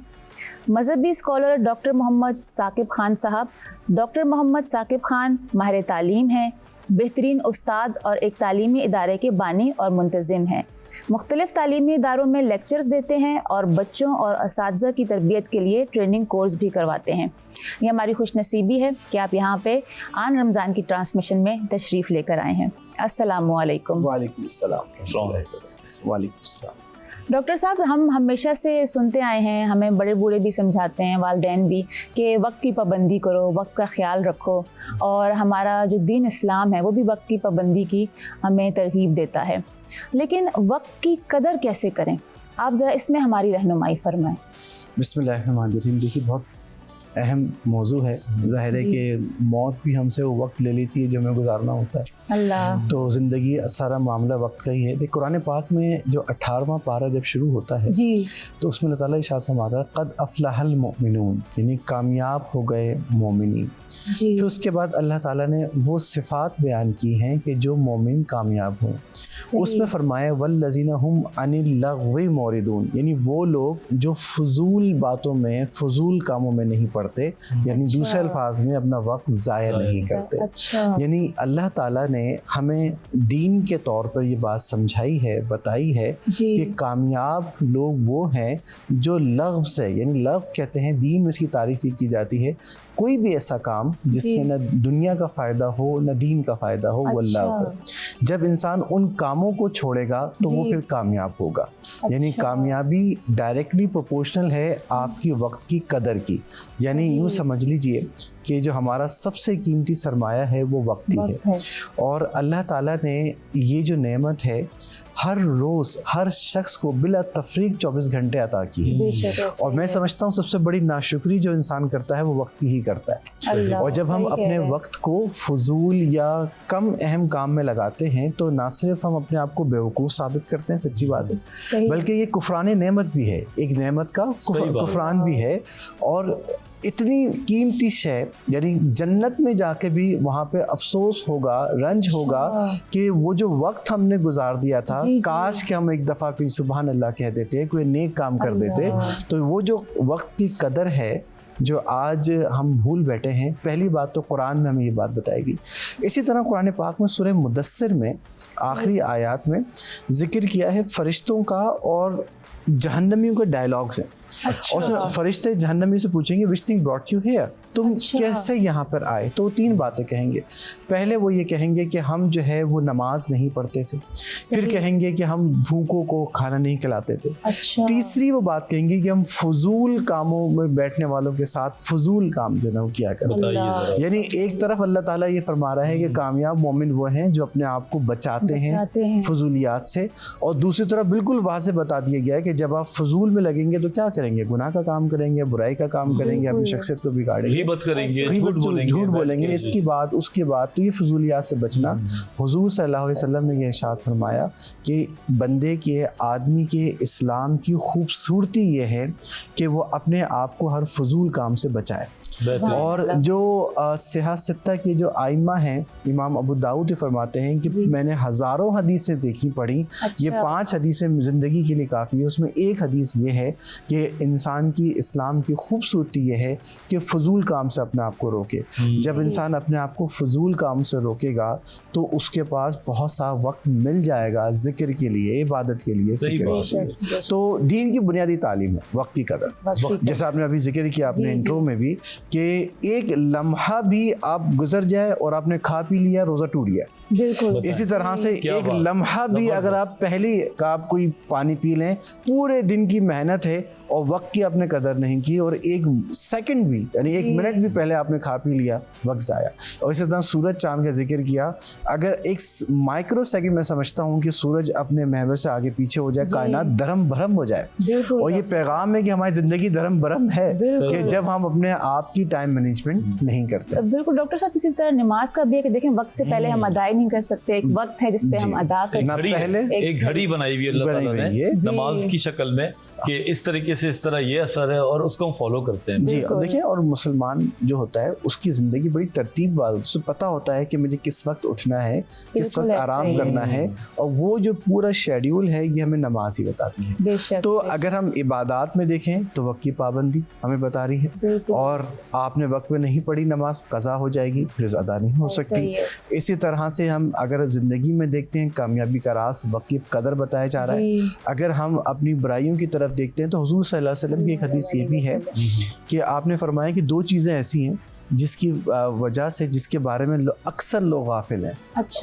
मजहबी स्कॉलर डॉक्टर मोहम्मद साकिब खान साहब। डॉक्टर मोहम्मद साकिब खान माहिर तालीम हैं, बेहतरीन उस्ताद और एक तालीमी इदारे के बानी और मुंतज़िम हैं। मुख्तलिफ़ तालीमी इदारों में लेक्चर्स देते हैं और बच्चों और असातिज़ा की तरबियत के लिए ट्रेनिंग कोर्स भी करवाते हैं। ये हमारी खुशनसीबी है कि आप यहाँ पे आन रमज़ान की ट्रांसमिशन में तशरीफ़ लेकर आए हैं। अस्सलामु अलैकुम। वालेकुम अस्सलाम। वालेकुम अस्सलाम। डॉक्टर साहब, हम हमेशा से सुनते आए हैं, हमें बड़े बूढ़े भी समझाते हैं, वालिदैन भी, कि वक्त की पाबंदी करो, वक्त का ख्याल रखो। और हमारा जो दीन इस्लाम है वो भी वक्त की पाबंदी की हमें तरगीब देता है। लेकिन वक्त की कदर कैसे करें, आप ज़रा इसमें हमारी रहनुमाई फरमाएं। बिस्मिल्लाहिर्रहमानिर्रहीम। देखिए, बहुत अहम मौजू है। ज़ाहिर है कि मौत भी हमसे वो वक्त ले लेती है जो हमें गुजारना होता है। अल्लाह। तो ज़िंदगी सारा मामला वक्त का ही है। देखिए, कुरान पाक में जो 18वां पारा जब शुरू होता है जी, तो उसमें अल्लाह ताला इरशाद फरमाता है, क़द अफ़लहल मुमिनून, यानी कामयाब हो गए मोमिनी। जी, फिर उसके बाद अल्लाह ताला ने वो सिफ़ात बयान की हैं कि जो मोमिन कामयाब हों। उसमें फरमाया वल्लज़ीना हुम अनिल लग़्वी मोरिदून, यानी वो लोग जो फजूल बातों में, फजूल कामों में नहीं पड़ते, यानी दूसरे अल्फाज में अपना वक्त ज़ाया नहीं करते। अच्छा, यानी अल्लाह ताला ने हमें दीन के तौर पर ये बात समझाई है, बताई है जी, कि कामयाब लोग वो हैं जो लग़्व से, यानी लग़्व कहते हैं दीन में इसकी तारीफ़ की जाती है, कोई भी ऐसा काम जिसमें न दुनिया का फ़ायदा हो न दीन का फ़ायदा हो, वो लग़्व हो। जब इंसान उन कामों को छोड़ेगा तो वो जी। फिर कामयाब होगा। यानी कामयाबी डायरेक्टली प्रोपोर्शनल है आपकी वक्त की कदर की। यानी यूँ समझ लीजिए कि जो हमारा सबसे कीमती सरमाया है वो वक्त ही है। और अल्लाह ताला ने ये जो नेमत है हर रोज़ हर शख्स को बिला तफरीक 24 घंटे अता की है। और मैं समझता हूँ सबसे बड़ी नाशुक्री जो इंसान करता है वो वक्त की ही करता है। और जब हम अपने वक्त को फजूल या कम अहम काम में लगाते हैं तो ना सिर्फ हम अपने आप को बेवकूफ़ साबित करते हैं, सच्ची बात है, बल्कि ये कुफरान नेमत भी है, एक नेमत का कुफरान भी है। और इतनी कीमती शय यानी जन्नत में जाके भी वहाँ पे अफसोस होगा, रंज होगा कि वो जो वक्त हमने गुजार दिया था, काश कि हम एक दफ़ा कोई सुबहान अल्लाह कह देते, कोई नेक काम कर देते, तो वो जो वक्त की कदर है जो आज हम भूल बैठे हैं। पहली बात तो कुरान में हमें ये बात बताएगी। इसी तरह कुरान पाक में सूरह मुदस्सिर में आखिरी आयत में जिक्र किया है फरिश्तों का और जहन्नमियों के डायलॉग्स हैं। और उसमें फरिश्ते जहन्नमी से पूछेंगे which thing brought you here, तुम कैसे यहाँ पर आए? तो 3 बातें कहेंगे। पहले वो ये कहेंगे कि हम जो है वो नमाज नहीं पढ़ते थे, फिर कहेंगे कि हम भूखों को खाना नहीं खिलाते थे, तीसरी वो बात कहेंगे कि हम फजूल कामों में बैठने वालों के साथ फजूल काम जो है वो किया करते। यानी एक तरफ अल्लाह ताला ये फरमा रहा है कि कामयाब मोमिन वो हैं जो अपने आप को बचाते हैं फजूलियात से, और दूसरी तरफ बिल्कुल वाज़े बता दिया गया है कि जब आप फजूल में लगेंगे तो क्या करेंगे? गुनाह का काम करेंगे, बुराई का काम करेंगे, अपनी शख्सियत को बिगाड़ेंगे, गीबत करेंगे, झूठ बोलेंगे, इसकी बात उसकी बात। तो ये फजूलियात से बचना। हुजूर सल्लल्लाहु अलैहि वसल्लम ने ये इरशाद फरमाया कि बंदे के, आदमी के इस्लाम की खूबसूरती ये है कि वो अपने आप को हर फजूल काम से बचाए। और जो सियासत्ता के जो आइमा हैं, इमाम अबू दाऊद फरमाते हैं कि मैंने हज़ारों हदीसें देखी पढ़ी, ये 5 हदीसें ज़िंदगी के लिए काफ़ी है। उसमें एक हदीस ये है कि इंसान की इस्लाम की खूबसूरती ये है कि फ़जूल काम से अपने आप को रोके। जब इंसान अपने आप को फ़जूल काम से रोकेगा तो उसके पास बहुत सा वक्त मिल जाएगा ज़िक्र के लिए, इबादत के लिए, फिक्र के लिए। तो दीन की बुनियादी तालीम है वक्त की कदर। जैसा आपने अभी जिक्र किया अपने इंट्रो में भी कि एक लम्हा भी आप गुजर जाए और आपने खा पी लिया, रोज़ा टूट गया। इसी तरह से एक लम्हा भी अगर आप पहले का आप कोई पानी पी लें, पूरे दिन की मेहनत है और वक्त की आपने कदर नहीं की, और एक सेकंड भी यानी 1 मिनट भी पहले आपने खा पी लिया, वक्त ज़ाया। और इसी तरह सूरज चांद का जिक्र किया, अगर एक माइक्रो सेकंड मैं समझता हूँ कि सूरज अपने महवर से आगे पीछे हो जाए, कायनात धर्म भरम हो जाए। और ये पैगाम है कि हमारी ज़िंदगी धर्म भरम है कि जब हम अपने आप की टाइम मैनेजमेंट नहीं करते। बिल्कुल डॉक्टर साहब, इसी तरह नमाज का भी है कि देखें वक्त से पहले हम अदा नहीं कर सकते, एक वक्त है जिस पे हम अदा करते हैं। पहले एक घड़ी बनाई हुई है अल्लाह ताला ने नमाज की शक्ल में कि इस तरीके से, इस तरह ये असर है और उसको हम फॉलो करते हैं। जी देखिए, और मुसलमान जो होता है उसकी ज़िंदगी बड़ी तरतीब वाली, उसे पता होता है कि मुझे किस वक्त उठना है, किस वक्त आराम करना है, और वो जो पूरा शेड्यूल है ये हमें नमाज ही बताती है। तो अगर हम इबादत में देखें तो वक्त की पाबंदी हमें बता रही है, और आपने वक्त में नहीं पढ़ी नमाज कज़ा हो जाएगी, फिर अदा नहीं हो सकती। इसी तरह से हम अगर ज़िंदगी में देखते हैं कामयाबी का राज वक्त की कदर बताया जा रहा है। अगर हम अपनी बुराइयों की तरफ देखते हैं तो हुजूर सल्लल्लाहु अलैहि वसल्लम की एक हदीस ये भी है कि आपने फरमाया कि 2 चीज़ें ऐसी हैं जिसकी वजह से, जिसके बारे में अक्सर लोग गाफिल हैं।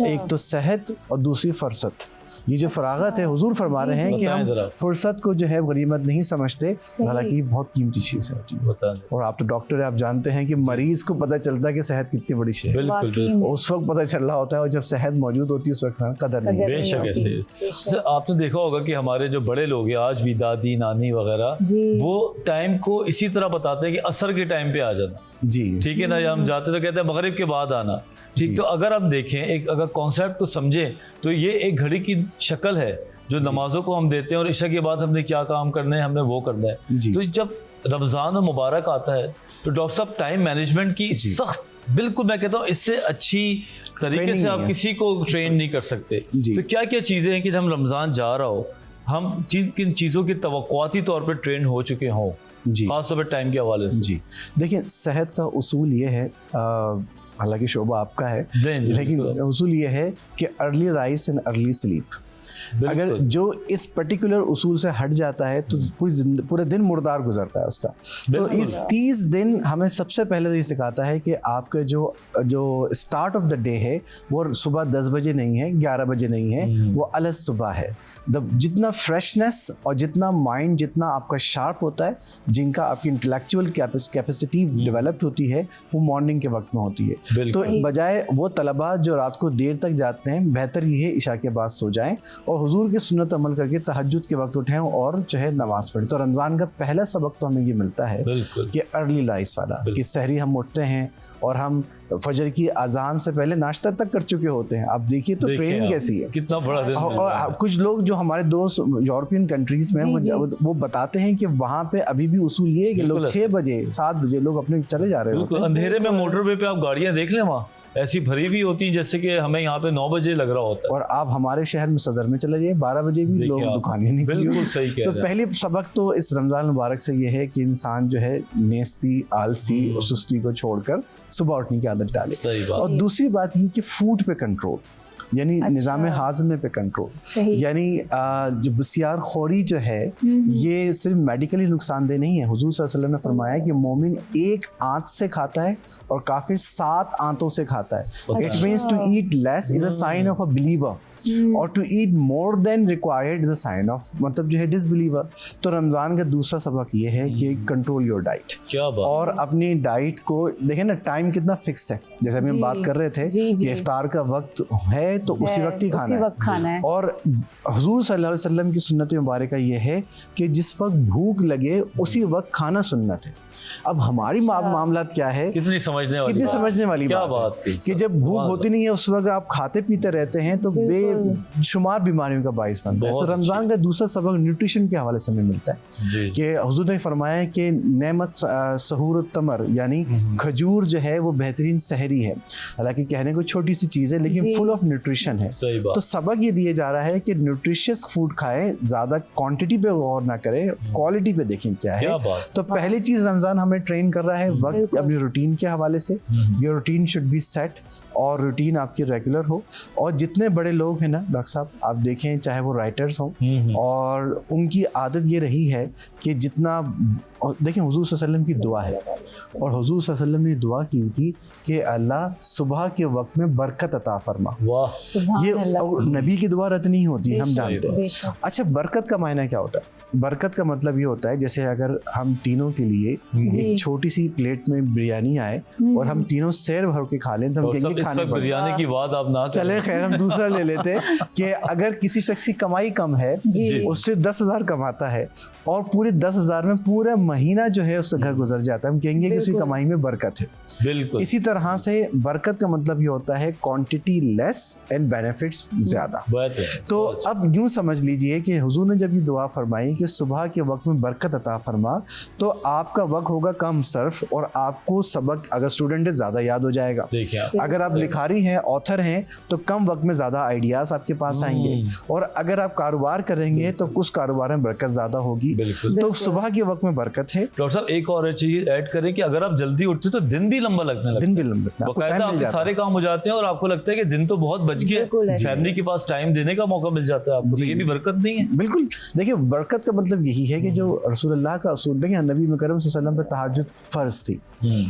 एक तो सेहत और दूसरी फुर्सत। ये जो फरागत है, हुजूर फरमा रहे हैं कि हम फुर्सत को जो है गनीमत नहीं समझते, हालांकि बहुत कीमती चीज़ है। और आप तो डॉक्टर हैं, आप जानते हैं कि मरीज को पता चलता है कि सेहत कितनी बड़ी चीज़ है, उस वक्त पता चल रहा होता है, और जब सेहत मौजूद होती है उस वक्त कदर नहीं है। बेशक ऐसे आपने देखा होगा कि हमारे जो बड़े लोग हैं आज भी, दादी नानी वगैरह, वो टाइम को इसी तरह बताते हैं कि असर के टाइम पे आ जाना, जी ठीक है ना, या हम जाते तो कहते हैं मगरिब के बाद आना, ठीक। तो अगर आप देखें, एक अगर कॉन्सेप्ट को समझें तो ये एक घड़ी की शक्ल है जो नमाजों को हम देते हैं, और इशा के बाद हमने क्या काम करना है, हमने वो करना है। तो जब रमज़ान मुबारक आता है तो डॉक्टर साहब टाइम मैनेजमेंट की सख्त, बिल्कुल मैं कहता हूँ इससे अच्छी तरीके से आप किसी को ट्रेन नहीं कर सकते। तो क्या क्या चीज़ें हैं कि जब रमज़ान जा रहा हो हम किन चीज़ों की तवक्कुआती तौर पर ट्रेन हो चुके हों, खासतौर पर टाइम के हवाले से? जी देखिए, सेहत का उसूल ये है, हालांकि शोबा आपका है, लेकिन उसूल ये है कि early rise and early sleep. अगर जो इस पर्टिकुलर उसूल से हट जाता है तो पूरे दिन मुर्दार गुजरता है उसका। तो इस 30 दिन हमें सबसे पहले तो ये सिखाता है कि आपके जो स्टार्ट ऑफ द डे है वो सुबह 10 बजे नहीं है, 11 बजे नहीं है, वो अलग सुबह है। जितना फ्रेशनेस और जितना माइंड जितना आपका शार्प होता है, जिनका आपकी इंटेलेक्चुअल कैपेसिटी डेवलप्ड होती है, वो मॉर्निंग के वक्त में होती है। तो बजाय वो तलबा जो रात को देर तक जाते हैं, बेहतर ये है इशा के बाद सो जाएं और हुजूर की सुन्नत अमल करके तहज्जुद के वक्त उठें और जो है नमाज पढ़ें। तो रमज़ान का पहला सबक तो हमें ये मिलता है कि अर्ली लाइस वाला, कि सहरी हम उठते हैं और हम फजर की अजान से पहले नाश्ता तक कर चुके होते हैं। आप देखिए तो ट्रेनिंग कैसी है, कितना बड़ा दिन। और कुछ लोग जो हमारे दोस्त यूरोपियन कंट्रीज में वो बताते हैं कि वहाँ पे अभी भी उसूल ये है कि लोग 6 बजे 7 बजे लोग अपने चले जा रहे होते हैं। अंधेरे में मोटरवे पे आप गाड़ियाँ देख लें, वहाँ ऐसी भरी हुई होती है जैसे कि हमें यहाँ पे 9 बजे लग रहा होता है। और आप हमारे शहर में सदर में चले जाइए, 12 बजे भी लोग दुकानें नहीं खुली। बिल्कुल सही कह रहे हैं। तो पहली सबक तो इस रमज़ान मुबारक से ये है कि इंसान जो है नेस्ती, आलसी और सुस्ती को छोड़कर सुबह उठने की आदत डाले। सही बात। और दूसरी बात ये कि फूड पे कंट्रोल, यानी निज़ाम हाज़मे पे कंट्रोल, यानी जो बसियार खोरी जो है ये सिर्फ मेडिकली नुकसानदेह नहीं है। हुजूर सल्लल्लाहु अलैहि वसल्लम ने फरमाया कि मोमिन एक आंत से खाता है और काफिर 7 आंतों से खाता है। It means to eat less is a sign of a believer और to eat more than required is a sign of, मतलब जो है डिसबिलीवर। तो रमज़ान का दूसरा सबक ये है कि कंट्रोल योर डाइट। क्या बात। और अपनी डाइट को देखें ना, टाइम कितना फिक्स है, जैसे हम बात कर रहे थे कि इफ्तार का वक्त है तो उसी वक्त ही खाना है। और हुजूर सल्लल्लाहु अलैहि वसल्लम की सुन्नत मुबारक ये है कि जिस वक्त भूख लगे उसी वक्त खाना सुन्नत है। अब हमारी मामला क्या है, कितनी समझने वाली बात है कि जब भूख होती नहीं है उस वक्त आप खाते पीते रहते हैं तो बेशुमार बीमारियों का बाइस बनता है। तो रमज़ान का दूसरा सबक न्यूट्रिशन के हवाले से हमें मिलता है कि हुजूर ने फरमाया कि नेमत सहूर तमर, यानी खजूर जो है वो बेहतरीन सहरी है। हालांकि कहने को छोटी सी चीज़ है लेकिन फुल ऑफ न्यूट्रिशन है। तो सबक ये दिया जा रहा है कि न्यूट्रिशियस फूड खाएं, ज़्यादा क्वांटिटी पे गौर ना करें, क्वालिटी पे देखें क्या है। तो पहली चीज़ रमज़ान हमें ट्रेन कर रहा है वक्त अपनी रूटीन के हवाले से। Your routine should be set और रूटीन आपकी रेगुलर हो। और जितने बड़े लोग हैं ना डॉक्टर साहब, आप देखें चाहे वो राइटर्स हों, और उनकी आदत ये रही है कि जितना देखें हुजूर सल्लल्लाहु अलैहि वसल्लम की दुआ है, और हुजूर सल्लल्लाहु अलैहि वसल्लम ने दुआ की थी कि अल्लाह सुबह के वक्त में बरकत अता फरमा। ये नबी की दुआ रद्द नहीं होती, हम जानते हैं। अच्छा, बरकत का मायना क्या होता है? बरकत का मतलब ये होता है जैसे अगर हम तीनों के लिए एक छोटी सी प्लेट में बिरयानी आए और हम तीनों सैर भर के खा लें तो हम कहेंगे खाने बिरयानी की बात आप ना चले। खैर हम दूसरा ले लेते हैं कि अगर किसी शख्स की कमाई कम है, उससे 10,000 कमाता है और पूरे 10,000 में पूरा महीना जो है उससे घर गुजर जाता है, हम कहेंगे कि उसकी कमाई में बरकत है। बिल्कुल। इसी तरह से बरकत का मतलब ये होता है क्वांटिटी लेस एंड बेनिफिट्स ज्यादा। तो अब यूं समझ लीजिए कि हुजूर ने जब ये दुआ फरमाई कि सुबह के वक्त में बरकत अता फरमा, तो आपका वक्त होगा कम सर्फ और आपको सबक, अगर स्टूडेंट है ज्यादा याद हो जाएगा, अगर आप लिखारी हैं, ऑथर हैं, तो कम वक्त में ज्यादा आइडियाज आपके पास आएंगे, और अगर आप कारोबार करेंगे तो उस कारोबार में बरकत ज्यादा होगी। तो सुबह के वक्त में बरकत है। डॉक्टर साहब एक और चीज ऐड करें कि अगर आप जल्दी उठते तो दिन भी लंबा लगने लगता है। दिन भी लंबा, बकायदा आपके सारे काम हो जाते हैं और आपको लगता है कि दिन तो बहुत बच गया, फैमिली के पास टाइम देने का मौका मिल जाता है आपको। तो ये भी बरकत नहीं है? बिल्कुल। देखिए बरकत का मतलब यही है कि जो रसूलुल्लाह का उसूल, देखिए नबी मुकर्रम सल्लल्लाहु अलैहि वसल्लम पे तहज्जुद फर्ज थी।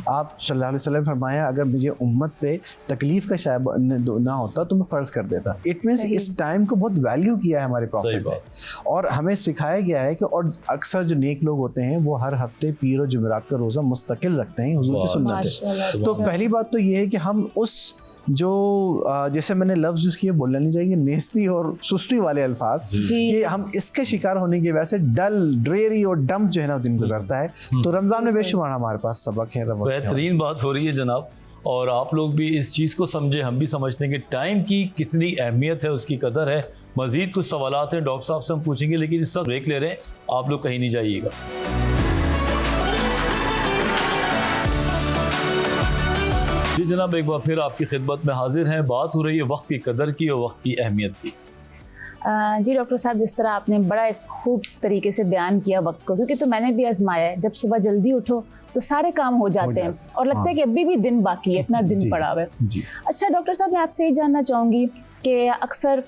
आप सल्लल्लाहु अलैहि वसल्लम फरमाया अगर मुझे उम्मत पे तकलीफ का शायद ना होता तो मैं फर्ज कर देता। इट मींस इस टाइम को बहुत वैल्यू किया है हमारे प्रॉफिट ने, और हमें सिखाया गया है कि, और अक्सर जो नेक लोग होते हैं वो हर हफ्ते पीर और जुमेरात का रोज़ा मुस्तकिल रखते हैं, हुजूर की सुन्नत है। तो पहली बात तो ये है कि हम उस जो जैसे मैंने लफ्ज़ यूज़ किए, बोलना नहीं चाहिए नेस्ती और सुस्ती वाले अल्फाज, कि हम इसके शिकार होने की वजह से डल, ड्रेरी और डम जो है ना दिन गुजरता है। तो रमज़ान में बेशुमार हमारे पास सबक है। बेहतरीन बात हो रही है जनाब, और आप लोग भी इस चीज़ को समझे, हम भी समझते हैं कि टाइम की कितनी अहमियत है, उसकी कदर है। मज़ीद कुछ सवालात हैं डॉक्टर साहब से हम पूछेंगे, लेकिन इस वक्त ब्रेक ले रहे हैं, आप लोग कहीं नहीं जाइएगा। जी जनाब, एक बार फिर आपकी खिदमत में हाजिर हैं। बात हो रही है वक्त की कदर की और वक्त की अहमियत की। जी डॉक्टर साहब, जिस तरह आपने बड़ा खूब तरीके से बयान किया वक्त को, क्योंकि तो मैंने भी आजमाया है, जब सुबह जल्दी उठो तो सारे काम हो जाते हैं और लगता है कि अभी भी दिन बाकी है, इतना दिन पड़ा हुआ है। अच्छा डॉक्टर साहब, मैं आपसे ये जानना चाहूँगी कि अक्सर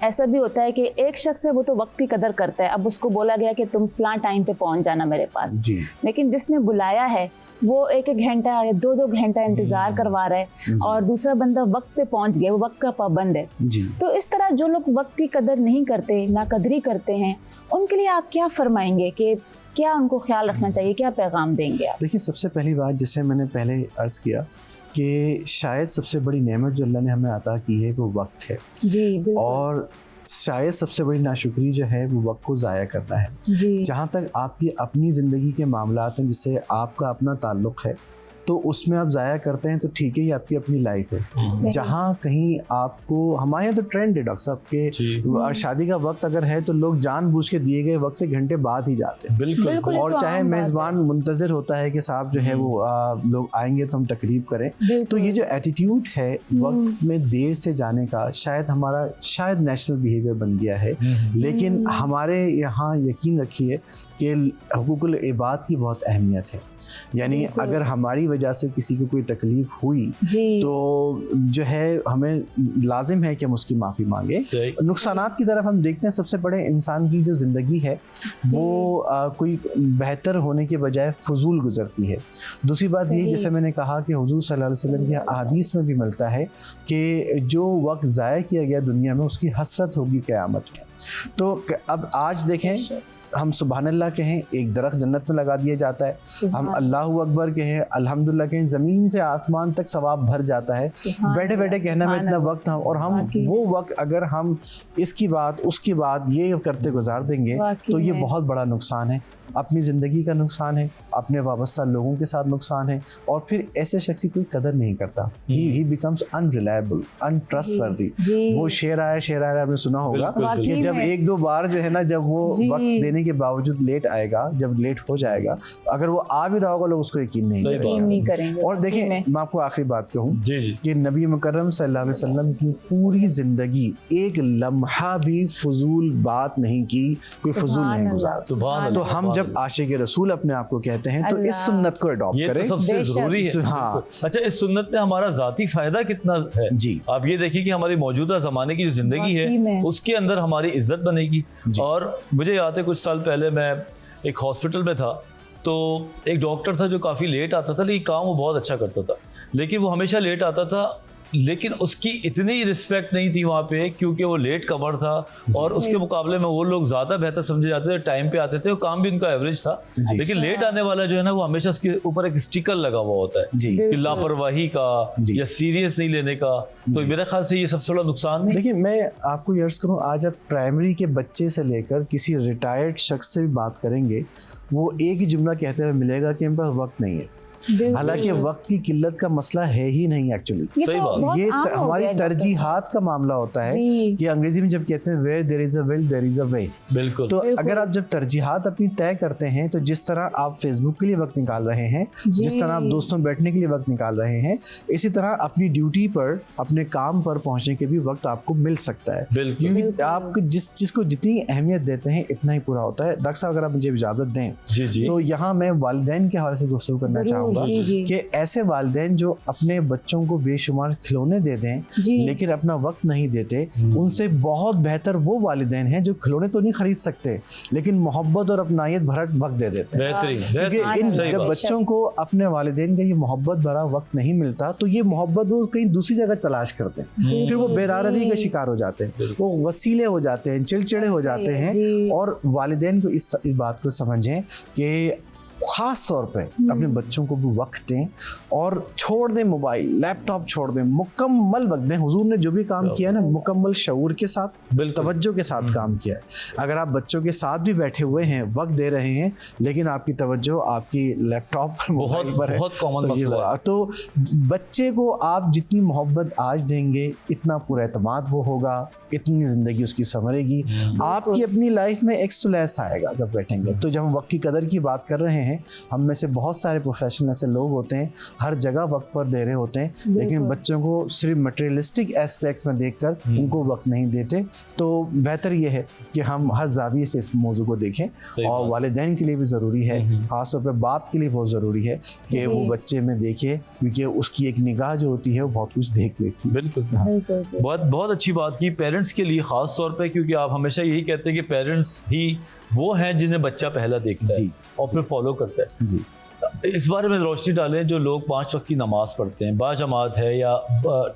ऐसा भी होता है कि एक शख्स है वो तो वक्त की कदर करता है, अब उसको बोला गया कि तुम फलां टाइम पे पहुंच जाना मेरे पास, लेकिन जिसने बुलाया है वो 1-1 घंटा या 2-2 घंटा इंतजार करवा रहा है और दूसरा बंदा वक्त पे पहुंच गया, वो वक्त का पाबंद है। तो इस तरह जो लोग वक्त की कदर नहीं करते, नाकदरी करते हैं, उनके लिए आप क्या फरमाएंगे कि क्या उनको ख्याल रखना चाहिए, क्या पैगाम देंगे आप? देखिए, सबसे पहली बात जैसे मैंने पहले अर्ज़ किया कि शायद सबसे बड़ी नेमत जो अल्लाह ने हमें अता की है वो वक्त है। जी बिल्कुल। और शायद सबसे बड़ी नाशुक्री जो है वो वक्त को ज़ाया करना है। जी जहाँ तक आपकी अपनी ज़िंदगी के मामलात हैं जिससे आपका अपना ताल्लुक़ है, तो उसमें आप ज़ाया करते हैं तो ठीक है, ये आपकी अपनी लाइफ है। जहाँ कहीं आपको, हमारे यहाँ तो ट्रेंड है डॉक्टर साहब के शादी का वक्त अगर है तो लोग जानबूझ के दिए गए वक्त से घंटे बाद ही जाते हैं। बिल्कुल और चाहे मेज़बान मुंतज़िर होता है कि साहब जो है वो लोग आएंगे तो हम तकरीब करें। तो ये जो एटीट्यूड है वक्त में देर से जाने का, शायद नेशनल बिहेवियर बन गया है। लेकिन हमारे यहाँ यकीन रखिए कि हुकूकुल इबाद की बहुत अहमियत है। यानी अगर हमारी वजह से किसी को कोई तकलीफ हुई तो जो है हमें लाजिम है कि हम उसकी माफ़ी मांगे। नुकसानात की तरफ हम देखते हैं, सबसे बड़े इंसान की जो ज़िंदगी है वो कोई बेहतर होने के बजाय फजूल गुजरती है। दूसरी बात ये, जैसे मैंने कहा कि हुजूर सल्लल्लाहु अलैहि वसल्लम की अहादीस में भी मिलता है कि जो वक्त ज़ाया किया गया दुनिया में उसकी हसरत होगी क़यामत में। तो अब आज देखें, हम सुबहान अल्लाह कहें, एक दरख्त जन्नत में लगा दिया जाता है। हम अल्लाहु अकबर कहें, अल्हम्दुलिल्लाह कहें, ज़मीन से आसमान तक सवाब भर जाता है। बैठे बैठे कहना में इतना वक्त हम, और हम वो वक्त अगर हम इसकी बात उसकी बात ये करते गुजार देंगे तो ये बहुत बड़ा नुकसान है। अपनी ज़िंदगी का नुकसान है, अपने वाबस्ता लोगों के साथ नुकसान है, और फिर ऐसे शख्स की कोई कदर नहीं करता। He becomes unreliable, untrustworthy. वो शेर आया आपने सुना होगा कि जब एक दो बार जो है ना, जब वो वक्त देने के बावजूद लेट आएगा, जब लेट हो जाएगा, अगर वो आ भी रहा होगा लोग उसको यकीन नहीं करेंगे। और देखें, मैं आपको आखिरी बात कहूँ कि नबी मुकर्रम सल्लल्लाहु अलैहि वसल्लम की पूरी ज़िंदगी एक लम्हा भी फजूल बात नहीं की, कोई फजूल नहीं गुजारा। तो हम जब आशिक रसूल अपने आप को कहते हैं तो इस सुन्नत को अडॉप्ट करें, तो सबसे जरूरी है। हाँ। अच्छा, इस सुन्नत में हमारा जाती फायदा कितना है जी। आप ये देखिए कि हमारी मौजूदा जमाने की जो जिंदगी है उसके अंदर हमारी इज्जत बनेगी। और मुझे याद है कुछ साल पहले मैं एक हॉस्पिटल में था, तो एक डॉक्टर था जो काफ़ी लेट आता था, लेकिन काम वो बहुत अच्छा करता था, लेकिन वो हमेशा लेट आता था। लेकिन उसकी इतनी रिस्पेक्ट नहीं थी वहाँ पे, क्योंकि वो लेट कमर था, और उसके मुकाबले में वो लोग ज़्यादा बेहतर समझे जाते थे, टाइम पे आते थे, और काम भी उनका एवरेज था। लेकिन लेट आने वाला जो है ना, वो हमेशा उसके ऊपर एक स्टिकर लगा हुआ होता है कि लापरवाही का या सीरियस नहीं लेने का। तो मेरे ख्याल से ये सबसे बड़ा नुकसान है। देखिए, मैं आपको अर्ज करूँ, आज आप प्राइमरी के बच्चे से लेकर किसी रिटायर्ड शख्स से भी बात करेंगे, वो एक ही जुमला कहते हुए मिलेगा कि मेरे पास वक्त नहीं है। हालांकि वक्त की किल्लत का मसला है ही नहीं एक्चुअली, सही बात। ये हमारी तरजीहात का मामला होता है कि अंग्रेजी में जब कहते हैं where there is a will there is a way. बिल्कुल। तो अगर आप जब तरजीहात अपनी तय करते हैं, तो जिस तरह आप फेसबुक के लिए वक्त निकाल रहे हैं, जिस तरह आप दोस्तों बैठने के लिए वक्त निकाल रहे हैं, इसी तरह अपनी ड्यूटी पर, अपने काम पर पहुंचने के भी वक्त आपको मिल सकता है। क्योंकि आप जिस चीज़ को जितनी अहमियत देते हैं इतना ही पूरा होता है। डॉक्टर साहब, अगर आप मुझे इजाज़त दें तो यहाँ मैं वालिदैन के हवाले से गुफ्तगू करना चाहूँगा कि ऐसे वालिदैन जो अपने बच्चों को बेशुमार खिलौने दे दें लेकिन अपना वक्त नहीं देते, उनसे बहुत बेहतर वो वालिदैन हैं जो खिलौने तो नहीं खरीद सकते लेकिन मोहब्बत और अपनायत भरा वक्त दे देते हैं। क्योंकि इन जब बच्चों को अपने वालिदैन का ये मोहब्बत भरा वक्त नहीं मिलता, तो ये मोहब्बत वो कहीं दूसरी जगह तलाश करते हैं, फिर वो बेरारवी का शिकार हो जाते हैं, वो वसीले हो जाते हैं, चिड़चिड़े हो जाते हैं। और वालिदैन को इस बात को समझें कि ख़ास तौर पे अपने बच्चों को भी वक्त दें और छोड़ दें मोबाइल, लैपटॉप छोड़ दें, मुकम्मल वक्त दें। हुजूर ने जो भी काम किया ना, मुकम्मल शऊर के साथ, तवज्जो के साथ काम किया है। अगर आप बच्चों के साथ भी बैठे हुए हैं, वक्त दे रहे हैं, लेकिन आपकी तवज्जो आपकी लैपटॉप पर, मोबाइल पर है, बहुत कॉमन मसला है। तो बच्चे को आप जितनी मोहब्बत आज देंगे, इतना पूरा एतमाद वो होगा, इतनी ज़िंदगी उसकी संवरेगी। आपकी अपनी लाइफ में एक सुलैस आएगा जब बैठेंगे। तो जब हम वक्त की कदर की बात कर रहे हैं, हम में से बहुत सारे प्रोफेशनल ऐसे लोग होते हैं, हर जगह वक्त पर दे रहे होते हैं, लेकिन बच्चों को सिर्फ मटेरियलिस्टिक एस्पेक्ट्स में देखकर उनको वक्त नहीं देते। तो बेहतर ये है कि हम हर जाविये से इस मौजू को देखें। और वालिदैन के लिए भी ज़रूरी है, ख़ासतौर पर बाप के लिए बहुत ज़रूरी है कि वो बच्चे में देखे, क्योंकि उसकी एक निगाह जो होती है वो बहुत कुछ देख लेती है। बिल्कुल, बहुत अच्छी बात की पेरेंट्स के लिए ख़ास तौर पे, क्योंकि आप हमेशा यही कहते हैं कि पेरेंट्स ही वो हैं जिन्हें बच्चा पहला देखता है और फिर फॉलो करता है जी। इस बारे में रोशनी डालें, जो लोग 5 वक्त की नमाज़ पढ़ते हैं, बाजमात है या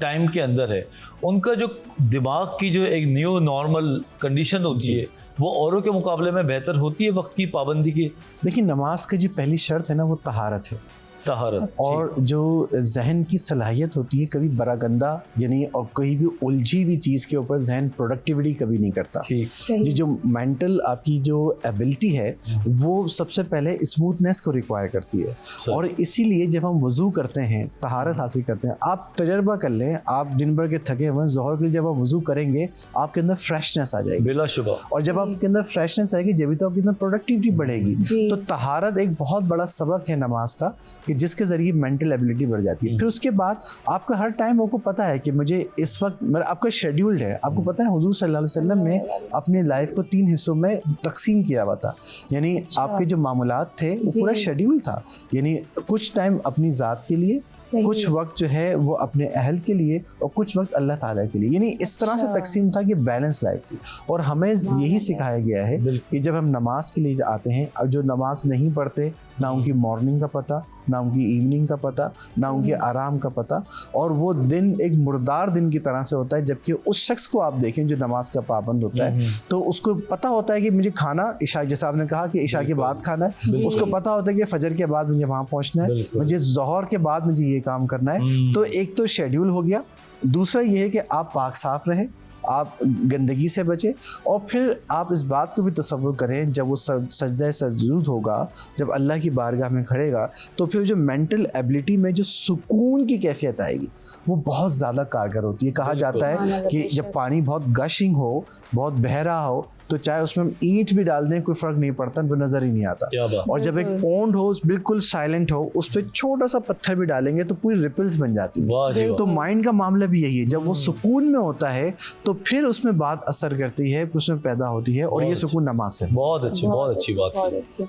टाइम के अंदर है, उनका जो दिमाग की जो एक न्यू नॉर्मल कंडीशन होती है, वो औरों के मुकाबले में बेहतर होती है वक्त की पाबंदी की। देखिए, नमाज की जो पहली शर्त है ना, वो तहारत है। तहारत। और जो जहन की सलाहियत होती है कभी बरागंदा यानी और कहीं भी उलझी हुई चीज़ के ऊपर जहन प्रोडक्टिविटी कभी नहीं करता। ठीक। ये जो मेंटल आपकी जो एबिलिटी है वो सबसे पहले स्मूथनेस को रिक्वायर करती है। और इसीलिए जब हम वज़ू करते हैं, तहारत हासिल करते हैं, आप तजर्बा कर लें, आप दिन भर के थके हुए ज़ोहर के लिए जब आप वज़ू करेंगे आपके अंदर फ्रेशनेस आ जाएगी, बिलाशुबा। और जब आपके अंदर फ्रेशनेस आएगी जब भी तो आपके अंदर प्रोडक्टिविटी बढ़ेगी। तो तहारत एक बहुत बड़ा सबक है नमाज का कि जिसके ज़रिए मेंटल एबिलिटी बढ़ जाती है। फिर उसके बाद आपका हर टाइम आपको पता है कि मुझे इस वक्त आपका शेड्यूल्ड है। आपको पता है हुजूर सल्लल्लाहु अलैहि वसल्लम ने अपनी लाइफ को 3 हिस्सों में तकसीम किया हुआ था, यानी आपके जो मामूलात थे वो पूरा शेड्यूल था, यानी कुछ टाइम अपनी ज़ात के लिए, कुछ वक्त जो है वो अपने अहल के लिए, और कुछ वक्त अल्लाह ताला के लिए, यानी इस तरह से तकसीम था कि बैलेंस लाइफ थी। और हमें यही सिखाया गया है कि जब हम नमाज के लिए आते हैं, और जो नमाज नहीं पढ़ते ना उनकी मॉर्निंग का पता, ना उनकी इवनिंग का पता, ना उनके आराम का पता, और वो दिन एक मुर्दार दिन की तरह से होता है। जबकि उस शख्स को आप देखें जो नमाज का पाबंद होता है तो उसको पता होता है कि मुझे खाना इशा, जैसे आपने कहा कि इशा के बाद खाना है, उसको पता होता है कि फजर के बाद मुझे वहाँ पहुँचना है, मुझे ज़ोहर के बाद मुझे ये काम करना है। तो एक तो शेड्यूल हो गया, दूसरा ये है कि आप पाक साफ रहें, आप गंदगी से बचें, और फिर आप इस बात को भी तसव्वुर करें जब वो सजदा सजूद होगा, जब अल्लाह की बारगाह में खड़ेगा, तो फिर जो मेंटल एबिलिटी में जो सुकून की कैफियत आएगी वो बहुत ज़्यादा कारगर होती है। कहा जाता है कि जब पानी बहुत गशिंग हो, बहुत बह रहा हो, तो चाहे उसमें हम ईंट भी डाल दें कोई फ़र्क नहीं पड़ता, वो नज़र ही नहीं आता। और जब एक पॉन्ड हो बिल्कुल साइलेंट हो, उस पर छोटा सा पत्थर भी डालेंगे तो पूरी रिपल्स बन जाती है। तो माइंड का मामला भी यही है, जब वो सुकून में होता है तो फिर उसमें बात असर करती है, उसमें पैदा होती है, और ये सुकून नमाज से। बहुत अच्छी बात।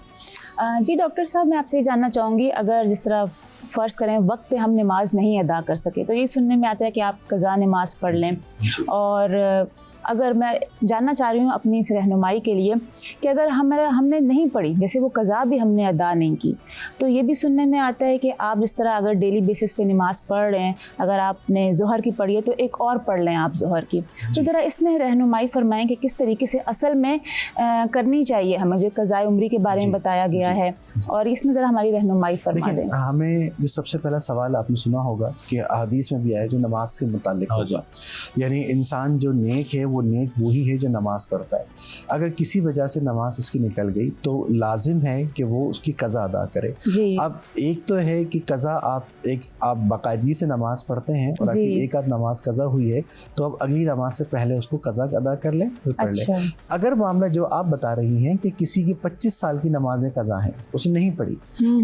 जी डॉक्टर साहब, मैं आपसे जानना चाहूँगी, अगर जिस तरह फ़र्ज़ करें वक्त पे हम नमाज नहीं अदा कर सके, तो ये सुनने में आता है कि आप क़ज़ा नमाज पढ़ लें। और अगर मैं जानना चाह रही हूँ अपनी इस रहनुमाई के लिए कि अगर हमने नहीं पढ़ी, जैसे वो क़ज़ा भी हमने अदा नहीं की, तो ये भी सुनने में आता है कि आप जिस तरह अगर डेली बेसिस पे नमाज़ पढ़ रहे हैं, अगर आपने ज़ोहर की पढ़ी है तो एक और पढ़ लें आप ज़ोहर की। तो ज़रा इसमें रहनुमाई फरमाएं कि किस तरीके से असल में करनी चाहिए हमें, जो क़ज़ाए उम्री के बारे में बताया गया है, और इसमें ज़रा हमारी रहनुमाई फरमा दें। हमें जो सबसे पहला सवाल आपने सुना होगा कि हदीस में भी आया जो नमाज से मुताल्लिक़ होगा, यानी इंसान जो नेक है वो नेक वही है जो नमाज पढ़ता है। अगर किसी वजह से नमाज उसकी निकल गई तो लाजिम है कि वो उसकी क़ज़ा अदा करे। अब एक तो है कि क़ज़ा आप बाकायदगी से नमाज पढ़ते हैं, और अगर एक आध नमाज क़ज़ा हुई है तो अब अगली नमाज से पहले उसको क़ज़ा अदा कर लें, फिर पढ़ लें। अगर मामला जो आप बता रही हैं कि किसी की 25 साल की नमाजें क़ज़ा हैं, उसने नहीं पढ़ी,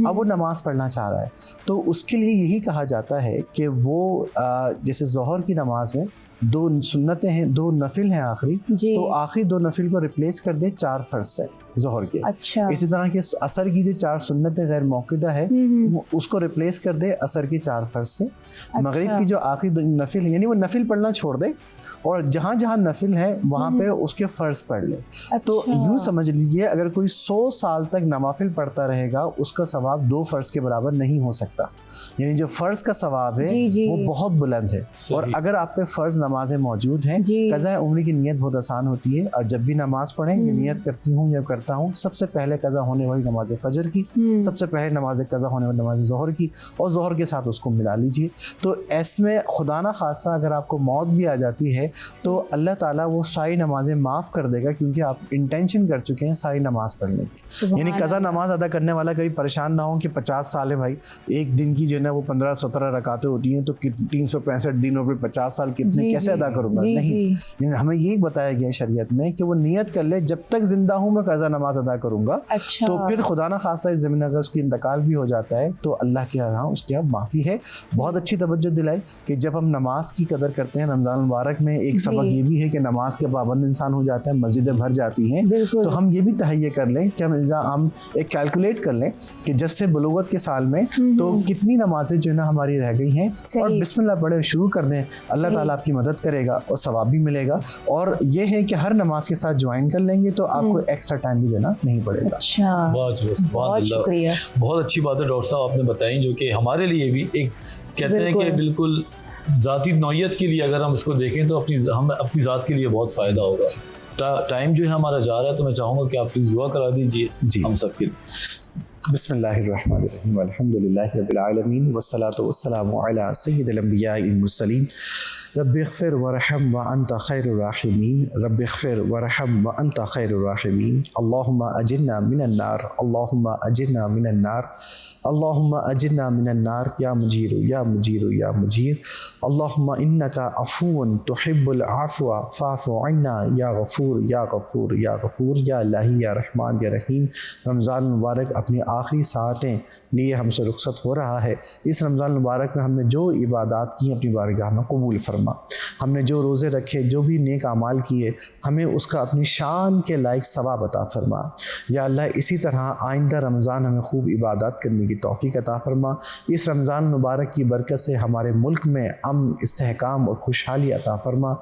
अब वो नमाज पढ़ना चाह रहा है, तो उसके लिए यही कहा जाता है कि वो जैसे ज़ोहर की नमाज में 2 सुन्नतें हैं, 2 नफिल हैं आखिरी, तो आखिरी 2 नफिल को रिप्लेस कर दे 4 फर्ज से ज़ोहर के। अच्छा। इसी तरह के असर की जो 4 सुन्नतें गैर मौक़िदा है उसको रिप्लेस कर दे असर की 4 फर्ज से। मगरिब की जो आखिरी 2 नफिल यानी वो नफिल पढ़ना छोड़ दे, और जहाँ जहाँ नफिल है वहाँ पे उसके फ़र्ज पढ़ ले। तो यूँ समझ लीजिए अगर कोई 100 साल तक नवाफिल पढ़ता रहेगा उसका सवाब 2 फ़र्ज के बराबर नहीं हो सकता, यानी जो फ़र्ज का सवाब है वो बहुत बुलंद है। और अगर आप पे फ़र्ज नमाजें मौजूद हैं, क़ज़ा उम्र की नियत बहुत आसान होती है, और जब भी नमाज पढ़ें ये नियत करती हूँ या करता हूँ, सबसे पहले क़ज़ा होने वाली नमाज फजर की, सबसे पहले नमाज क़ज़ा होने वाली नमाज ज़ोहर की, और ज़ोहर के साथ उसको मिला लीजिए। तो इसमें खुदा न खासा अगर आपको मौत भी आ जाती है तो अल्लाह ताला वो सारी नमाजें माफ़ कर देगा, क्योंकि आप इंटेंशन कर चुके हैं सारी नमाज पढ़ने की। यानी क़ज़ा नमाज अदा करने वाला कभी परेशान ना हो कि 50 साल है भाई, एक दिन की जो है ना वो 15-17 रकातें होती हैं, तो 365 दिनों पर 50 साल कितने कैसे अदा करूँगा? नहीं, हमें ये बताया गया है शरीयत में कि वो नियत कर ले जब तक जिंदा हूँ मैं क़ज़ा नमाज अदा करूँगा। तो फिर खुदा न खासा इस ज़मीन अगर उसकी इंतकाल भी हो जाता है तो अल्लाह के यहाँ उसके यहाँ माफ़ी है। बहुत अच्छी तवज्जो दिलाई कि जब हम नमाज की कदर करते हैं, रमज़ान मुबारक में एक सबक ये भी है कि नमाज के पाबंद इंसान हो जाता है, मस्जिदें भर जाती हैं, तो हम ये भी तहैया कर लें कि हम एक कैलकुलेट कर लें कि जब से बलूगत के साल में तो कितनी नमाजें जो है ना हमारी रह गई हैं, और बिस्मिल्लाह पढ़े शुरू कर दें। अल्लाह ताला आपकी मदद करेगा और सवाब भी मिलेगा। और ये है कि हर नमाज के साथ ज्वाइन कर लेंगे तो आपको एक्स्ट्रा टाइम भी देना नहीं पड़ेगा। बहुत शुक्रिया, बहुत अच्छी बात है डॉक्टर साहब आपने बताई, जो कि हमारे लिए भी एक कहते हैं कि बिल्कुल ज़ाती नौयत के लिए अगर हम इसको देखें तो हम अपनी ज़ात के लिए बहुत फ़ायदा होगा। टाइम जो है हमारा जा रहा है, तो मैं चाहूँगा कि आप प्लीज़ दुआ करा दीजिए हम सबके लिए। बिस्मिल्लाहिर्रहमानिर्रहीम अल्हम्दुलिल्लाहि रब्बिल आलमीन वस्सलातु वस्सलामु अला सय्यिदिल अंबियाइल मुरसलीन रब्बिग़फिर वरहम व अंता खैरुर राहिमीन रब्बिग़फिर वरहम व अंता खैरुर राहिमीन अल्लाहुम्मा अजिरना मिनन नार अल्लाहुम्मा अजिरना मिनन नार अल्लाहुम्मा अजिरना मिनन नार या मुजीरु या मुजीरु या मुजीर अल्लाहुम्मा इन्नका अफून तुहिब्बुल अफ़्वा फ़अफ़ु अन्ना या गफ़ूर या गफ़ूर या गफ़ूर या इलाही या रहमान या रहीम। रमज़ान मुबारक अपनी आखिरी सातें लिए हमसे रुखसत हो रहा है। इस रमज़ान मुबारक में हमने जो इबादत की अपनी बारगाह में कबूल फरमा, हमने जो रोज़े रखे, जो भी नेक अमाल किए, हमें उसका अपनी शान के लायक सवाब अता फरमा। या अल्लाह इसी तरह आइंदा रमज़ान हमें खूब इबादत करने की तौफ़ीक़ अता फरमा। इस रमज़ान मुबारक की बरकत से हमारे मुल्क में अमन, इस्तेहकाम और खुशहाली अता फरमा।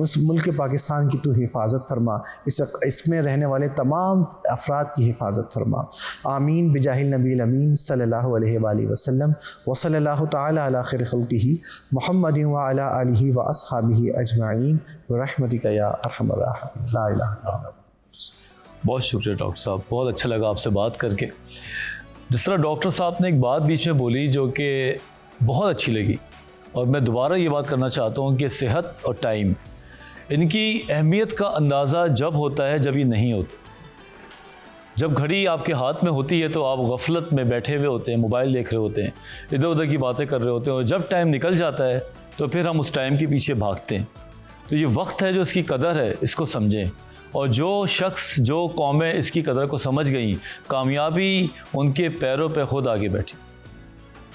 उस मुल्क पाकिस्तान की तू हिफाजत फरमा, इसमें रहने वाले तमाम अफराद की हिफाजत फरमा। आमीन बिजाहिल नबील अमीन सल्लल्लाहु अलैहि वसल्लम व सल्लल्लाहु तआला अला खैरि खल्क़िही मुहम्मदिन व अला आलिही व अस्हाबिही अजमाइन रहमतिका या अरहमर राहिमीन ला इलाहा इल्ला अंत। बहुत शुक्रिया डॉक्टर साहब, बहुत अच्छा लगा आपसे बात करके। जिस तरह डॉक्टर साहब ने एक बात बीच में बोली जो कि बहुत अच्छी लगी, और मैं दोबारा ये बात करना चाहता हूँ कि सेहत और टाइम, इनकी अहमियत का अंदाज़ा जब होता है जब ये नहीं होता। जब घड़ी आपके हाथ में होती है तो आप गफलत में बैठे हुए होते हैं, मोबाइल देख रहे होते हैं, इधर उधर की बातें कर रहे होते हैं, और जब टाइम निकल जाता है तो फिर हम उस टाइम के पीछे भागते हैं। तो ये वक्त है जो इसकी कदर है, इसको समझें। और जो शख्स, जो कौमें इसकी कदर को समझ गई, कामयाबी उनके पैरों पे खुद आगे बैठी।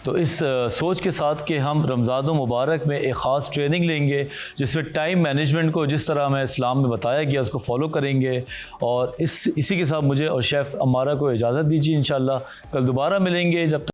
तो इस सोच के साथ कि हम रमज़ान मुबारक में एक ख़ास ट्रेनिंग लेंगे जिसमें टाइम मैनेजमेंट को जिस तरह हमें इस्लाम में बताया गया उसको फॉलो करेंगे। और इसी के साथ मुझे और शेफ़ अमारा को इजाज़त दीजिए। इंशाअल्लाह कल दोबारा मिलेंगे। जब तक